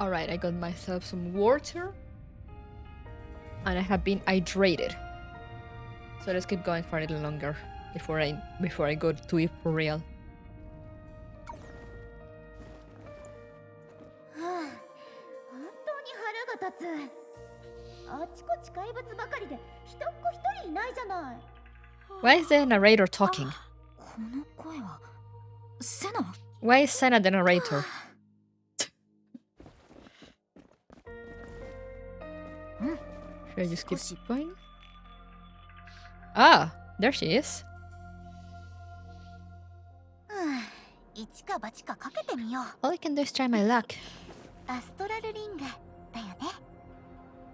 Speaker 6: Alright, I got myself some water. And I have been hydrated. So let's keep going for a little longer before I go to it for real.
Speaker 3: はあ、本当に腹が立つ。あちこち怪物ばかりで一っ子一人いないじゃない。
Speaker 6: Why is the narrator talking?
Speaker 10: この声はセナ？
Speaker 6: Why is Senna the narrator? Should I just keep going? Ah, there she is.
Speaker 3: 一か八かかけてみよう。
Speaker 6: All I can do is try my luck.
Speaker 3: アストラルリングだよね。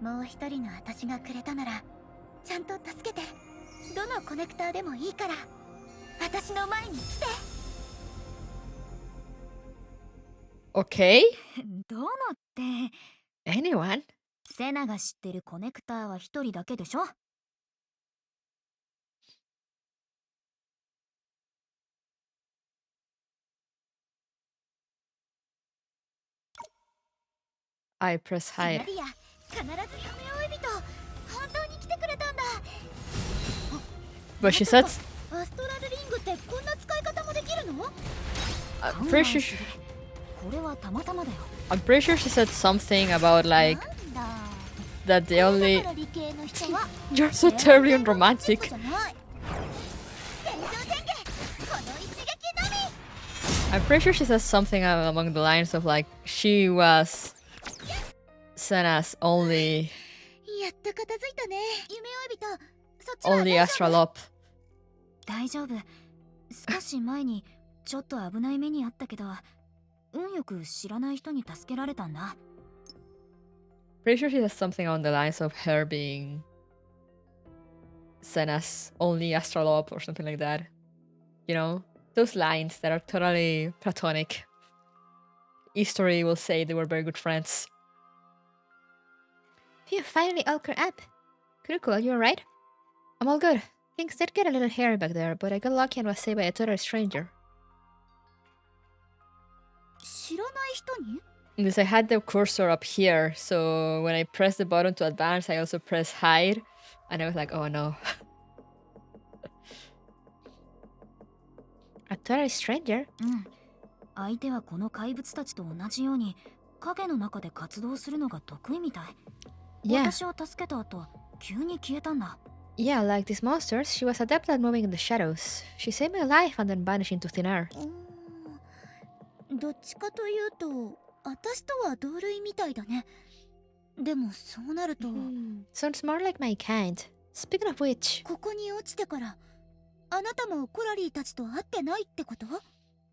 Speaker 3: もう一人の私がくれたならちゃんと助けて。どのコネクターでもいいから私の前に来て。
Speaker 6: Okay.
Speaker 10: どうのって
Speaker 6: Anyone?
Speaker 10: セナが知ってるコネクターは一人だけでしょ。
Speaker 6: I press
Speaker 3: シナ
Speaker 6: hide.
Speaker 3: ディア、必ず夢追い人本当に来てくれたんだ。
Speaker 6: But she said...
Speaker 3: アストラルリングってこんな使い方もできるの？
Speaker 6: I'm pretty sure...
Speaker 10: これはたまたまだよ。
Speaker 6: I'm pretty sure she said something about like...
Speaker 3: なんだ。
Speaker 6: That they only...
Speaker 3: だから理系の人は
Speaker 6: You're so terribly unromantic.
Speaker 3: 天井天下この一撃のみ。
Speaker 6: I'm pretty sure she says something along the lines of like she was Senna's only
Speaker 3: やっと片付いたね。夢追い人、そっちは
Speaker 6: only
Speaker 3: 大丈夫？
Speaker 6: astrolop.
Speaker 10: 大丈夫。少し前にちょっと危ない目にあったけど、運よく知らない人に助けられたんだ。
Speaker 6: Pretty sure she says something on the lines of her being Senna's only astrolop or something like that. You know, those lines that are totally platonic. History will say they were very good friends. Phew, finally all cleared up. Kuruko, are you alright? I'm all good. Things did get a little hairy back there, but I got lucky and was saved by a total stranger.
Speaker 3: 知らない人に
Speaker 6: Because I had the cursor up here, so when I pressed the button to advance, I also pressed hide, and I was like, oh no. A total stranger?
Speaker 10: 相手はこの怪物たちと同じように影の中で活動するのが得意みたい。
Speaker 6: Yeah.
Speaker 10: 私を助けた後、急に消えたんだ。
Speaker 6: Yeah, like these monsters, she was adept at moving in the shadows. She saved my life and then vanished into thin air.
Speaker 3: どっちかというと私とは同類みたいだね。でもそうなると、
Speaker 6: Sounds more like my kind. Speaking of which,
Speaker 3: ここに落ちてからあなたもコラリーたちと会ってないってこと？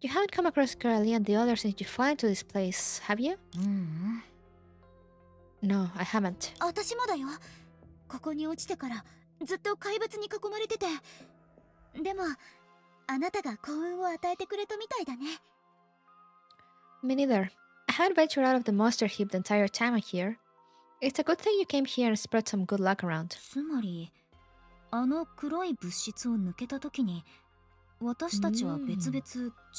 Speaker 6: you haven't come across Coralie and the others since you fell into this place, have you? No, I haven't.
Speaker 3: 私もだよ。ここに落ちてからずっと怪物に囲まれてて。でもあなたが幸運を与えてくれたみたいだね。
Speaker 6: Me neither. I haven't ventured out of the monster heap the entire time I'm here. It's a good thing you came here and spread some good luck around.
Speaker 10: つまり、あの黒い物質を抜けた時に、私たちは別々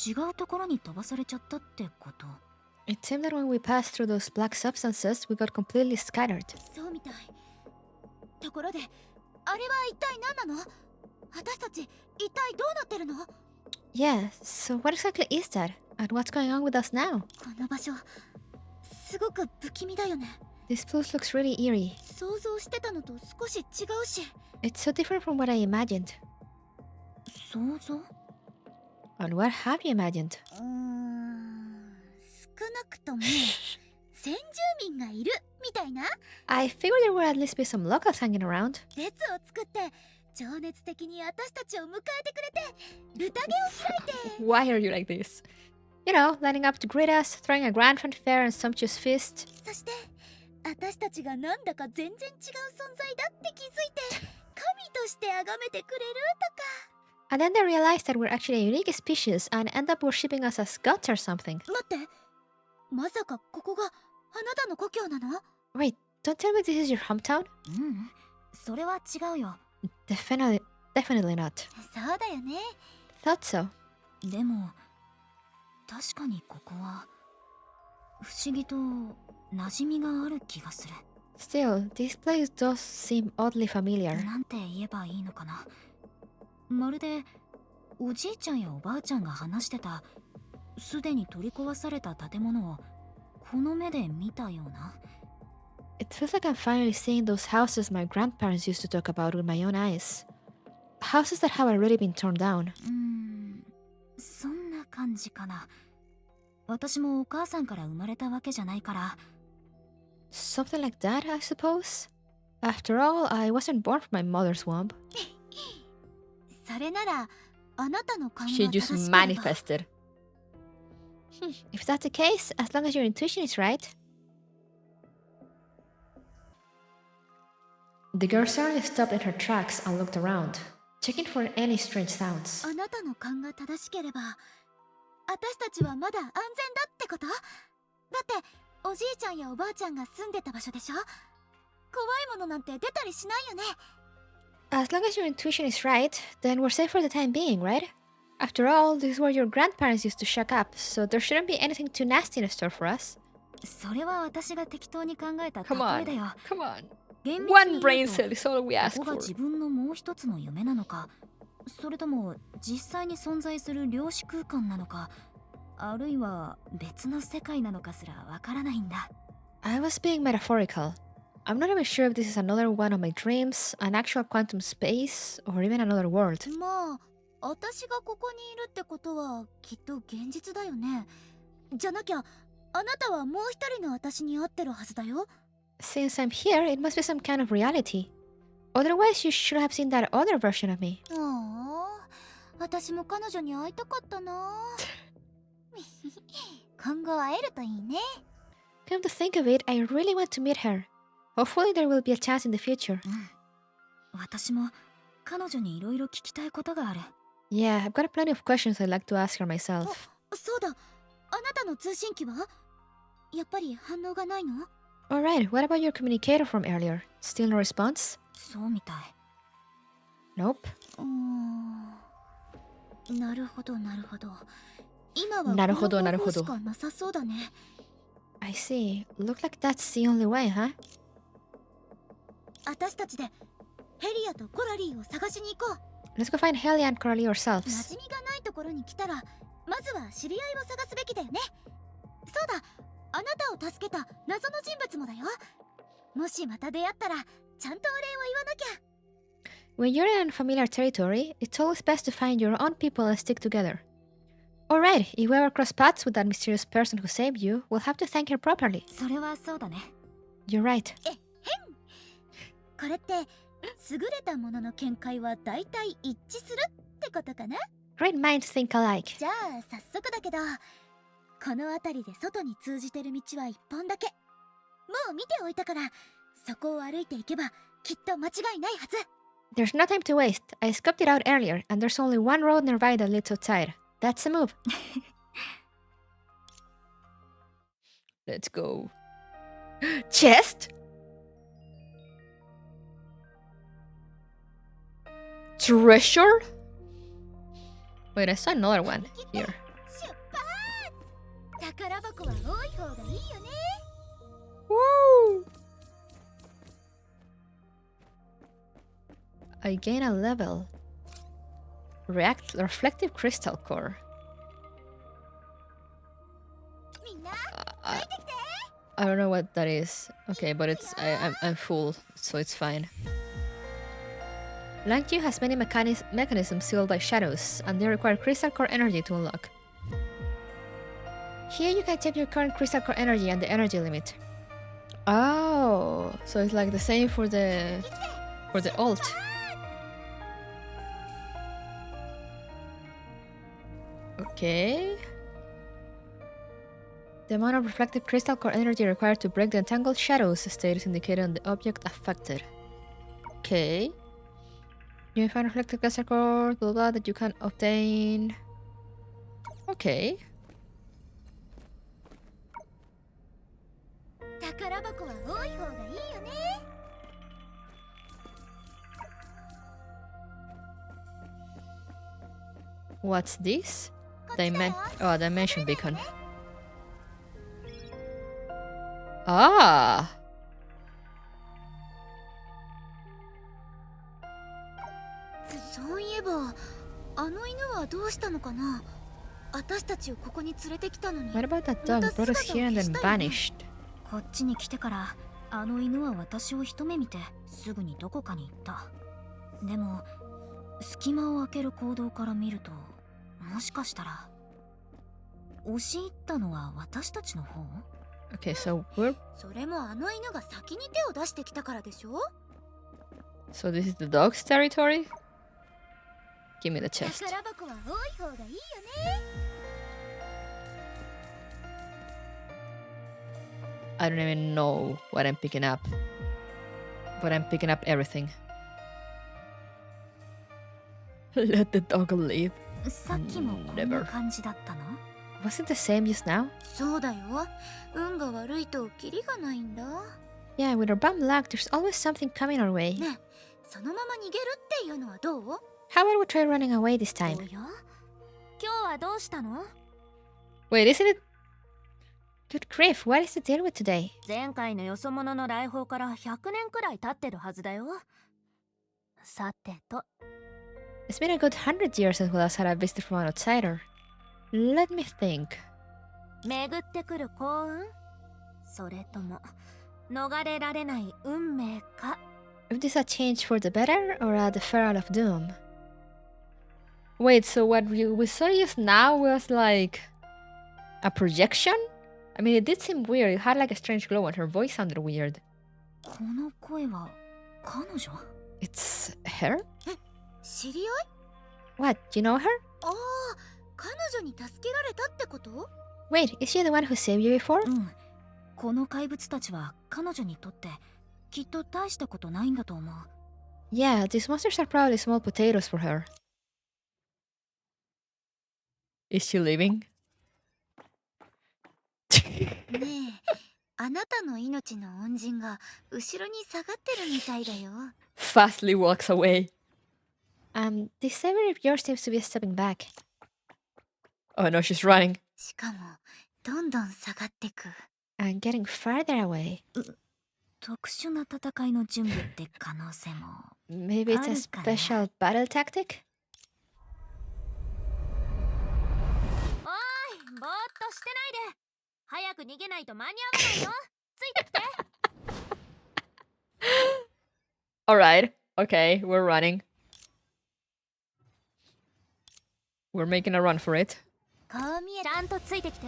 Speaker 10: 違うところに飛ばされちゃったってこと。
Speaker 6: It seemed that when we passed through those black substances, we got completely scattered.
Speaker 3: そうみたい。ところで、あれは一体何なの？私たち一体どうなってるの？
Speaker 6: Yeah, so what exactly is that? And what's going on with us now?
Speaker 3: この場所、すごく不気味だよね。
Speaker 6: This place looks really eerie.
Speaker 3: 想像してたのと少し違うし。
Speaker 6: It's so different from what I imagined.
Speaker 10: 想像？
Speaker 6: And what have you imagined?
Speaker 3: 少なくとも先住民がいるみたいな。
Speaker 6: I figured there would at least be some locals hanging around.
Speaker 3: 列を作って情熱的に私たちを迎えてくれて、ルタゲを開いて。
Speaker 6: Why are you like this? You know, lining up to greet us, throwing a grand fanfare and sumptuous feast.
Speaker 3: そして私たちがなんだか全然違う存在だって気づいて、神として崇めてくれるとか。
Speaker 6: And then they realized that we're actually a unique species and end up worshipping us as gods or something.
Speaker 3: 待って、まさかここがあなたの故郷なの？
Speaker 6: Wait, don't tell me this is your hometown?
Speaker 10: それは違うよ。
Speaker 6: Definitely not.
Speaker 3: そうだよね。
Speaker 6: Thought so.
Speaker 10: でも、確かにここは不思議と馴染みがある気がする。
Speaker 6: Still, this place does seem oddly familiar.
Speaker 10: なんて言えばいいのかな。まるでおじいちゃんやおばあちゃんが話してたすでに取り壊された建物をこの目で見たような。
Speaker 6: It feels like I'm finally seeing those houses my grandparents used to talk about with my own eyes. Houses that have already been torn down.
Speaker 10: そんな感じかな。私もお母さんから生まれたわけじゃないから。
Speaker 6: Something like that, I suppose. After all, I wasn't born from my mother's womb.
Speaker 3: それならあなたの考え
Speaker 6: She just manifested. If that's the case, as long as your intuition is right. The girl suddenly stopped in her tracks and looked around, checking for any strange sounds.
Speaker 3: あなたの勘が正しければ私たちはまだ安全だってこと？だっておじいちゃんやおばあちゃんが住んでた場所でしょ？怖いものなんて出たりしないよね。
Speaker 6: As long as your intuition is right, then we're safe for the time being, right? After all, this is where your grandparents used to shack up, so there shouldn't be anything too nasty in store for us.
Speaker 10: それは私が適当に考えた例
Speaker 6: Come
Speaker 10: えだよ。
Speaker 6: on, come on.
Speaker 10: 厳密
Speaker 6: One
Speaker 10: に
Speaker 6: brain
Speaker 10: 言う
Speaker 6: cell
Speaker 10: と
Speaker 6: is all we ask
Speaker 10: ここが
Speaker 6: for.
Speaker 10: 自分のもう一つの夢なのか、それとも実際に存在する量子空間なのか、あるいは別の世界なのかすらわからないんだ。
Speaker 6: I was being metaphorical. I'm not even sure if this is another one of my dreams, an actual quantum space, or even another world.
Speaker 3: まあ私がここにいるってことはきっと現実だよね。じゃなきゃあなたはもう一人の私に会ってるはずだよ。
Speaker 6: Since I'm here, it must be some kind of reality. Otherwise, you should have seen that other version of me.
Speaker 3: ああ、私も彼女に会いたかったな。今後会えるといいね。
Speaker 6: Come to think of it, I really want to meet her. Hopefully there will be a chance in the future.
Speaker 10: 私も彼女にいろいろ聞きたいことがある。
Speaker 6: Yeah, I've got plenty of questions I'd like to ask her myself.
Speaker 3: そうだ、あなたの通信機はやっぱり反応がないの？
Speaker 6: Alright, what about your communicator from earlier? Still no response?
Speaker 10: そうみたい。
Speaker 6: Nope.
Speaker 3: なるほどなるほど。今は
Speaker 6: なるほど
Speaker 3: この
Speaker 6: なるほど。
Speaker 3: 方法しかなさそうだね。
Speaker 6: I see. Look like that's the only way, huh?
Speaker 3: 私たちでヘリアとコラリーを探しに行こう。
Speaker 6: Let's go find Helia and Coralie
Speaker 3: 馴
Speaker 6: ourselves.
Speaker 3: 染みがないところに来たらまずは知り合いを探すべきだよね。そうだ、あなたを助けた謎の人物もだよ。もしまた出会ったらちゃんとお礼を言わなきゃ。
Speaker 6: When you're in unfamiliar territory, it's always best to find your own people and stick together. Alright, if we ever cross paths with that mysterious person who saved you, we'll have to thank her properly.
Speaker 10: それはそうだね。
Speaker 6: You're right.
Speaker 3: これって優れたものの見解は大体一致するってことかな。
Speaker 6: Great minds think alike.
Speaker 3: じゃあ早速だけど、この辺りで外に通じてる道は一本だけ。もう見ておいたから、そこを歩いていけばきっと間違いないはず。
Speaker 6: There's no time to waste. I scoped it out earlier, and there's only one road nearby that leads outside. That's a move. Let's go. Chest? Treasure? Wait, I saw another one here.
Speaker 3: 出発。宝箱は多い方がいいよね。
Speaker 6: Woo! I gain a level. Reflective crystal core.
Speaker 3: みんな
Speaker 6: I don't know what that is. Okay, but I'm full, so it's fine. Langyu has many mechanisms sealed by shadows, and they require crystal core energy to unlock. Here you can check your current crystal core energy and the energy limit. Oh, so it's like the same for the alt. Okay. The amount of reflective crystal core energy required to break the entangled shadows state is indicated on the object affected. Okay. You find reflective crystal core, blah blah, that you can obtain. Okay.
Speaker 3: 宝箱は多い方がいいよね。
Speaker 6: What's this? Dimension beacon. Ah!
Speaker 3: そういえば、あの犬はどうしたのかな。私たちをここに連れてきたのに。
Speaker 6: What about that dog that brought us here and then vanished?
Speaker 10: こっちに来てからあの犬は私を一目見てすぐにどこかに行った。でも隙間を開ける行動から見ると、もしかしたら押し入ったのは私たちの方。
Speaker 6: Okay, so we're...
Speaker 3: それもあの犬が先に手を出してきたからでしょ。
Speaker 6: So this is the dog's territory? Give me the chest.
Speaker 3: 宝箱は多い方がいいよね。
Speaker 6: I don't even know what I'm picking up. But I'm picking up everything. Let the dog live.
Speaker 10: さっきもこんな感じだったの？
Speaker 6: Was it the same just now?
Speaker 3: そうだよ。運が悪いとキリがないんだ。
Speaker 6: Yeah, with our bum luck, there's always something coming our way.
Speaker 3: ね、そのまま逃げるっていうのはどう？
Speaker 6: How about we try running away this time?
Speaker 4: おや？今日はどうしたの？
Speaker 6: Wait, isn't it... Good grief, what is the deal with today?
Speaker 4: 前回のよそ者の来訪から100年くらい経ってるはずだよ。さてと。
Speaker 6: It's been a good 100 years since we last had a visit from an outsider. Let me think.
Speaker 4: 巡ってくる幸運？それとも逃れられない運命か？
Speaker 6: If this a change for the better or a deferral of doom? Wait, so what we saw just now was like a projection? I mean, it did seem weird. It had like a strange glow and her voice sounded weird.
Speaker 10: この声は彼女？
Speaker 6: It's her?
Speaker 3: 知り合い？
Speaker 6: What, you know her?
Speaker 3: ああ、彼女に助けられたってこと？
Speaker 6: Wait, is she the one who saved you before?
Speaker 10: うん。この怪物たちは彼女にとってきっと大したことないんだと思う。
Speaker 6: Yeah, these monsters are probably small potatoes for her. Is she leaving?
Speaker 3: ねえ、あなたの命の恩人が後ろに下がってるみたいだよ。
Speaker 6: Fastly walks away. This saver of yours seems to be stepping back. Oh no, she's running.
Speaker 3: しかもどんどん下がってく。
Speaker 6: And getting farther away.
Speaker 10: 特殊な戦いの準備って可能性も。
Speaker 6: Maybe it's a special battle tactic?
Speaker 4: おい、ぼーっとしてないで。早く逃げないと間に合わないよ。ついてきて。
Speaker 2: Alright, okay, we're running. We're making a run for it.
Speaker 4: こう見えちゃんとついてきて。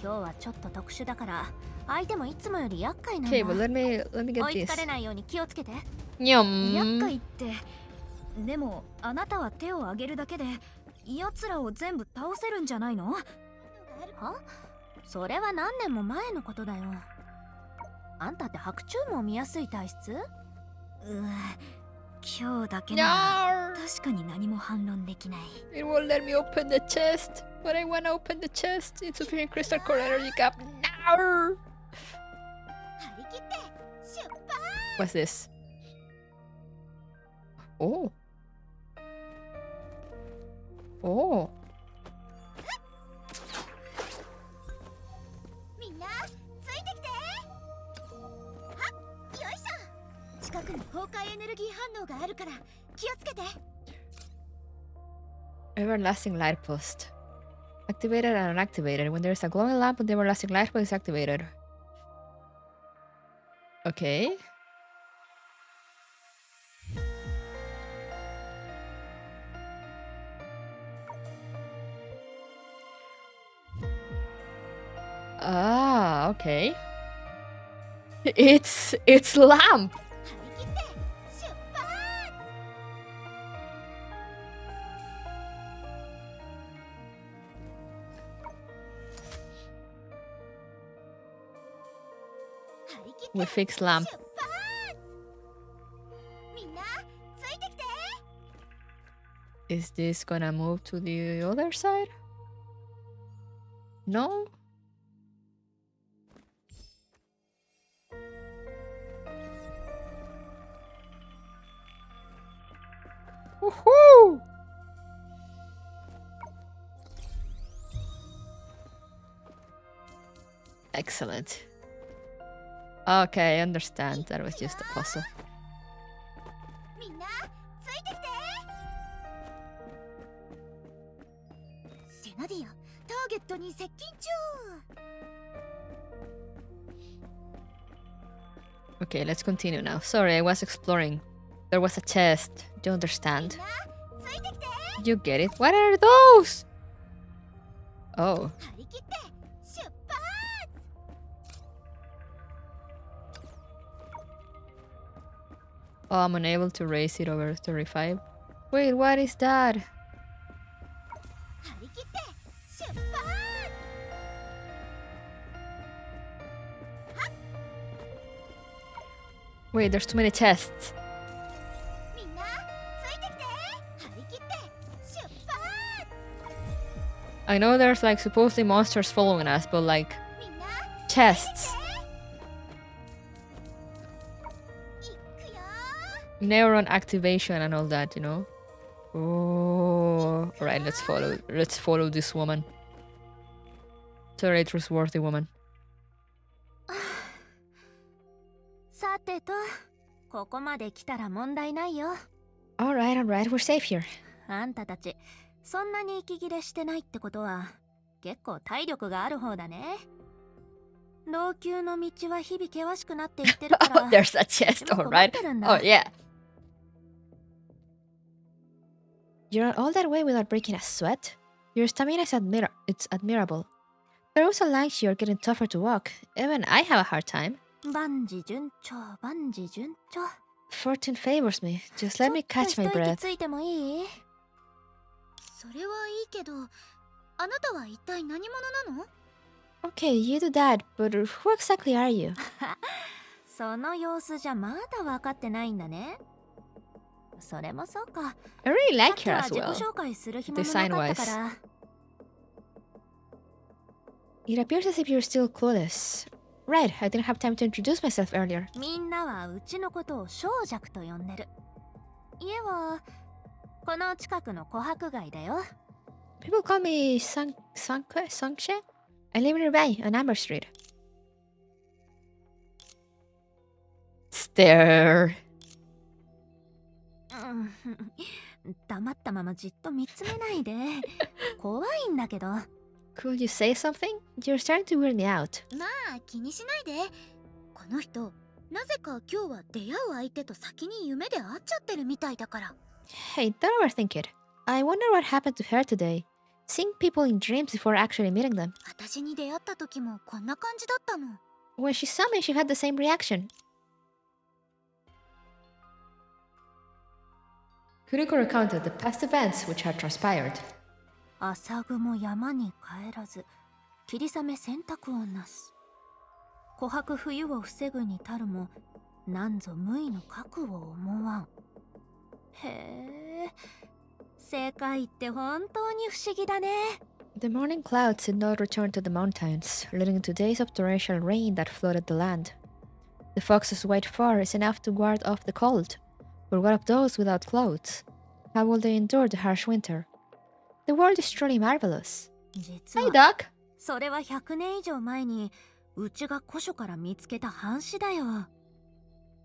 Speaker 4: 今日はちょっと特殊だから相手もいつもより厄介なんだ。
Speaker 2: Okay, but let me get
Speaker 4: 追い
Speaker 2: this.
Speaker 4: つかれないように気をつけて。
Speaker 2: Nyum.
Speaker 10: 厄介って。でもあなたは手を挙げるだけで奴らを全部倒せるんじゃないの？
Speaker 4: は？それは何年も前のことだよ。あんたって白昼夢を見やすい体質？
Speaker 10: 今日だけなら確かに何も反論できない。
Speaker 2: It won't let me open the chest. But I wanna open the chest. Insufficient crystal core energy cap. No! What's this? Oh. Oh.
Speaker 3: みんなついてきて。はっ、よいしょ。近くに崩壊エネルギー反応があるから気をつけて。
Speaker 6: Everlasting light post. Activated and unactivated. When there is a glowing lamp, the everlasting light post is activated.
Speaker 2: Okay. Ah, okay. It's lamp.
Speaker 3: 張り切って出発。
Speaker 2: We fix lamp.
Speaker 3: みんなついてきて。
Speaker 2: Is this gonna move to the other side? No? Woohoo! Excellent. Okay, I understand. That was just a puzzle.
Speaker 3: みんなついてきて。セナディア、ターゲットに接近中。
Speaker 2: Okay, let's continue now. Sorry, I was exploring. There was a chest. Do you understand?
Speaker 3: ついてきて。
Speaker 2: You get it? What are those? Oh.
Speaker 3: 張り切って出発。
Speaker 2: Oh, I'm unable to raise it over 35. Wait, what is that?
Speaker 3: 張り切って出発。
Speaker 2: Wait, there's too many chests.
Speaker 3: みんなついてきて。張り切って出発。
Speaker 2: I know there's like supposedly monsters following us, but like
Speaker 3: みんな
Speaker 2: chests.
Speaker 3: 行くよ。
Speaker 2: Neuron activation and all that, you know? Oh, alright, let's follow this woman. Very trustworthy woman.
Speaker 4: さてと、ここまで来たら問題ないよ。
Speaker 6: Alright, we're safe here.
Speaker 4: あんたたち、そんなに息切れしてないってことは、結構体力がある方だね。老朽の道は日々険しくなっていってるから。
Speaker 2: Oh, there's a chest,
Speaker 4: でも困っ
Speaker 2: alright.
Speaker 4: てるんだ。
Speaker 2: Oh, yeah.
Speaker 6: You're all that way without breaking a sweat? Your stamina is admirable. But also like you're getting tougher to walk. Even I have a hard time.
Speaker 4: 万事順調、万事順調。
Speaker 6: Fortune favors me. Just let me catch my
Speaker 4: ちょっと一息
Speaker 6: breath.
Speaker 4: ついてもいい？
Speaker 3: それはいいけど、あなたは一体何者なの？
Speaker 6: Okay, you do that, but who exactly are you?
Speaker 4: その様子じゃまだ分かってないんだね。それもそうか。
Speaker 2: I really
Speaker 4: さっ
Speaker 2: like
Speaker 4: き
Speaker 2: her
Speaker 4: は
Speaker 2: as
Speaker 4: 自己
Speaker 2: well.
Speaker 4: 紹介する暇もなかったから。
Speaker 6: It appears as if you're still clueless. Right, I didn't have time to introduce myself earlier.
Speaker 4: みんなはうちのことを小弱と呼んでる。家はこの近くの琥珀街だよ。
Speaker 6: People call me Sanche. I live nearby on Amber Street. Stare.
Speaker 4: 黙ったままじっと見つめないで。怖いんだけど。
Speaker 6: Could you say something? You're starting to weird me out.
Speaker 3: まあ気にしないで。この人なぜか今日は出会う相手と先に夢で会っちゃってるみたいだから。
Speaker 6: Hey, don't overthink it. I wonder what happened to her today. Seeing people in dreams before actually meeting them.
Speaker 3: 私に出会った時もこんな感じだったの。
Speaker 6: When she saw me, she had the same reaction. Kuriko recounted the past events which had transpired.
Speaker 4: 朝雲山に帰らず、霧雨洗濯をなす。琥珀冬を防ぐに足るも、なんぞ無意の覚悟を思わん。へえ、世界って本当に不思議だね。
Speaker 6: The morning clouds did not return to the mountains, leading to days of torrential rain that flooded the land. The fox's white fur is enough to ward off the cold, but what of those without clothes? How will they endure the harsh winter? The world is truly marvelous.
Speaker 4: 実
Speaker 6: Hey,
Speaker 4: は
Speaker 6: Doc.
Speaker 4: それは100年以上前にうちが古書から見つけた半紙だよ。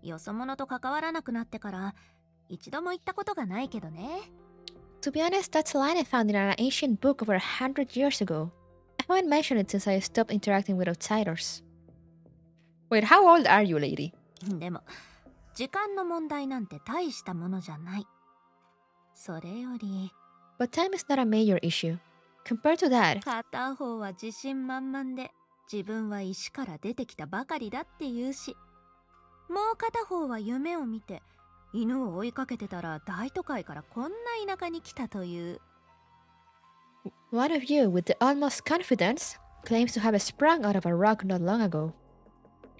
Speaker 4: よそ者と関わらなくなってから一度も行ったことがないけどね。
Speaker 6: To be honest, that's a line I found in an ancient book over 100 years ago. I haven't mentioned it since I stopped interacting with outsiders. Wait, how old are you, lady?
Speaker 4: でも時間の問題なんて大したものじゃない。それより
Speaker 6: But time is not a major issue. Compared to that,
Speaker 4: 片方は自信満々で自分は石から出てきたばかりだって言うし、もう片方は夢を見て犬を追いかけてたら大都会からこんな田舎に来たという。
Speaker 6: one of you, with the utmost confidence, claims to have sprung out of a rock not long ago.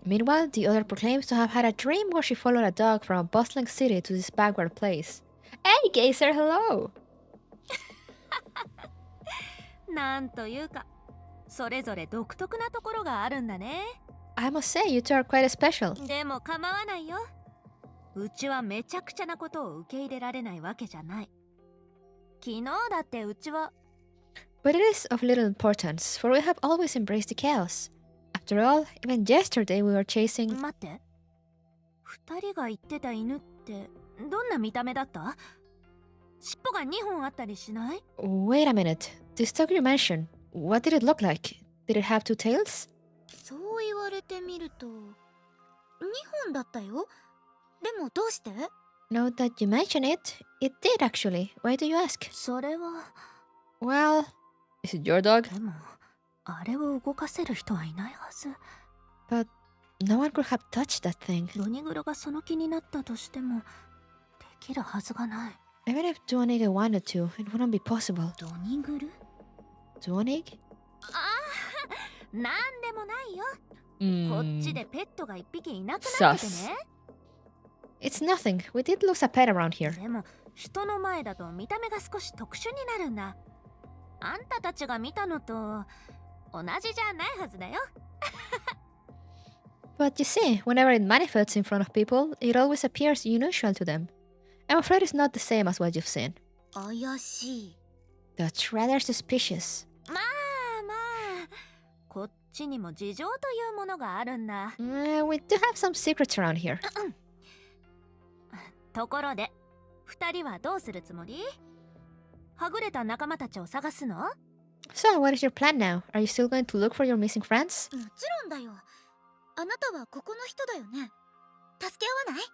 Speaker 6: Meanwhile, the other proclaims to have had a dream where she followed a dog from a bustling city to this backward place. Hey, Gazer, hello!
Speaker 4: なんというか、それぞれ独特なところがあるんだね。
Speaker 6: I must say, you two are quite special.
Speaker 4: でも構わないよ。うちはめちゃくちゃなことを受け入れられないわけじゃない。昨日だってうちは
Speaker 6: But it is of little importance, for we have always embraced the chaos. After all, even yesterday we were chasing...
Speaker 4: 待って。二人が言ってた犬ってどんな見た目だった？尻尾が2本あったりしない？
Speaker 6: Wait a minute. This dog you mentioned, what did it look like? Did it have two tails?
Speaker 3: そう言われてみると2本だったよ。でもどうして？
Speaker 6: Now that you mention it, it did actually. Why do you ask?
Speaker 4: それは
Speaker 6: Well, is it your dog?
Speaker 4: でもあれを動かせる人はいないはず。
Speaker 6: But no one could have touched that thing.
Speaker 4: ドニグロがその気になったとしてもできるはずがない。
Speaker 6: Even if Duanig wanted to, it wouldn't be possible.
Speaker 4: ドニグル？
Speaker 6: Duanig?
Speaker 4: なんでもないよ。こっち
Speaker 6: Mm,
Speaker 4: でペットが1匹いなくなってて
Speaker 6: sus.
Speaker 4: ね。
Speaker 6: It's nothing. We did lose a pet around here.
Speaker 4: でも人の前だと見た目が少し特殊になるんだ。あんたたちが見たのと同じじゃないはずだよ。
Speaker 6: But you see, whenever it manifests in front of people, it always appears unusual to them. I'm afraid it's not the same as what you've seen.
Speaker 3: 怪しい。
Speaker 6: That's rather suspicious.
Speaker 4: まあまあ、こっちにも事情というものがあるんだ。
Speaker 6: We do have some secrets around here.
Speaker 4: ところで、二人はどうするつもり？はぐれた仲間たちを探すの？
Speaker 6: So, what is your plan now? Are you still going to look for your missing friends?
Speaker 3: もちろんだよ。あなたはここの人だよね。助け合わない？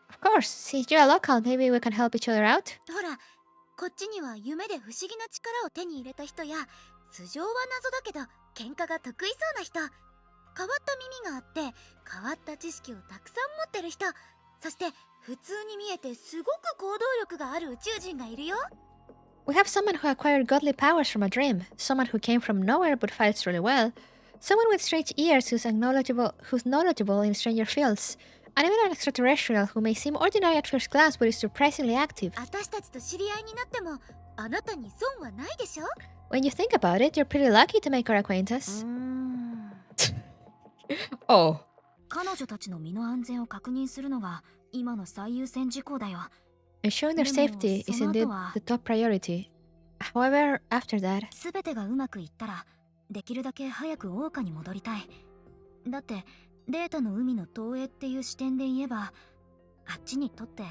Speaker 6: Of course, since you're a local, maybe we can help each other out.
Speaker 3: ほら、こっちには夢で不思議な力を手に入れた人や、素性は謎だけど喧嘩が得意そうな人、変わった耳があって変わった知識をたくさん持ってる人、そして普通に見えてすごく行動力がある宇宙人がいるよ。
Speaker 6: We have someone who acquired godly powers from a dream, someone who came from nowhere but fights really well, someone with strange ears who's knowledgeable in stranger fields, and even an extraterrestrial who may seem ordinary at first glance but is surprisingly active.
Speaker 3: 私たちと知り合いになってもあなたに損はないでしょ？
Speaker 6: When you think about it, you're pretty lucky to make our acquaintance. Oh.
Speaker 10: 彼女たちの身の安全を確認するのが今の最優先事項だよ。
Speaker 6: Ensuring their safety is indeed the top priority. However, after that,
Speaker 10: 全てがうまくいったらできるだけ早く桜花に戻りたい。だってデータの海の東映っていう視点で言えば、あっちにとって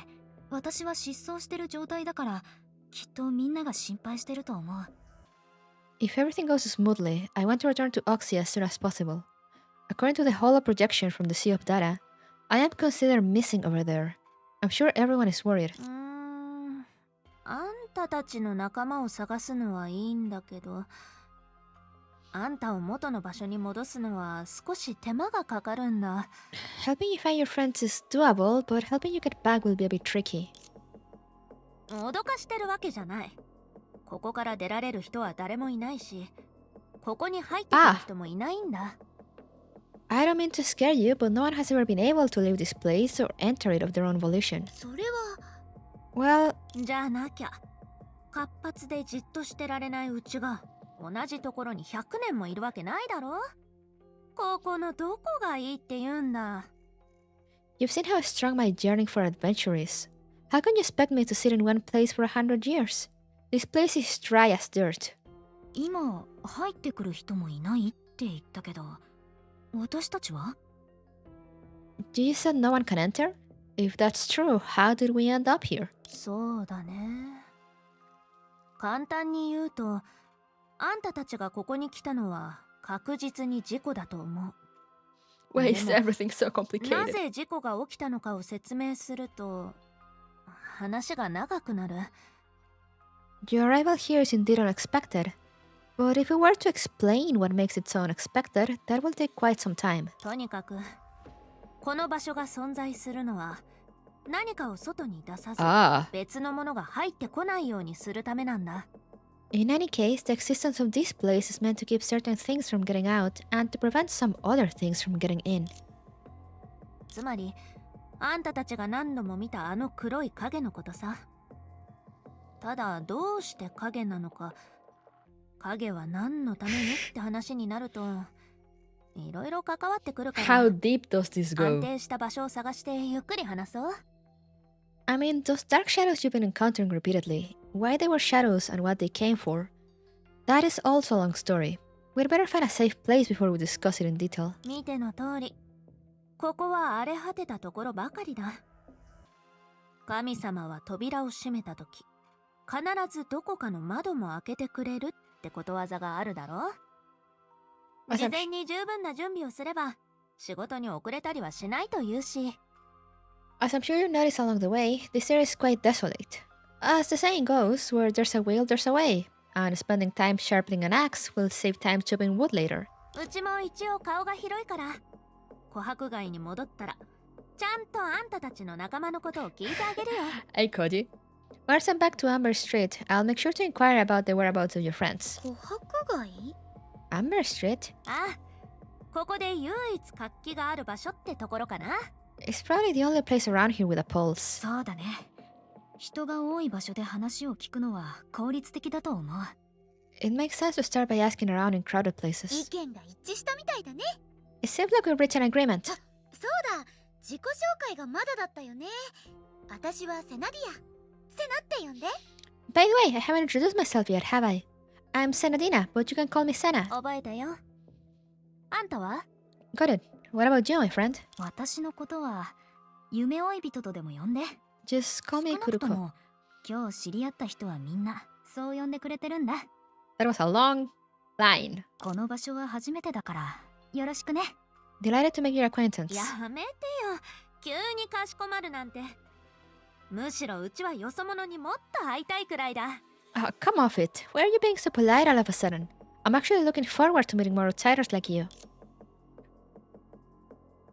Speaker 10: 私は失踪してる状態だから、きっとみんなが心配してると思う。
Speaker 6: if everything goes smoothly, I want to return to Oxy as soon as possible. According to the holo projection from the sea of data, I am considered missing over there. I'm sure everyone is worried.
Speaker 5: あんたたちの仲間を探すのはいいんだけど、あんたを元の場所に戻すのは少し手間がかかるんだ。
Speaker 6: Helping you find your friends is doable, but helping you get back will be a bit tricky.
Speaker 5: 脅かしてるわけじゃない。ここから出られる人は誰もいないし、ここに入ってくる人もいないんだ。
Speaker 6: I don't mean to scare you, but no one has ever been able to leave this place or enter it of their own volition.
Speaker 10: それは
Speaker 6: Well,
Speaker 5: じゃあなきゃ、活発でじっとしてられないうちが同じところに100年もいるわけないだろ。ここのどこがいいって言うんだ。
Speaker 6: you've seen how strong my yearning for adventure is. How can you expect me to sit in one place for 100 years? This place is dry as dirt.
Speaker 10: 今入ってくる人もいないって言ったけど、私たちは
Speaker 6: You said no one can enter? If that's true, how did we end up here?
Speaker 5: そうだね。簡単に言うと、あんたたちがここに来たのは確実に事故だと思う。
Speaker 6: Why is everything so
Speaker 5: な
Speaker 6: complicated?
Speaker 5: ぜ事故が起きたのかを説明すると、話が長くなる。
Speaker 6: Your arrival here is indeed unexpected. But if we were to explain what makes it so unexpected, that will take quite some time.
Speaker 5: とにかく、この場所が存在するのは、何かを外に出さず、別のものが入ってこないようにするためなんだ。
Speaker 6: In any case, the existence of this place is meant to keep certain things from getting out and to prevent some other things from getting in.
Speaker 5: つまり、あんたたちが何度も見たあの黒い影のことさ。ただ、どうして影なのか、影は何のためにって話になると、いろいろ関わってくるから。
Speaker 6: How deep does this
Speaker 5: 安
Speaker 6: go?
Speaker 5: 定した場所を探してゆっくり話そう。
Speaker 6: I mean, those dark shadows you've been encountering repeatedly, why they were shadows and what they came for, that is also a long story. We'd better find a safe place before we discuss it in detail.
Speaker 5: 見ての通り、ここは荒れ果てたところばかりだ。神様は扉を閉めたとき、必ずどこかの窓も開けてくれるってことわざがあるだろ。事前に十分な準備をすれば、仕事に遅れたりはしないと言うし。
Speaker 6: As I'm sure you noticed along the way, this area is quite desolate. As the saying goes, where there's a will, there's a way, and spending time sharpening an axe will save time chopping wood later.
Speaker 5: うちも一応顔が広いから、琥珀街に戻ったら、ちゃんとあんたたちの仲間のことを聞いてあげるよ。
Speaker 6: Hey, Koji. Once I'm back to Amber Street, I'll make sure to inquire about the whereabouts of your friends.
Speaker 3: 琥珀街
Speaker 6: Amber Street?
Speaker 5: ああ、ここで唯一活気がある場所ってところかな。
Speaker 6: It's probably the only place around here with a pulse.
Speaker 10: そうだね。人が多い場所で話を聞くのは効率的だと思う。
Speaker 6: It makes sense to start by asking around in crowded
Speaker 3: 意
Speaker 6: places.
Speaker 3: 見が一致したみたいだね。
Speaker 6: It seems like we've reached an agreement.
Speaker 3: そうだ、自己紹介がまだだったよね。私はセナディア。セナって呼んで。
Speaker 6: By the way, I haven't introduced myself yet, have I? I'm Senadina, but you can call me Sena.
Speaker 5: 覚えたよ。あんたは？
Speaker 6: Got it. What about you, my friend?
Speaker 10: 私のことは夢追い人とでも呼んで。
Speaker 6: Just call me
Speaker 10: 少なくと
Speaker 6: Kuruko.
Speaker 10: も今日知り合った人はみんなそう呼んでくれてるんだ。
Speaker 6: That was a long line.
Speaker 10: この場所は初めてだからよろしくね。
Speaker 6: Delighted to make your acquaintance.
Speaker 5: やめてよ。急にかしこまるなんて。むしろうちはよそ者にもっと会いたいくらいだ。
Speaker 6: Oh, come off it. Why are you being so polite all of a sudden? I'm actually looking forward to meeting more outsiders like you.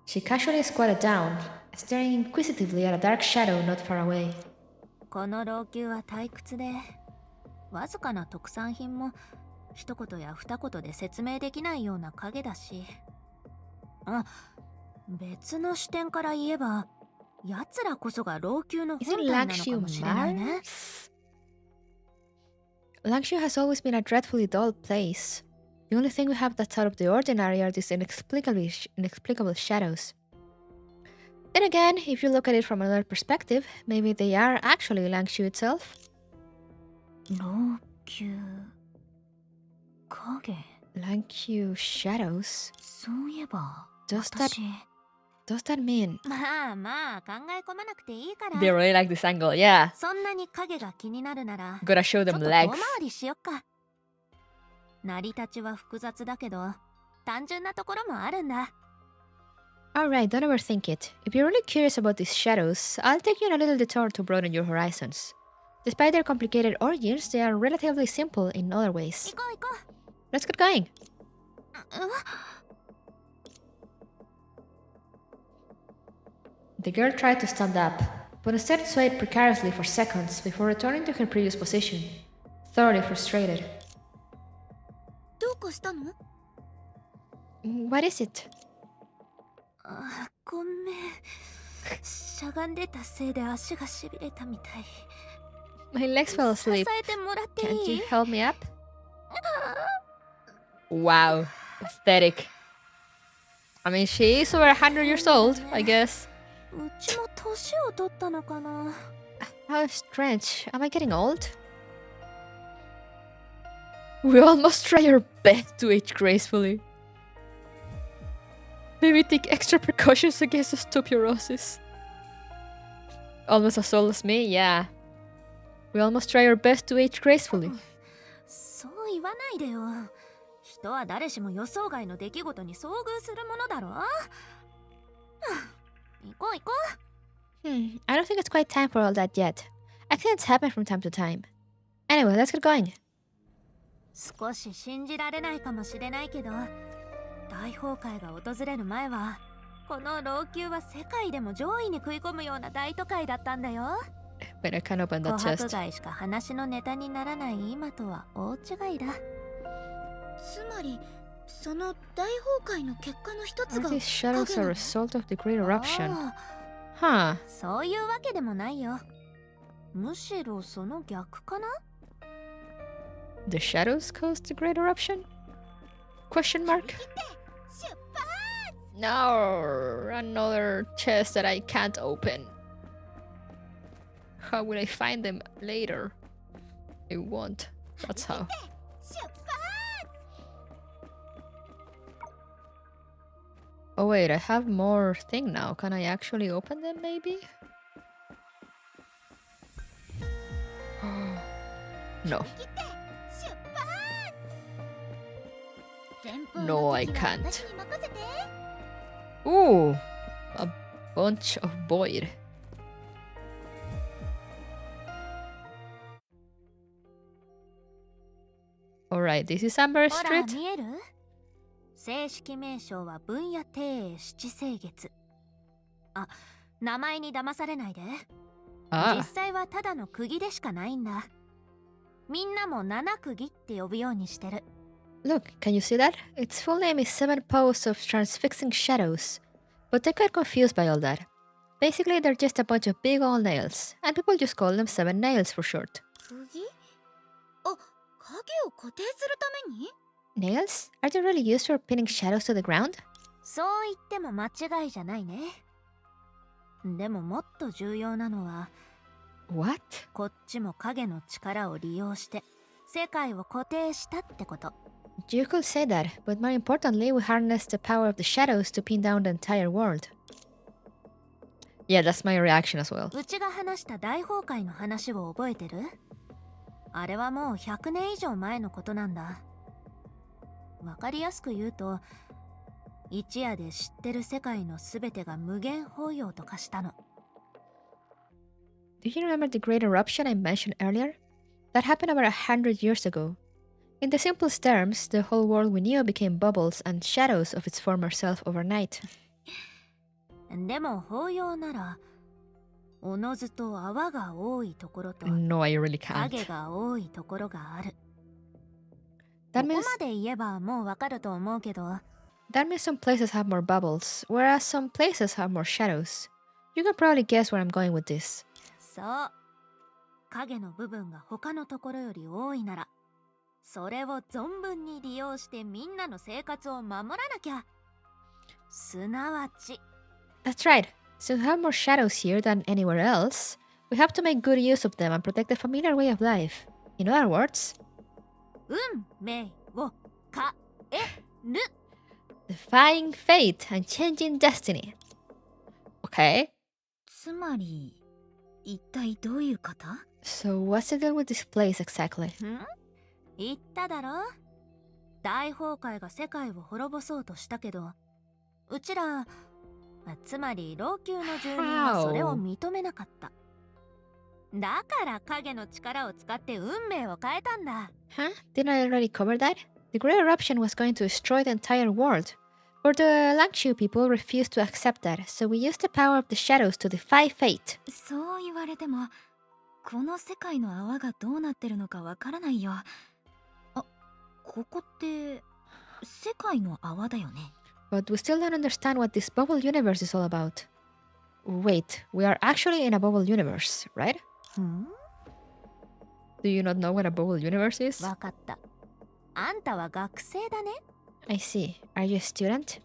Speaker 6: She casually squatted down, staring inquisitively at a dark shadow not far away.
Speaker 5: この老朽は退屈で、わずかな特産品も一言や二言で説明できないような影だし。あ、別の視点から言えば、奴らこそが老朽の
Speaker 6: Is
Speaker 5: 本
Speaker 6: it
Speaker 5: 体なのか
Speaker 6: Langshu
Speaker 5: もしれないね。
Speaker 6: Langshu has always been a dreadfully dull place. The only thing we have that's out of the ordinary are these inexplicable shadows. Then again, if you look at it from another perspective, maybe they are actually Langshu itself.
Speaker 5: 老朽影
Speaker 6: Langshu shadows.
Speaker 5: そういえば
Speaker 6: Does that
Speaker 5: 私
Speaker 6: does that mean
Speaker 5: まあまあ考え込まなくていいから
Speaker 2: They really like this angle, yeah.
Speaker 5: そんなに影が気になるなら
Speaker 2: Gotta show
Speaker 5: ちょ
Speaker 2: them
Speaker 5: っと遠
Speaker 2: legs.
Speaker 5: 回りしよっか成り立ちは複雑だけど単純なところもあるんだ
Speaker 6: Alright, don't overthink it. If you're really curious about these shadows, I'll take you on a little detour to broaden your horizons. Despite their complicated origins, they are relatively simple in other ways.
Speaker 5: 行こう行こ
Speaker 6: Let's get going.
Speaker 5: う
Speaker 6: The girl tried to stand up, but instead swayed precariously for seconds before returning to her previous position, thoroughly frustrated.
Speaker 3: どうかしたの？
Speaker 6: What is it?
Speaker 5: あごめんしゃがんでたせいで足がしびれたみたい
Speaker 6: My legs fell
Speaker 5: 支
Speaker 6: asleep.
Speaker 5: えてもらって
Speaker 6: Can't
Speaker 5: い
Speaker 6: you
Speaker 5: い
Speaker 6: help me up?
Speaker 2: Wow. Pathetic. I mean, she is over 100 years old, I guess.
Speaker 5: うちも年を取ったのかな
Speaker 6: How strange. Am I getting old? We all must try our best to age gracefully. Maybe take extra precautions against osteoporosis. Almost as old as me, yeah. We all must try our best to age gracefully.
Speaker 5: そう言わないでよ人は誰しも予想外の出来事に遭遇するものだろ行こう行こ
Speaker 6: I don't think it's quite time for all that yet. Accidents happen from time to time. Anyway, let's get going.
Speaker 5: う少し信じられないかもしれないけど大崩壊が訪れる前はこの老朽は世界でも上位に食い込むような大都会だったんだよ
Speaker 6: But I can't open
Speaker 5: 琥
Speaker 6: that
Speaker 5: 珀
Speaker 6: chest.
Speaker 5: 街しか話のネタにならない今とは大違いだ
Speaker 3: つまりその大崩壊の結果の一つ
Speaker 6: Are
Speaker 3: が
Speaker 6: these shadows
Speaker 3: 影
Speaker 6: a
Speaker 3: なの？
Speaker 6: result of the Great Eruption?
Speaker 5: あ
Speaker 6: Huh.
Speaker 5: あそういうわけでもないよむしろその逆かな
Speaker 6: The shadows caused the Great Eruption? Question mark? No, another chest that I can't open. How will I find them later? I won't. That's how. Oh wait, I have more thing now. Can I actually open them maybe? No. No, I can't. Ooh, a bunch of void. Alright, this is Amber
Speaker 5: ほら
Speaker 6: Street.
Speaker 5: 見える正式名称は分野庭園七星月あ名前に騙されないで実
Speaker 6: Ah,
Speaker 5: 際はただの釘でしかないんだみんなも七釘って呼ぶようにしてる
Speaker 6: look, can you see that? Its full name is Seven Posts of Transfixing Shadows. But they're quite confused by all that. Basically, they're just a bunch of big old nails, and people just call them Seven Nails for short.
Speaker 3: 釘？あ、影を固定するために？
Speaker 6: Nails? Are they really used for pinning shadows to the ground?
Speaker 5: そう言っても間違いじゃないねでももっと重要なのは
Speaker 6: What?
Speaker 5: こっちも影の力を利用して世界を固定したってこと
Speaker 6: You could say that, but more importantly, we harness the power of the shadows to pin down the entire world. Yeah, that's my reaction as well.
Speaker 5: うちが話した大崩壊の話を覚えてるあれはもう100年以上前のことなんだわかりやすく言うと一夜で知ってる世界のすべてが無限包容と化したの
Speaker 6: Do you remember the Great Eruption I mentioned earlier? That happened about 100 years ago. In the simplest terms, the whole world we knew became bubbles and shadows of its former self overnight.
Speaker 5: でも包容ならおのずと泡が多いところと
Speaker 6: No, I really
Speaker 5: 影
Speaker 6: can't.
Speaker 5: が多いところがある
Speaker 6: That
Speaker 5: ここ
Speaker 6: means
Speaker 5: まで言えばもうわかると思うけど
Speaker 6: that means some places have more bubbles, whereas some places have more shadows. You can probably guess where I'm going with this.
Speaker 5: そう影の部分が他のところより多いならそれを存分に利用してみんなの生活を守らなきゃすなわち
Speaker 6: That's right. Since we have more shadows here than anywhere else, we have to make good use of them and protect the familiar way of life. In other words,
Speaker 5: 運命を変える
Speaker 6: defying fate and changing destiny. Okay,
Speaker 10: つまり一体どういうこと？
Speaker 6: so what's the deal with this place exactly?
Speaker 5: 言っただろ。大崩壊が世界を滅ぼそうとしたけど、うちら、つまり老朽の住人はそれを認めなかった。だから影の力を使って運命を変えたんだ。
Speaker 6: Huh? Didn't I already cover that? The Great Eruption was going to destroy the entire world. But the Langshu people refused to accept that, so we used the power of the shadows to defy fate.
Speaker 10: そう言われてもこの世界の泡がどうなってるのかわからないよ。あ、ここって世界の泡だよね。
Speaker 6: But we still don't understand what this bubble universe is all about. Wait, we are actually in a bubble universe, right? Do you not know what a bubble universe is?
Speaker 5: わかった。あんたは学生だね。
Speaker 6: I see. Are you a student?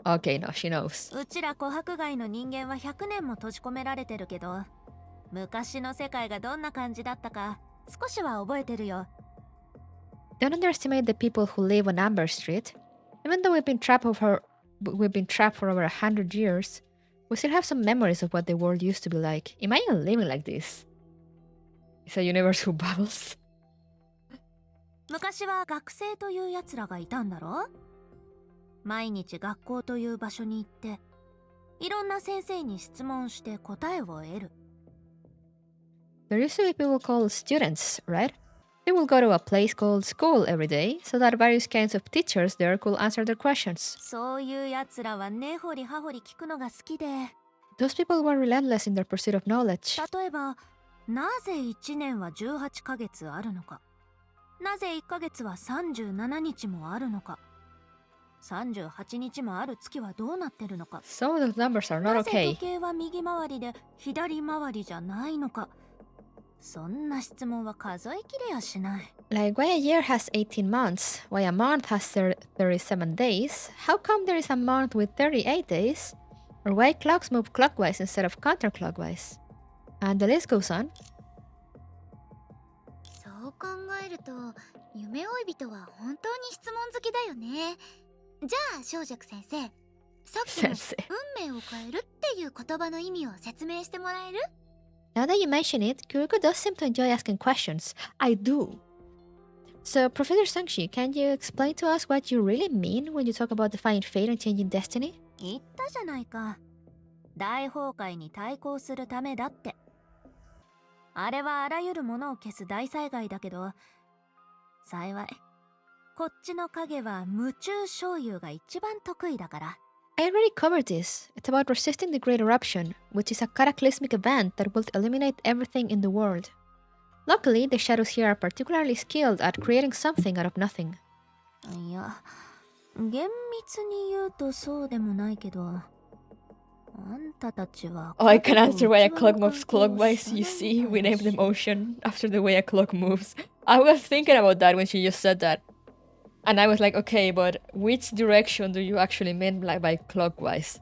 Speaker 6: Okay, no, she knows.
Speaker 5: うちら琥珀街の人間は100年も閉じ込められてるけど、昔の世界がどんな感じだったか少しは覚えてるよ。
Speaker 6: Don't underestimate the people who live on Amber Street. Even though we've been trapped for over 100 years, we still have some memories of what the world used to be like. Imagine living like this. It's a universe who bubbles.
Speaker 5: 昔は学生というやつらがいたんだろ？毎日学校という場所に行って、いろんな先生に質問して答えを得る。
Speaker 6: There used to be people called students, right? They will go to a place called school every day, so that various kinds of teachers there could answer their questions.
Speaker 5: そういうやつらは根掘り葉掘り聞くのが好きで。
Speaker 6: Those people were relentless in their pursuit of knowledge.
Speaker 5: 例えば、なぜ1年は18ヶ月あるのか。なぜ1ヶ月は37日もあるのか。38日もある月はどうなってるのか。
Speaker 6: Some of those numbers are not
Speaker 5: なぜ
Speaker 6: okay.
Speaker 5: 時計は右回りで左回りじゃないのか。そんな質問は数えきれやしない。
Speaker 6: Like, why a year has 18 months? Why a month has 37 days? How come there is a month with 38 days? Or why clocks move clockwise instead of counterclockwise? And the list goes on.
Speaker 3: そう考えると夢追い人は本当に質問好きだよね。じゃあ小雀先生、さっきの運命を変えるっていう言葉の意味を説明してもらえる？
Speaker 6: Now that you mention it, Kuriko does seem to enjoy asking questions. I do. So, Professor Sangshi, can you explain to us what you really mean when you talk about defying fate and changing destiny?
Speaker 5: 言ったじゃないか。大崩壊に対抗するためだって。あれはあらゆるものを消す大災害だけど、幸い、こっちの影は夢中醤油が一番得意だから。
Speaker 6: I already covered this. It's about resisting the Great Eruption, which is a cataclysmic event that will eliminate everything in the world. Luckily, the shadows here are particularly skilled at creating something out of nothing.
Speaker 5: いや、厳密に言うとそうでもないけど、あんたたちは。
Speaker 6: Oh, I can answer why a clock moves clockwise. You see, we named the motion after the way a clock moves. I was thinking about that when she just said that. And I was like, okay, but which direction do you actually mean by clockwise?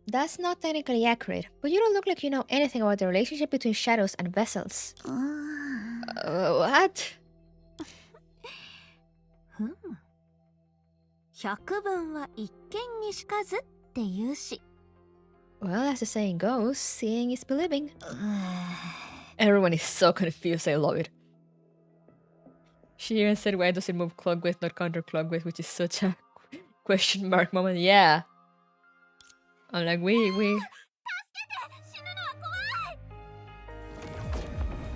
Speaker 6: That's not technically accurate, but you don't look like you know anything about the relationship between shadows and vessels. What?
Speaker 5: 百聞は一見にしかずって言うし。
Speaker 6: Well, as the saying goes, seeing is believing. Everyone is so confused, I love it. She even said, why does it move clockwise, not counterclockwise, which is such a question mark moment. Yeah. I'm like, we...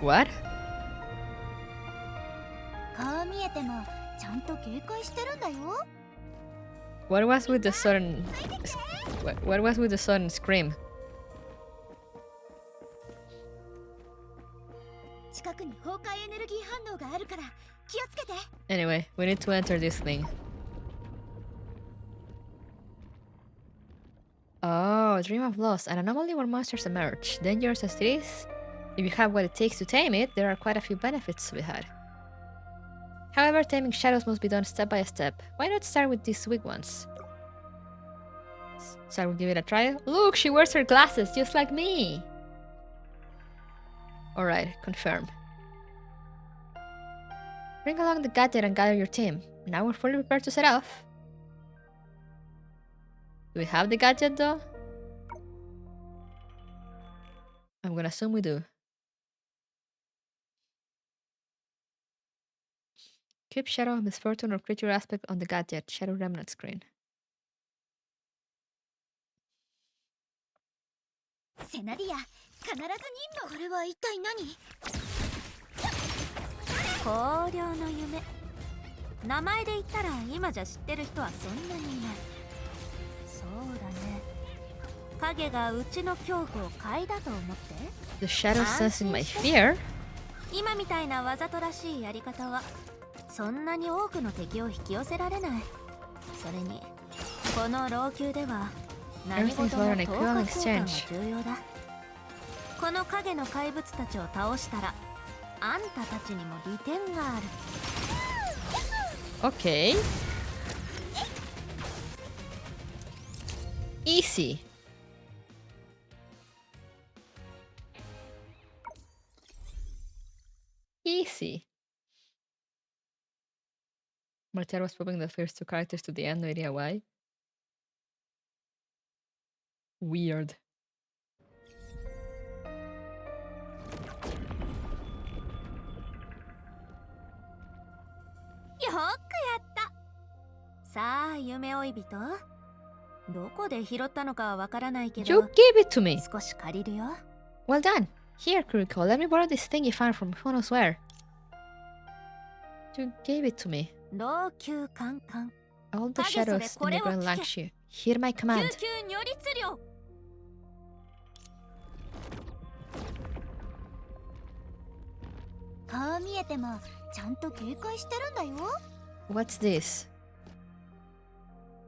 Speaker 6: What?
Speaker 3: 顔見えてもちゃんと警戒してるんだよ。
Speaker 6: What was with the sudden... What was with the sudden scream?
Speaker 3: 近くに崩壊エネルギー反応があるから気をつけて。
Speaker 6: Anyway, we need to enter this thing. Oh, Dream of Loss, an anomaly where monsters emerge. Dangerous as it is, if you have what it takes to tame it, there are quite a few benefits to be had. However, taming shadows must be done step by step. Why not start with these weak ones? So we'll give it a try. Look, she wears her glasses just like me. Alright, confirm. Bring along the gadget and gather your team. Now we're fully prepared to set off. Do we have the gadget though? I'm gonna assume we do. Keep Shadow of Misfortune or Creature aspect on the gadget. Shadow Remnant screen.
Speaker 3: セナディア、必ず任務。これは一体何？
Speaker 5: 荒涼の夢。名前で言ったら今じゃ知ってる人はそんなにいない。そうだね。影がうちの恐怖を嗅いだと思って。
Speaker 6: The shadow sensing my fear?
Speaker 5: 今みたいなわざとらしいやり方はそんなに多くの敵を引き寄せられない。それにこの老朽では何事も等価交換が重要だ。この影の怪物たちを倒したらあんたたちにも利点がある。
Speaker 6: Okay. Easy. Easy. Martial was popping the first two characters to the end, no idea why. Weird.
Speaker 5: よくやった。さあ夢追い人、どこで拾ったのかはわからないけど
Speaker 6: You gave it to me.
Speaker 5: 少し借りるよ。
Speaker 6: Well done. Here, Kuriko, let me borrow this thing you found from who knows where. You gave it to me.
Speaker 5: 老朽カンカン。
Speaker 6: All the shadows in the ground launch you. Hear my
Speaker 5: 救
Speaker 6: command.
Speaker 5: 急如律令。
Speaker 3: 顔見えてもちゃんと警戒してるんだよ。
Speaker 6: What's this?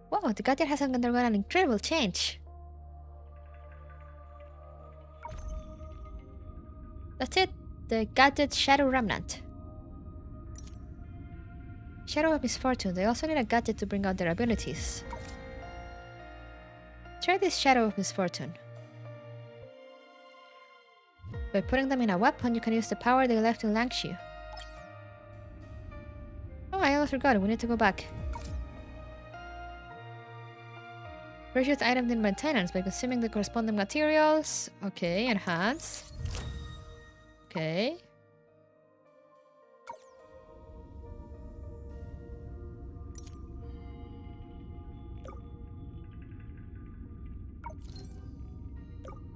Speaker 6: Wow, the gadget has undergone an incredible change. That's it. The gadget Shadow Remnant. Shadow of Misfortune. They also need a gadget to bring out their abilities. Try this Shadow of Misfortune. By putting them in a weapon, you can use the power they left in Langshu. Oh, I almost forgot. We need to go back. Purchase items in maintenance by consuming the corresponding materials. Okay, enhance. Okay.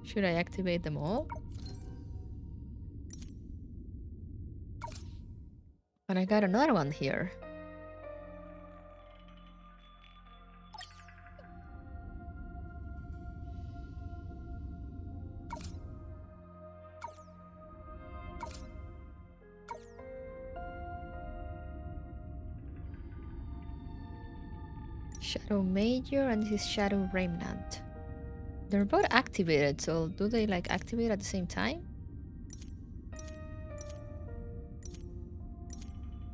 Speaker 6: Should I activate them all? And I got another one here. Shadow Major and this is Shadow Remnant. They're both activated, so do they like activate at the same time?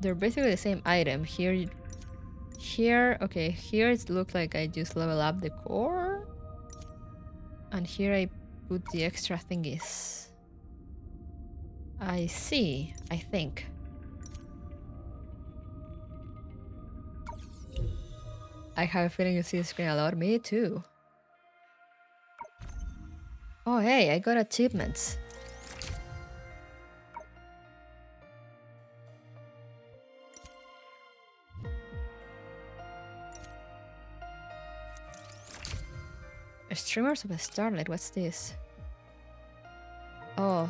Speaker 6: They're basically the same item. Here, okay, here it looks like I just level up the core. And here I put the extra thingies. I see, I think. I have a feeling you see the screen a lot. Me too. Oh hey, I got achievements. Streamers of a Starlight, what's this? Oh.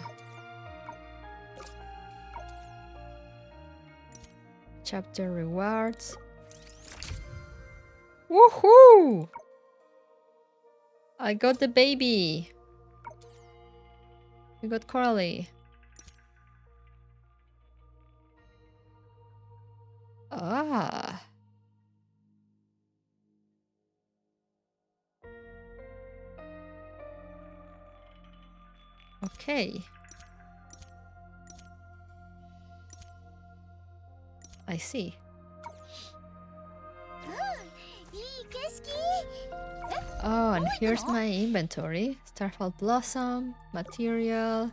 Speaker 6: Chapter rewards. Woohoo! I got the baby. We got Coralie. Ah. Okay. I see.
Speaker 3: いい景色。
Speaker 6: Oh, and here's my inventory. Starfall Blossom, material,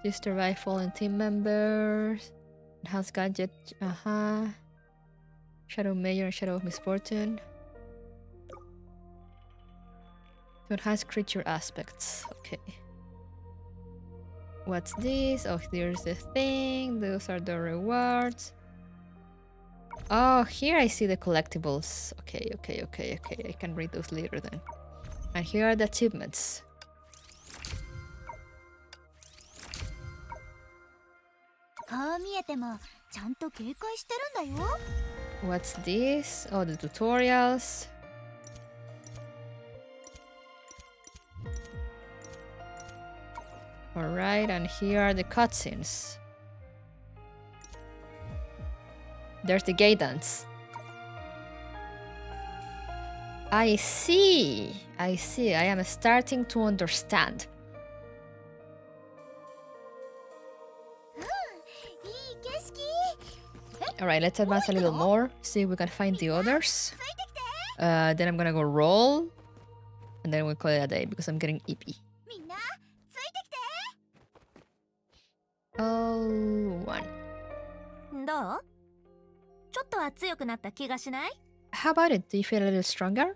Speaker 6: just survive fallen team members, enhanced gadget, Shadow Major and Shadow of Misfortune. To enhance creature aspects, okay. What's this? Oh, here's the thing. Those are the rewards. Oh, here I see the collectibles. Okay. I can read those later then. And here are the achievements. What's this? Oh, the tutorials. Alright, and here are the cutscenes. There's the gay dance. I see. I am starting to understand. Alright, let's advance a little more. See if we can find the others. Then I'm gonna go roll. And then we'll call it a day because I'm getting ippy. All one.
Speaker 5: どう？ちょっとは強くなった気がしない？
Speaker 6: How about it? Do you feel a little stronger?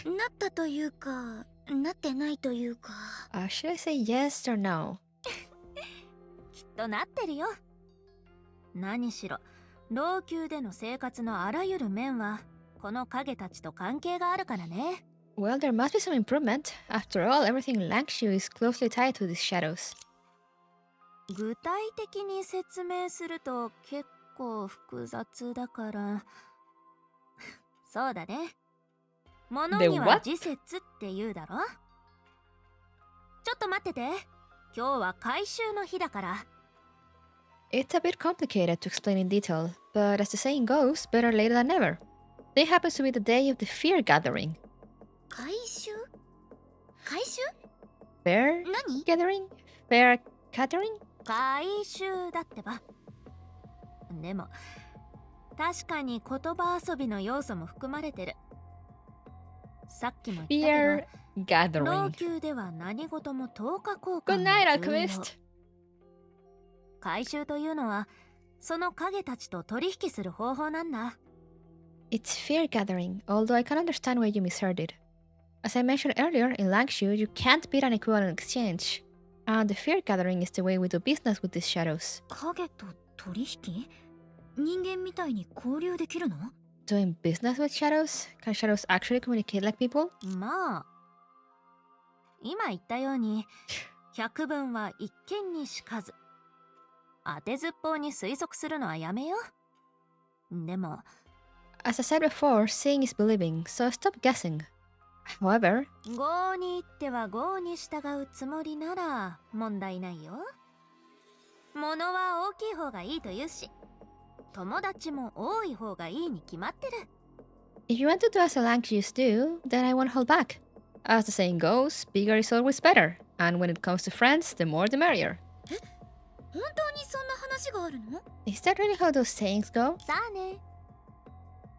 Speaker 3: なったというか、なってないというか。
Speaker 6: Should I say yes or no?
Speaker 5: きっとなってるよ。何しろ、老朽での生活のあらゆる面は、この影たちと関係があるからね。
Speaker 6: Well, there must be some improvement. After all, everything in Langshu is closely tied to these shadows.
Speaker 5: 具体的に説明すると結構複雑だからそうだね。物には時節って言うだろ。ちょっと待ってて。今日は回収の日だから。
Speaker 6: It's a bit complicated to explain in detail, but as the saying goes, better later than never. Today happens to be the day of the Fear Gathering.
Speaker 3: 回収？回収？
Speaker 6: Fair
Speaker 3: 何？
Speaker 6: Gathering? Fair Gathering?
Speaker 5: 回収だってば。でも確かに言葉遊びの要素も含まれてる。さっきも言ったけど、老朽では何事も10日交換が重要。回収というのはその影たちと取引する方法なんだ。
Speaker 6: It's fear gathering, although I can understand why you misheard it. As I mentioned earlier, in Langshu, you can't beat an equivalent exchange. And the fear gathering is the way we do business with these shadows.
Speaker 10: 影と取引？人間みたいに交流できるの？
Speaker 6: Doing business with shadows? Can shadows actually communicate like people?
Speaker 5: まあ、今言ったように、百聞は一見にしかず。当てずっぽうに推測するのはやめよ。でも、
Speaker 6: As I said before, seeing is believing, so stop guessing. However,
Speaker 5: 業に行っては業に従うつもりなら問題ないよ。物は大きい方がいいと言うし、友達も多い方がいいに決まってる。
Speaker 6: if you want to do as the Langshius do, then I won't hold back. As the saying goes, bigger is always better, and when it comes to friends, the more the merrier.
Speaker 3: 本当にそんな話があるの？
Speaker 6: Is that really how those sayings go?
Speaker 5: さあね。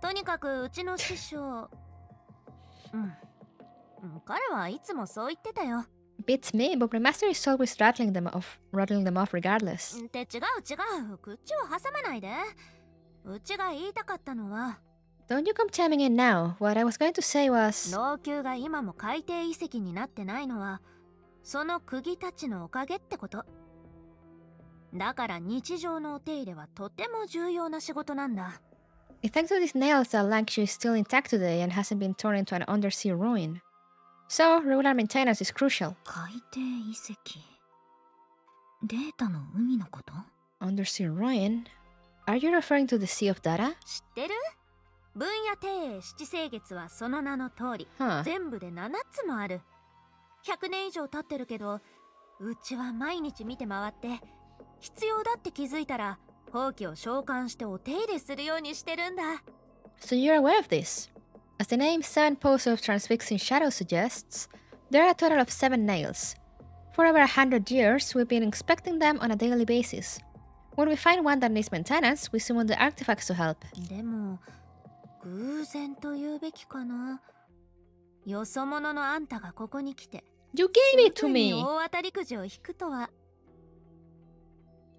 Speaker 5: とにかくうちの師匠、彼はいつもそう言ってたよ。
Speaker 6: Beats me, but my master is always rattling them off regardless.
Speaker 5: って違う。口を挟まないで。うちが言いたかったのは。
Speaker 6: Don't you come chiming in now. What I was going to say was...
Speaker 5: 老朽が今も海底遺跡になってないのは、その釘たちのおかげってこと。だから日常のお手入れはとても重要な仕事なんだ。
Speaker 6: It's thanks to these nails that Langshu is still intact today and hasn't been torn into an undersea ruin. So, regular maintenance is crucial.
Speaker 10: 海底遺跡。データの海のこと？
Speaker 6: Undersea ruin? Are you referring to the Sea of Data?
Speaker 5: 知ってる？分野庭園七星月はその名の通り、全部で7つもある。100年以上経ってるけど、うちは毎日見て回って、必要だって気づいたら、ほうきを召喚してお手入れするようにしてるんだ。
Speaker 6: So you're aware of this? As the name Seven Poses of Transfixing Shadow suggests, there are a total of 7 nails. For over 100 years, we've been inspecting them on a daily basis. When we find one that needs maintenance, we summon the artifacts to help.
Speaker 5: でも偶然と言うべきかな。よそ者のあんたがここに来て
Speaker 6: You gave it
Speaker 5: す
Speaker 6: to
Speaker 5: ぐに
Speaker 6: me!
Speaker 5: 大当たりくじを引くとは。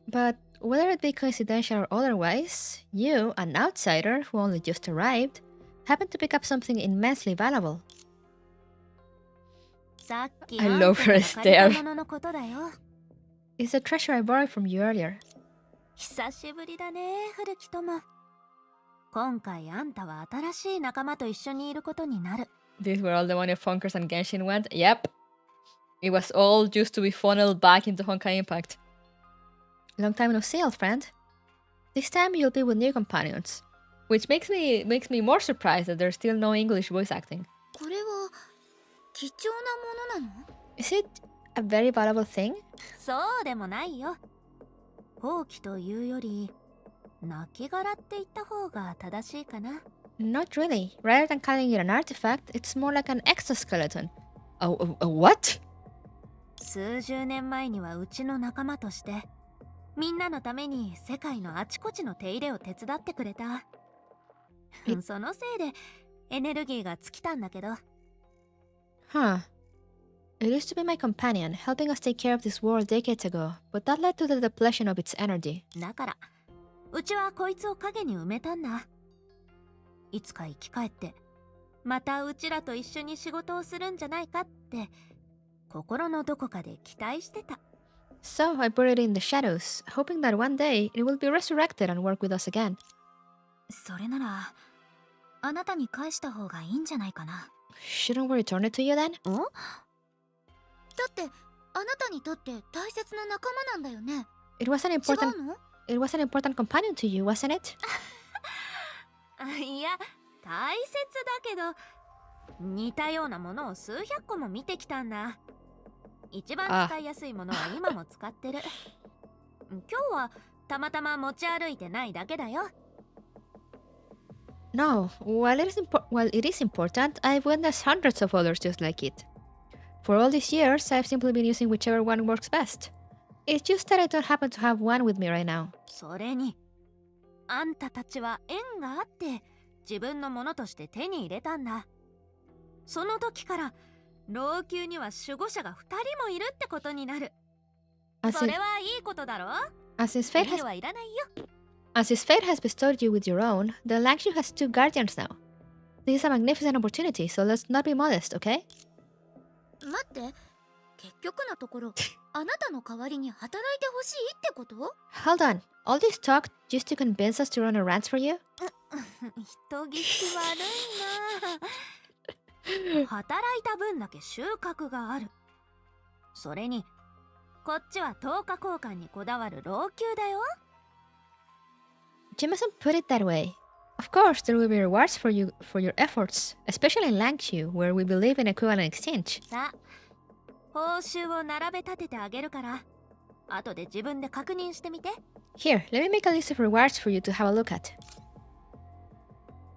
Speaker 6: But whether it be coincidental or otherwise, you, an outsider who only just arrived, happen to pick up something immensely valuable.
Speaker 5: さっき
Speaker 6: I
Speaker 5: あん
Speaker 6: love
Speaker 5: た
Speaker 6: her
Speaker 5: から借りた
Speaker 6: stare.
Speaker 5: もののことだよ。
Speaker 6: It's the treasure I borrowed from you earlier.
Speaker 5: 久しぶりだね、古き友。今回あんたは新しい仲間と一緒にいることになる。
Speaker 2: These were all the money Funkers and Genshin went? Yep. It was all just to be funneled back into Honkai Impact.
Speaker 6: Long time no see, old friend. This time you'll be with new companions.
Speaker 2: Which makes me more surprised that there's still no English voice acting.
Speaker 3: これは貴重なものなの？
Speaker 6: Is it a very valuable thing?
Speaker 5: そうでもないよ。放棄というより、亡骸って言った方が正しいかな。
Speaker 6: Not really. Rather than calling it an artifact, it's more like an exoskeleton. A what?
Speaker 5: 数十年前にはうちの仲間として、みんなのために世界のあちこちの手入れを手伝ってくれた。そのせいでエネルギーが尽きたんだけど。
Speaker 6: Huh. It used to be my companion, helping us take care of this world decades ago, but that led to the depletion of its energy.
Speaker 5: だから、うちはこいつを影に埋めたんだ。いつか生き返って、またうちらと一緒に仕事をするんじゃないかって、心のどこかで期待してた。
Speaker 6: So I buried it in the shadows, hoping that one day it will be resurrected and work with us again.
Speaker 10: それならあなたに返した方がいいんじゃないかな。
Speaker 6: Shouldn't we return it to you then?
Speaker 3: だってあなたにとって大切な仲間なんだよね。
Speaker 6: It was an
Speaker 3: 違
Speaker 6: important
Speaker 3: うの？
Speaker 6: it was an important companion to you, wasn't it?
Speaker 5: いや、大切だけど、似たようなものを数百個も見てきたんだ。一番使いやすいものは今も使ってる。今日はたまたま持ち歩いてないだけだよ。
Speaker 6: No, while it is important, I've witnessed hundreds of others just like it. For all these years, I've simply been using whichever one works best. It's just that I don't happen to have one with me right now.
Speaker 5: それに、あんたたちは縁があって自分のものとして手に入れたんだ。その時から老朽には守護者が2人もいるってことになる。それはいいことだろ？
Speaker 6: As his fate
Speaker 5: 理由はいらないよ。
Speaker 6: As his fate has bestowed you with your own, the Langshu has 2 guardians now. This is a magnificent opportunity, so let's not be modest, okay?
Speaker 3: 待って、結局のところあなたの代わりに働いてほしいってこと？
Speaker 6: Hold on, all this talk just to convince us to run errands for you?
Speaker 5: 人聞き悪いな。働いた分だけ収穫がある。それに、こっちは10日交換にこだわる老朽だよ。
Speaker 6: You mustn't put it that way. Of course, there will be rewards for you for your efforts, especially in Langshu, where we believe in equivalent exchange.
Speaker 5: さあ、報酬を並べ立ててあげるから、後で自分で確認してみて。
Speaker 6: Here, let me make a list of rewards for you to have a look at.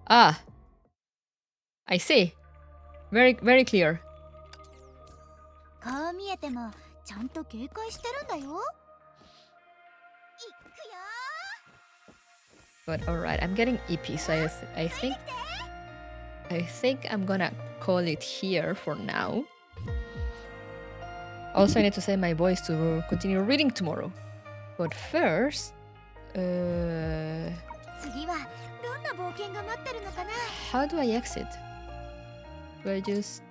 Speaker 2: Ah. I see. Very, very clear.
Speaker 3: こう見えてもちゃんと警戒してるんだよ。いくよ。
Speaker 2: But alright, I'm getting EP, so I think I'm gonna call it here for now. Also, I need to save my voice to continue reading tomorrow. But first,
Speaker 3: 次はどんな冒険が待ってるのかな。
Speaker 2: how do I exit? Do I just...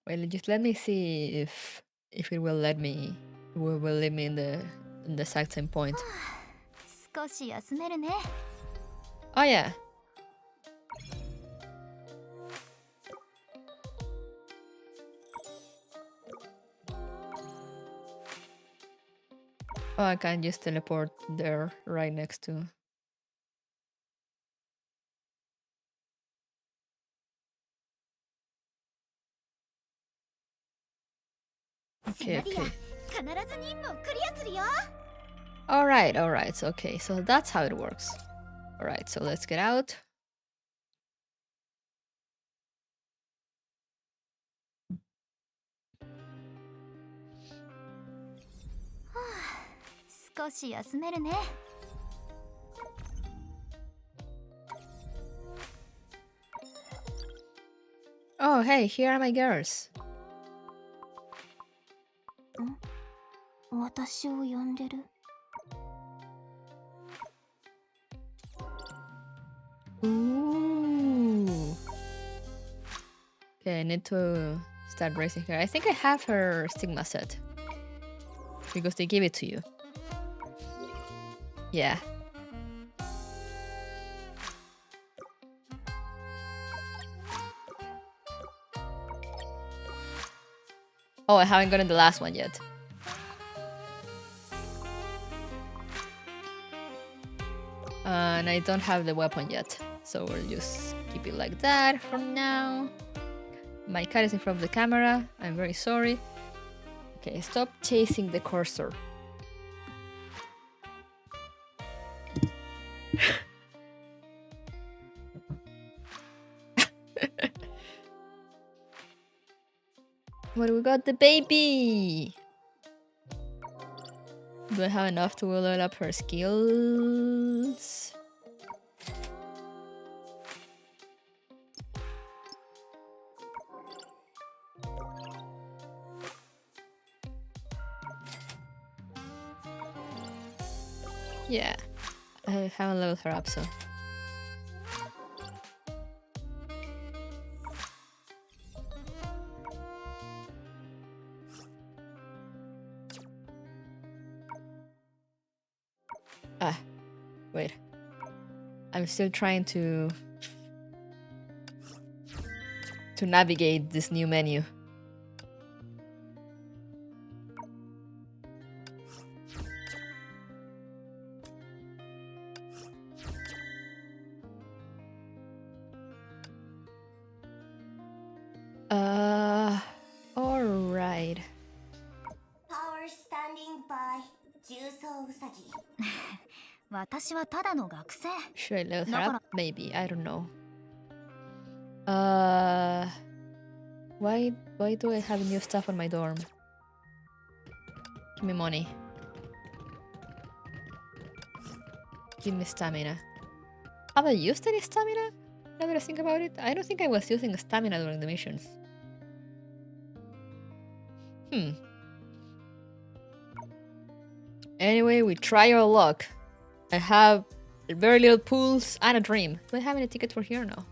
Speaker 2: Well, just let me see if it will let me will leave me in the exact same point.
Speaker 3: 少し休めるね。
Speaker 2: Oh yeah. Oh, I can just teleport there right next to. Okay, okay.
Speaker 3: 必ず任務をクリアするよ。
Speaker 2: Alright, alright, so okay, so that's how it works. Alright, so let's get out.
Speaker 10: 少し休めるね。
Speaker 6: Oh, hey, here are my girls.
Speaker 3: 私を呼んでる。
Speaker 6: Ooh. Okay, I need to start raising her. I think I have her stigma set. Because they give it to you. Yeah. Oh, I haven't gotten the last one yet. And I don't have the weapon yet. So we'll just keep it like that for now. My cat is in front of the camera. I'm very sorry. Okay, stop chasing the cursor. What do we got? The baby! Do I have enough to level up her skills? Yeah, I haven't leveled her up, so. Ah, wait. I'm still trying to navigate this new menu. All right.
Speaker 3: Power standing by 重曹ウサギ。
Speaker 10: 私はただの学生。
Speaker 6: Should I level her
Speaker 10: Not
Speaker 6: up? Maybe. I don't know. Why do I have new stuff on my dorm? Give me money. Give me stamina. Have I used any stamina? Now that I think about it, I don't think I was using stamina during the missions. Anyway, we try our luck. I have very little pools and a dream. Do I have any tickets for here now?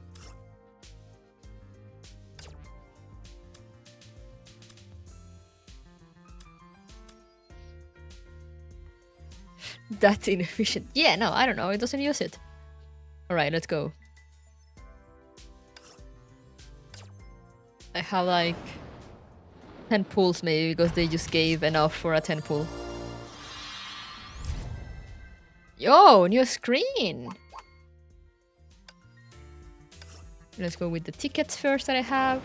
Speaker 6: That's inefficient. Yeah, no, I don't know. It doesn't use it. Alright, let's go. I have like 10 pools maybe because they just gave enough for a 10 pool. Yo, new screen! Let's go with the tickets first that I have.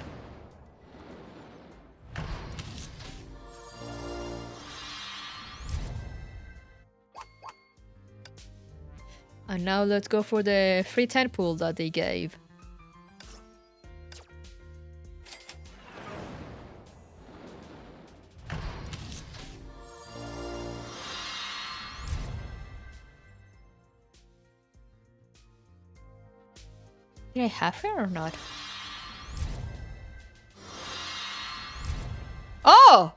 Speaker 6: And now let's go for the free 10 pool that they gave. Did I have her or not? Oh!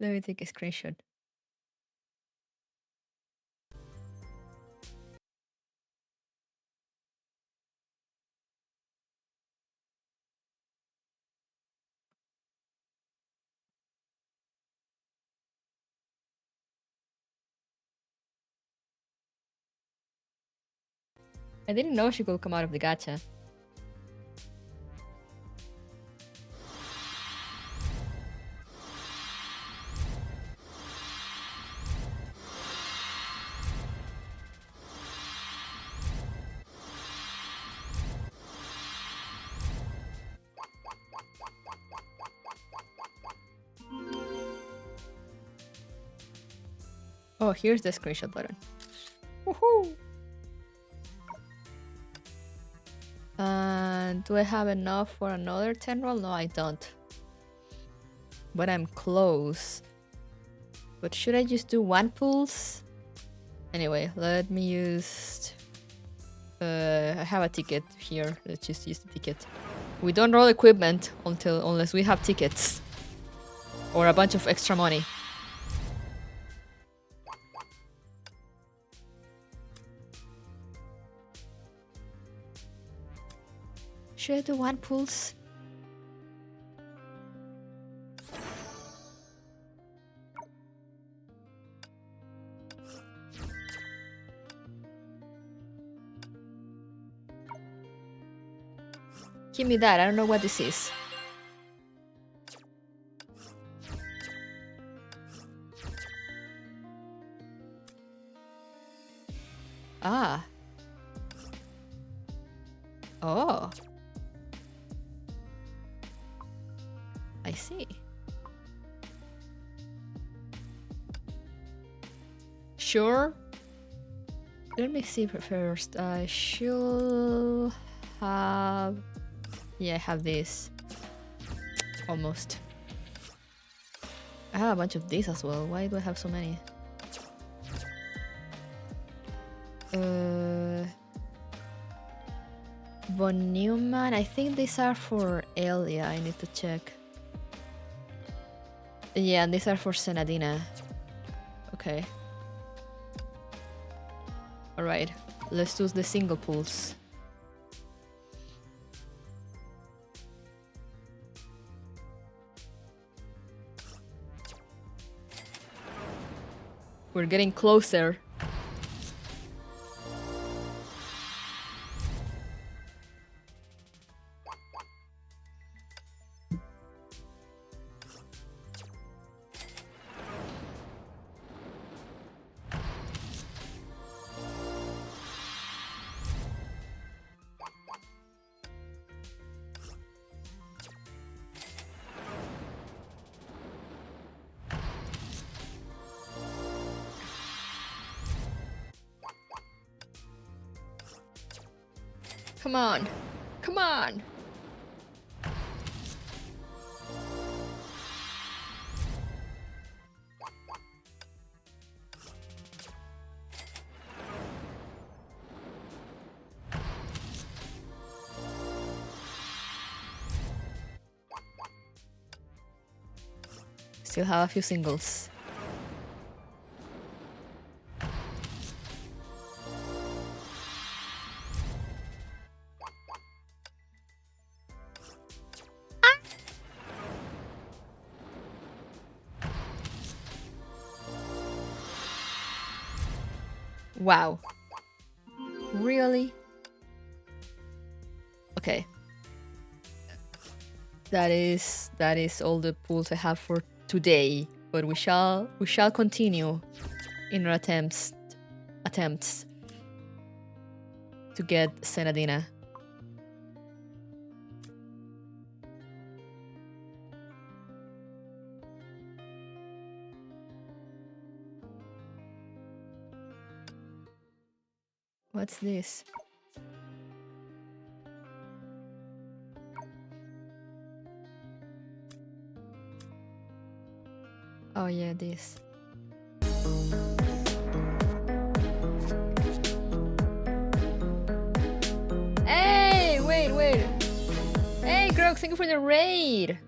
Speaker 6: Let me take a screenshot. I didn't know she could come out of the gacha. Oh, here's the screenshot button. Woohoo! Do I have enough for another 10 roll? No, I don't. But I'm close. But should I just do 1 pulse? Anyway, let me use... I have a ticket here. Let's just use the ticket. We don't roll equipment unless we have tickets. Or a bunch of extra money. Should I do 1 pulse? Give me that. I don't know what this is. Ah. Oh. I see. Sure. Let me see first. I should have... Yeah, I have this. Almost. I have a bunch of these as well. Why do I have so many? Von Neumann. I think these are for Elia. I need to check. Yeah, and these are for Senadina. Okay. Alright. Let's do the single pulse. We're getting closer. Come on. Come on. Still have a few singles. Wow. Really? Okay. That is all the pools I have for today, but we shall continue in our attempts to get Senadina. What's this? Oh yeah, this. Hey, wait. Hey, Grog, thank you for the raid.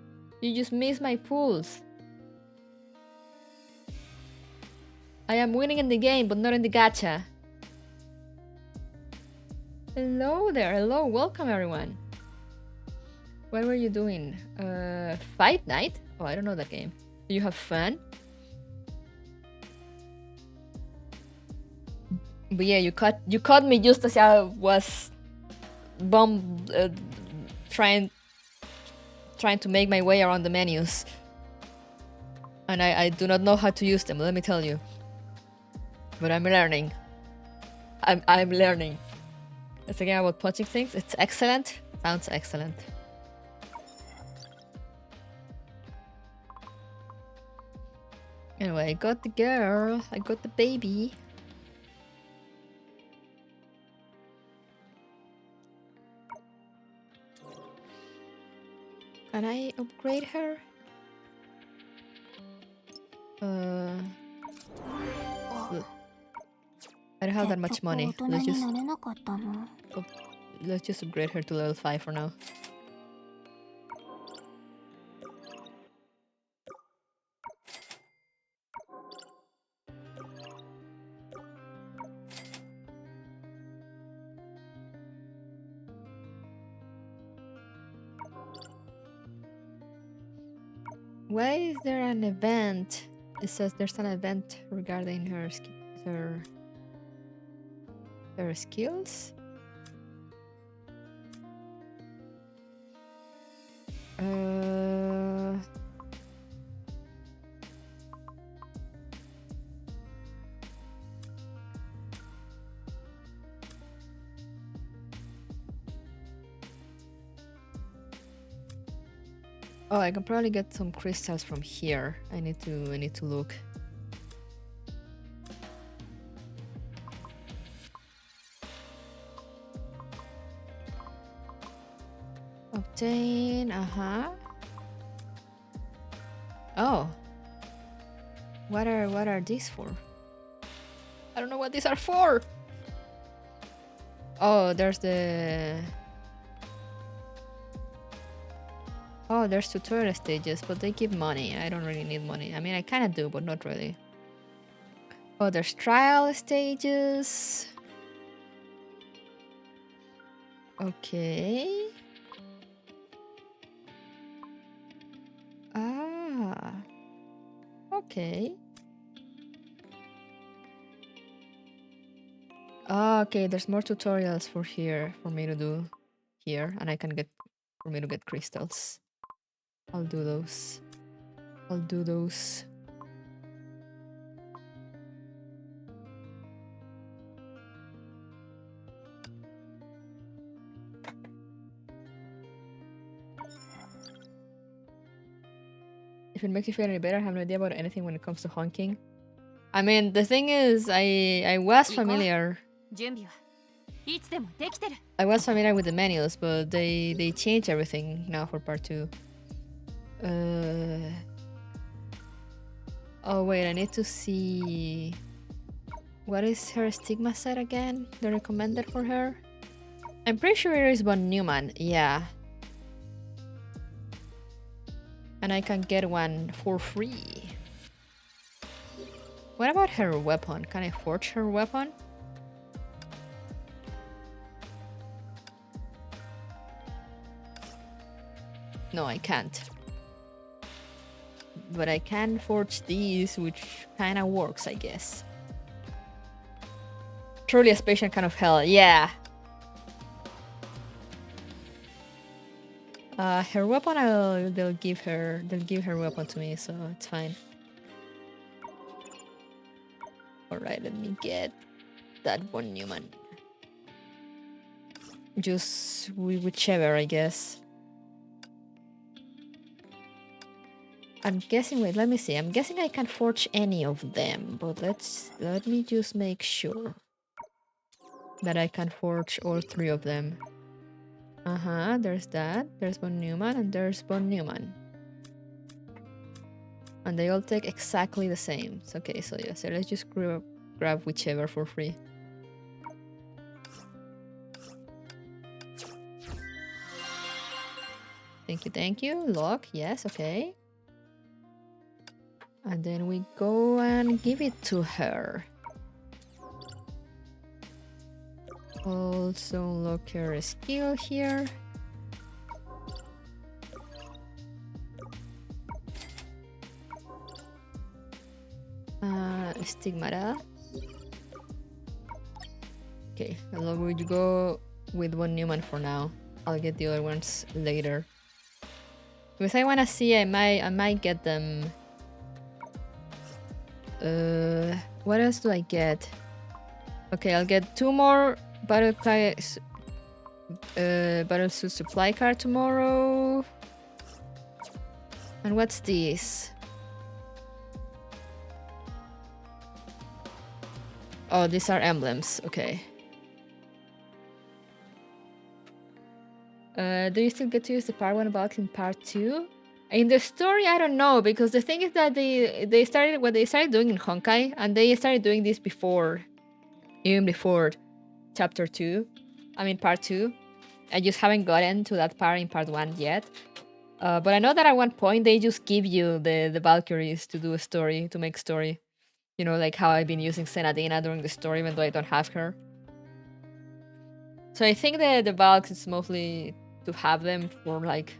Speaker 6: You just missed my pulls. I am winning in the game, but not in the gacha. Hello there, hello, welcome everyone. What were you doing? Fight night? Oh, I don't know that game. Do you have fun? But yeah, you caught me just as I was trying to make my way around the menus. And I do not know how to use them, let me tell you. But I'm learning. I'm learning. It's again about punching things. It's excellent. Sounds excellent. Anyway, I got the girl. I got the baby. Can I upgrade her? Look, I don't have that much money.
Speaker 3: 結局大人になれなかったの。
Speaker 6: Let's just upgrade her to level 5 for now. Why is there an event? It says there's an event regarding her skills. Oh, I can probably get some crystals from here. I need to look. Obtain, Oh. What are these for? I don't know what these are for. Oh, there's the Oh, there's tutorial stages, but they give money. I don't really need money. I mean, I kind of do, but not really. Oh, there's trial stages. Okay. Ah. Okay. Ah, okay, there's more tutorials for me to do here, and for me to get crystals. I'll do those. If it makes you feel any better, I have no idea about anything when it comes to honking. I mean, the thing is, I was familiar. I was familiar with the menus, but they changed everything now for part 2. Oh wait, I need to see what is her stigma set again? The recommended for her? I'm pretty sure it is von Neumann, yeah. And I can get one for free. What about her weapon? Can I forge her weapon? No, I can't. But I can forge these, which kind of works, I guess. Truly a patient kind of hell, yeah. Her weapon, they'll give her weapon to me, so it's fine. All right, let me get that von Neumann. Just whichever, I guess. I'm guessing. Wait, let me see. I'm guessing I can forge any of them, but let me just make sure that I can forge all 3 of them. There's that. There's von Neumann, and there's von Neumann. And they all take exactly the same. So, okay, so yeah, so let's just grab whichever for free. Thank you. Lock, yes, okay. And then we go and give it to her. Also unlock her skill here. Stigmata. Okay, we'll go with von Neumann for now. I'll get the other ones later. Because I wanna see, I might get them. What else do I get? Okay, I'll get 2 more battlesuit supply card tomorrow. And what's this? Oh, these are emblems. Okay. Do you still get to use the part 1 box in part 2? In the story, I don't know, because the thing is that they started what they started doing in Honkai, and they started doing this before, even before chapter 2. I mean part 2. I just haven't gotten to that part in part 1 yet. But I know that at one point they just give you the Valkyries to do a story, to make story. You know, like how I've been using Senadina during the story, even though I don't have her. So I think that the Valks is mostly to have them for like...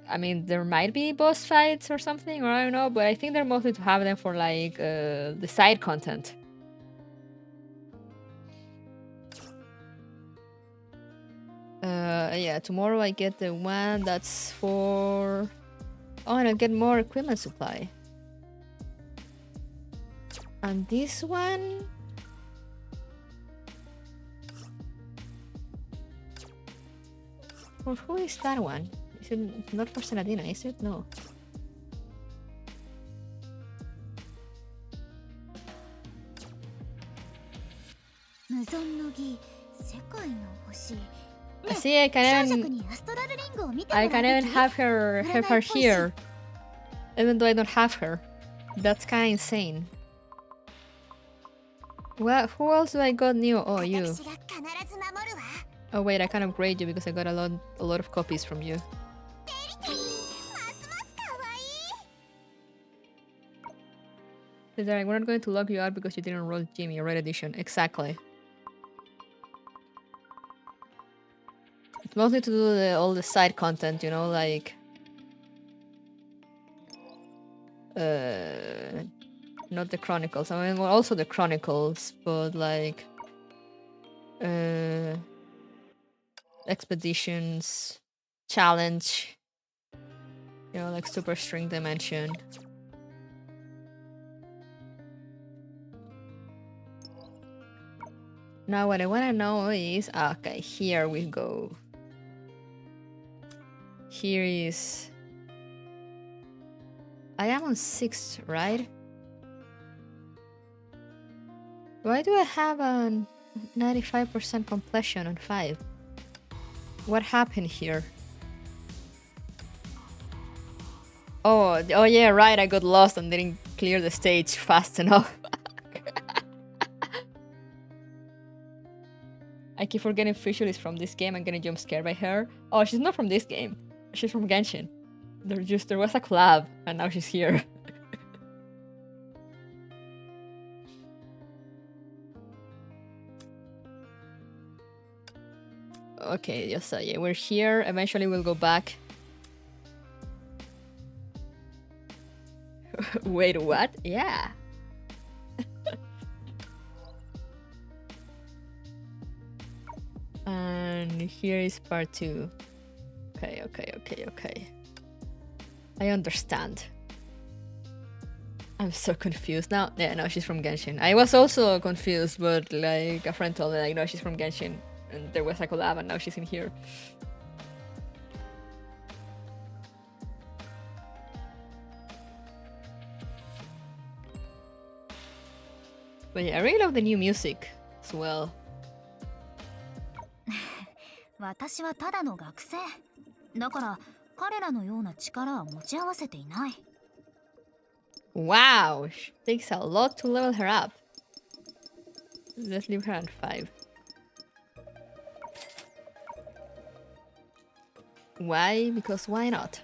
Speaker 6: I mean, there might be boss fights or something, or I don't know, but I think they're mostly to have them for like the side content. Yeah, tomorrow I get the one that's for... Oh, and I'll get more equipment supply. And this one... For who is that one? Is it not for Senadina, is it? No. See, I can even have her here, even though I don't have her. That's kind of insane. Well, who else do I got new? Oh, you. Oh wait, I can upgrade you because I got a lot of copies from you. We're not going to log you out because you didn't roll Jimmy, Red Edition. Exactly. It's mostly to do all the side content, you know, like... not the Chronicles. I mean, well, also the Chronicles, but like... expeditions, challenge, you know, like Super String Dimension. Now what I want to know is... Okay, here we go. Here is... I am on 6, right? Why do I have a 95% completion on 5? What happened here? Oh yeah, right, I got lost and didn't clear the stage fast enough. I keep forgetting Fischl is from this game and getting jump scared by her. Oh, she's not from this game. She's from Genshin. There was a collab and now she's here. Okay, just yeah, we're here. Eventually we'll go back. Wait, what? Yeah. And here is part 2. Okay. I understand. I'm so confused now. Yeah, no, she's from Genshin. I was also confused, but like a friend told me, like, no, she's from Genshin. And there was a collab and now she's in here. But yeah, I really love the new music as well.
Speaker 10: 私はただの学生。だから彼らのような力は持ち合わせていない。
Speaker 6: Wow, it takes a lot to level her up. Let's leave her at 5. Why? Because why not?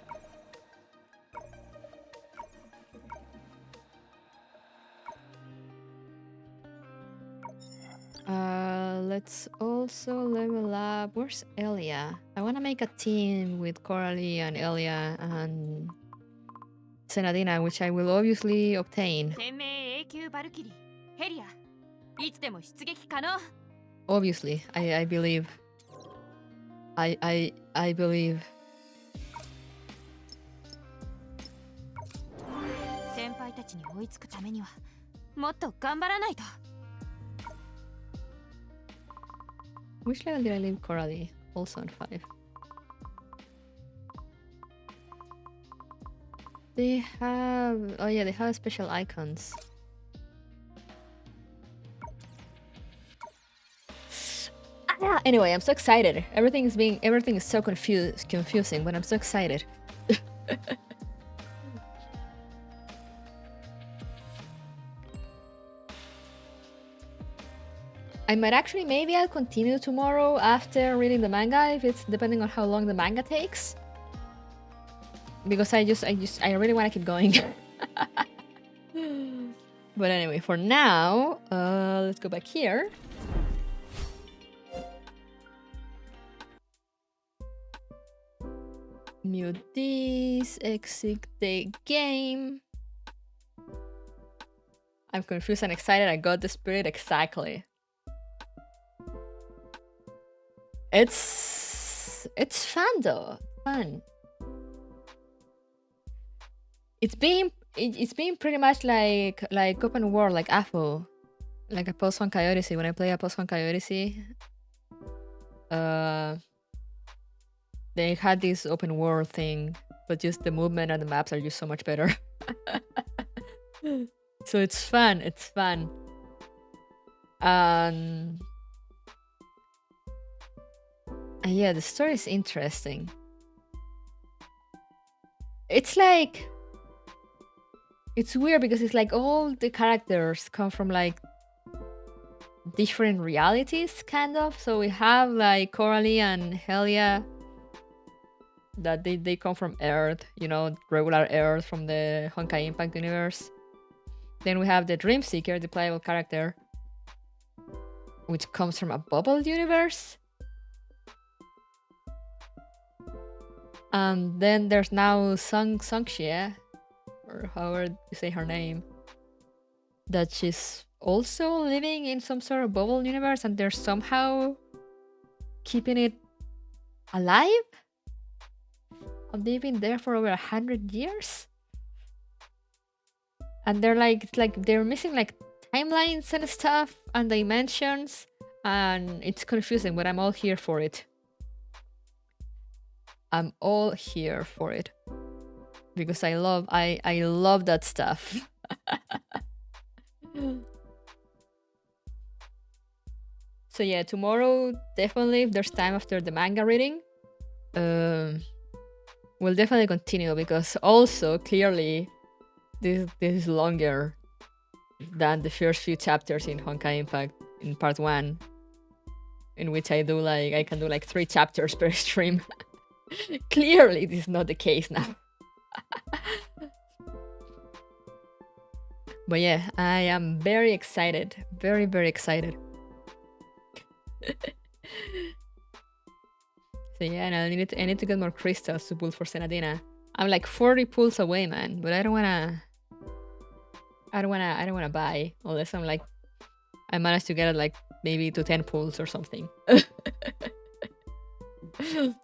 Speaker 6: Let's also level up. Where's Elia? I want to make a team with Coralie and Elia and Senadina, which I will obviously obtain. Obviously, I believe. I believe.
Speaker 4: 先輩たちに追いつくためにはもっと頑張らないと。
Speaker 6: Which level did I leave Coralie? Also on 5. They have... Oh yeah, they have special icons. Yeah, anyway, I'm so excited. Everything is so confusing, but I'm so excited. I might actually, maybe I'll continue tomorrow after reading the manga, if it's depending on how long the manga takes. Because I really want to keep going. But anyway, for now, let's go back here. Mute this, exit the game. I'm confused and excited. I got the spirit exactly. It's fun though. Fun. It's been pretty much like open world, like AFO, like a post Honkai Odyssey. When I play a post Honkai Odyssey, they had this open world thing, but just the movement and the maps are just so much better. So it's fun. It's fun. And yeah, the story is interesting. It's like, it's weird because it's like all the characters come from like different realities, kind of. So we have like Coralie and Helia, that they come from Earth, you know, regular Earth from the Honkai Impact universe. Then we have the Dream Seeker, the playable character, which comes from a bubble universe. And then there's now Sangxie, or however you say her name, that she's also living in some sort of bubble universe, and they're somehow keeping it alive. And they've been there for over 100 years. And they're like, it's like they're missing like timelines and stuff and dimensions, and it's confusing, but I'm all here for it. I'm all here for it because I love that stuff. So yeah, tomorrow definitely, if there's time after the manga reading, we'll definitely continue, because also clearly this is longer than the first few chapters in Honkai Impact in part 1, in which I can do like 3 chapters per stream. Clearly this is not the case now. But yeah, I am very excited, very, very excited. So yeah, and I need to get more crystals to pull for Senadina. I'm like 40 pulls away, man, but I don't wanna buy unless I managed to get like maybe to 10 pulls or something.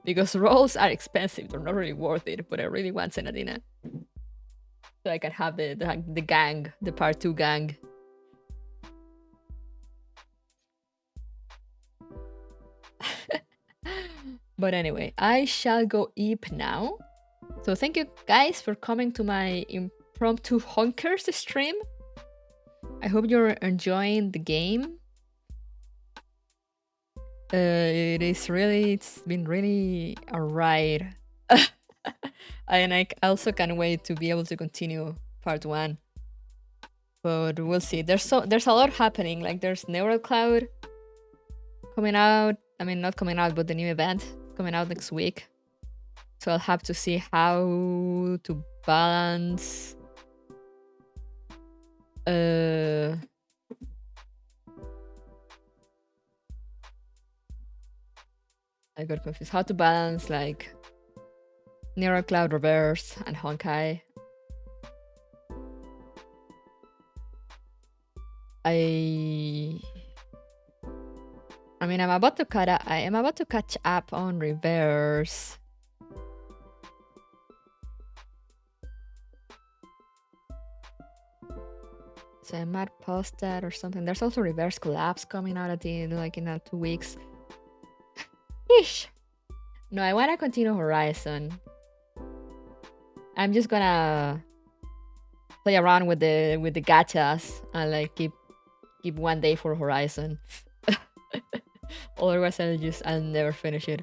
Speaker 6: Because rolls are expensive, they're not really worth it, but I really want Senadina, so I can have the gang, the part 2 gang. But anyway, I shall go eep now. So thank you guys for coming to my impromptu Honkers stream. I hope you're enjoying the game. It's been really a ride. And I also can't wait to be able to continue part 1. But we'll see. There's a lot happening. Like there's Neural Cloud coming out. I mean, not coming out, but the new event coming out next week. So I'll have to see how to balance I got confused. How to balance like Neural Cloud Reverse and Honkai. I mean, I am about to catch up on Reverse. So I might post that or something. There's also Reverse Collapse coming out at in 2 weeks. Ish. No, I wanna continue Horizon. I'm just gonna play around with the gachas and like keep one day for Horizon.
Speaker 2: Otherwise, I'll never finish it.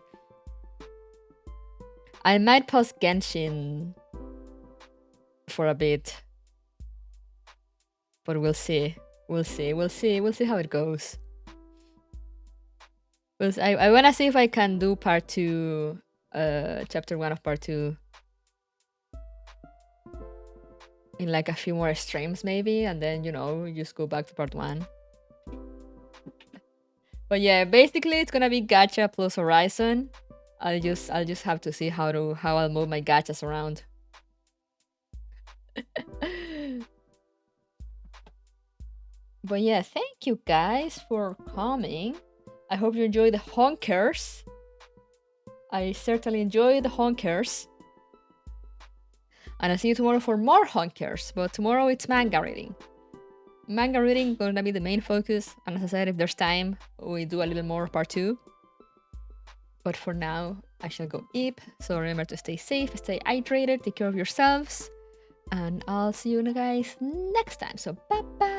Speaker 2: I might pause Genshin for a bit, but we'll see. We'll see how it goes. I wanna see if I can do part 2, chapter 1 of part 2 in like a few more streams maybe, and then just go back to part 1. But yeah, basically it's gonna be gacha plus Horizon. I'll just have to see how I'll move my gachas around. But yeah, thank you guys for coming. I hope you enjoy the honkers. I certainly enjoy the honkers. And I'll see you tomorrow for more honkers. But tomorrow it's manga reading. Manga reading gonna be the main focus. And as I said, if there's time, we do a little more part 2. But for now, I shall go eat. So remember to stay safe, stay hydrated, take care of yourselves. And I'll see you guys next time. So bye bye.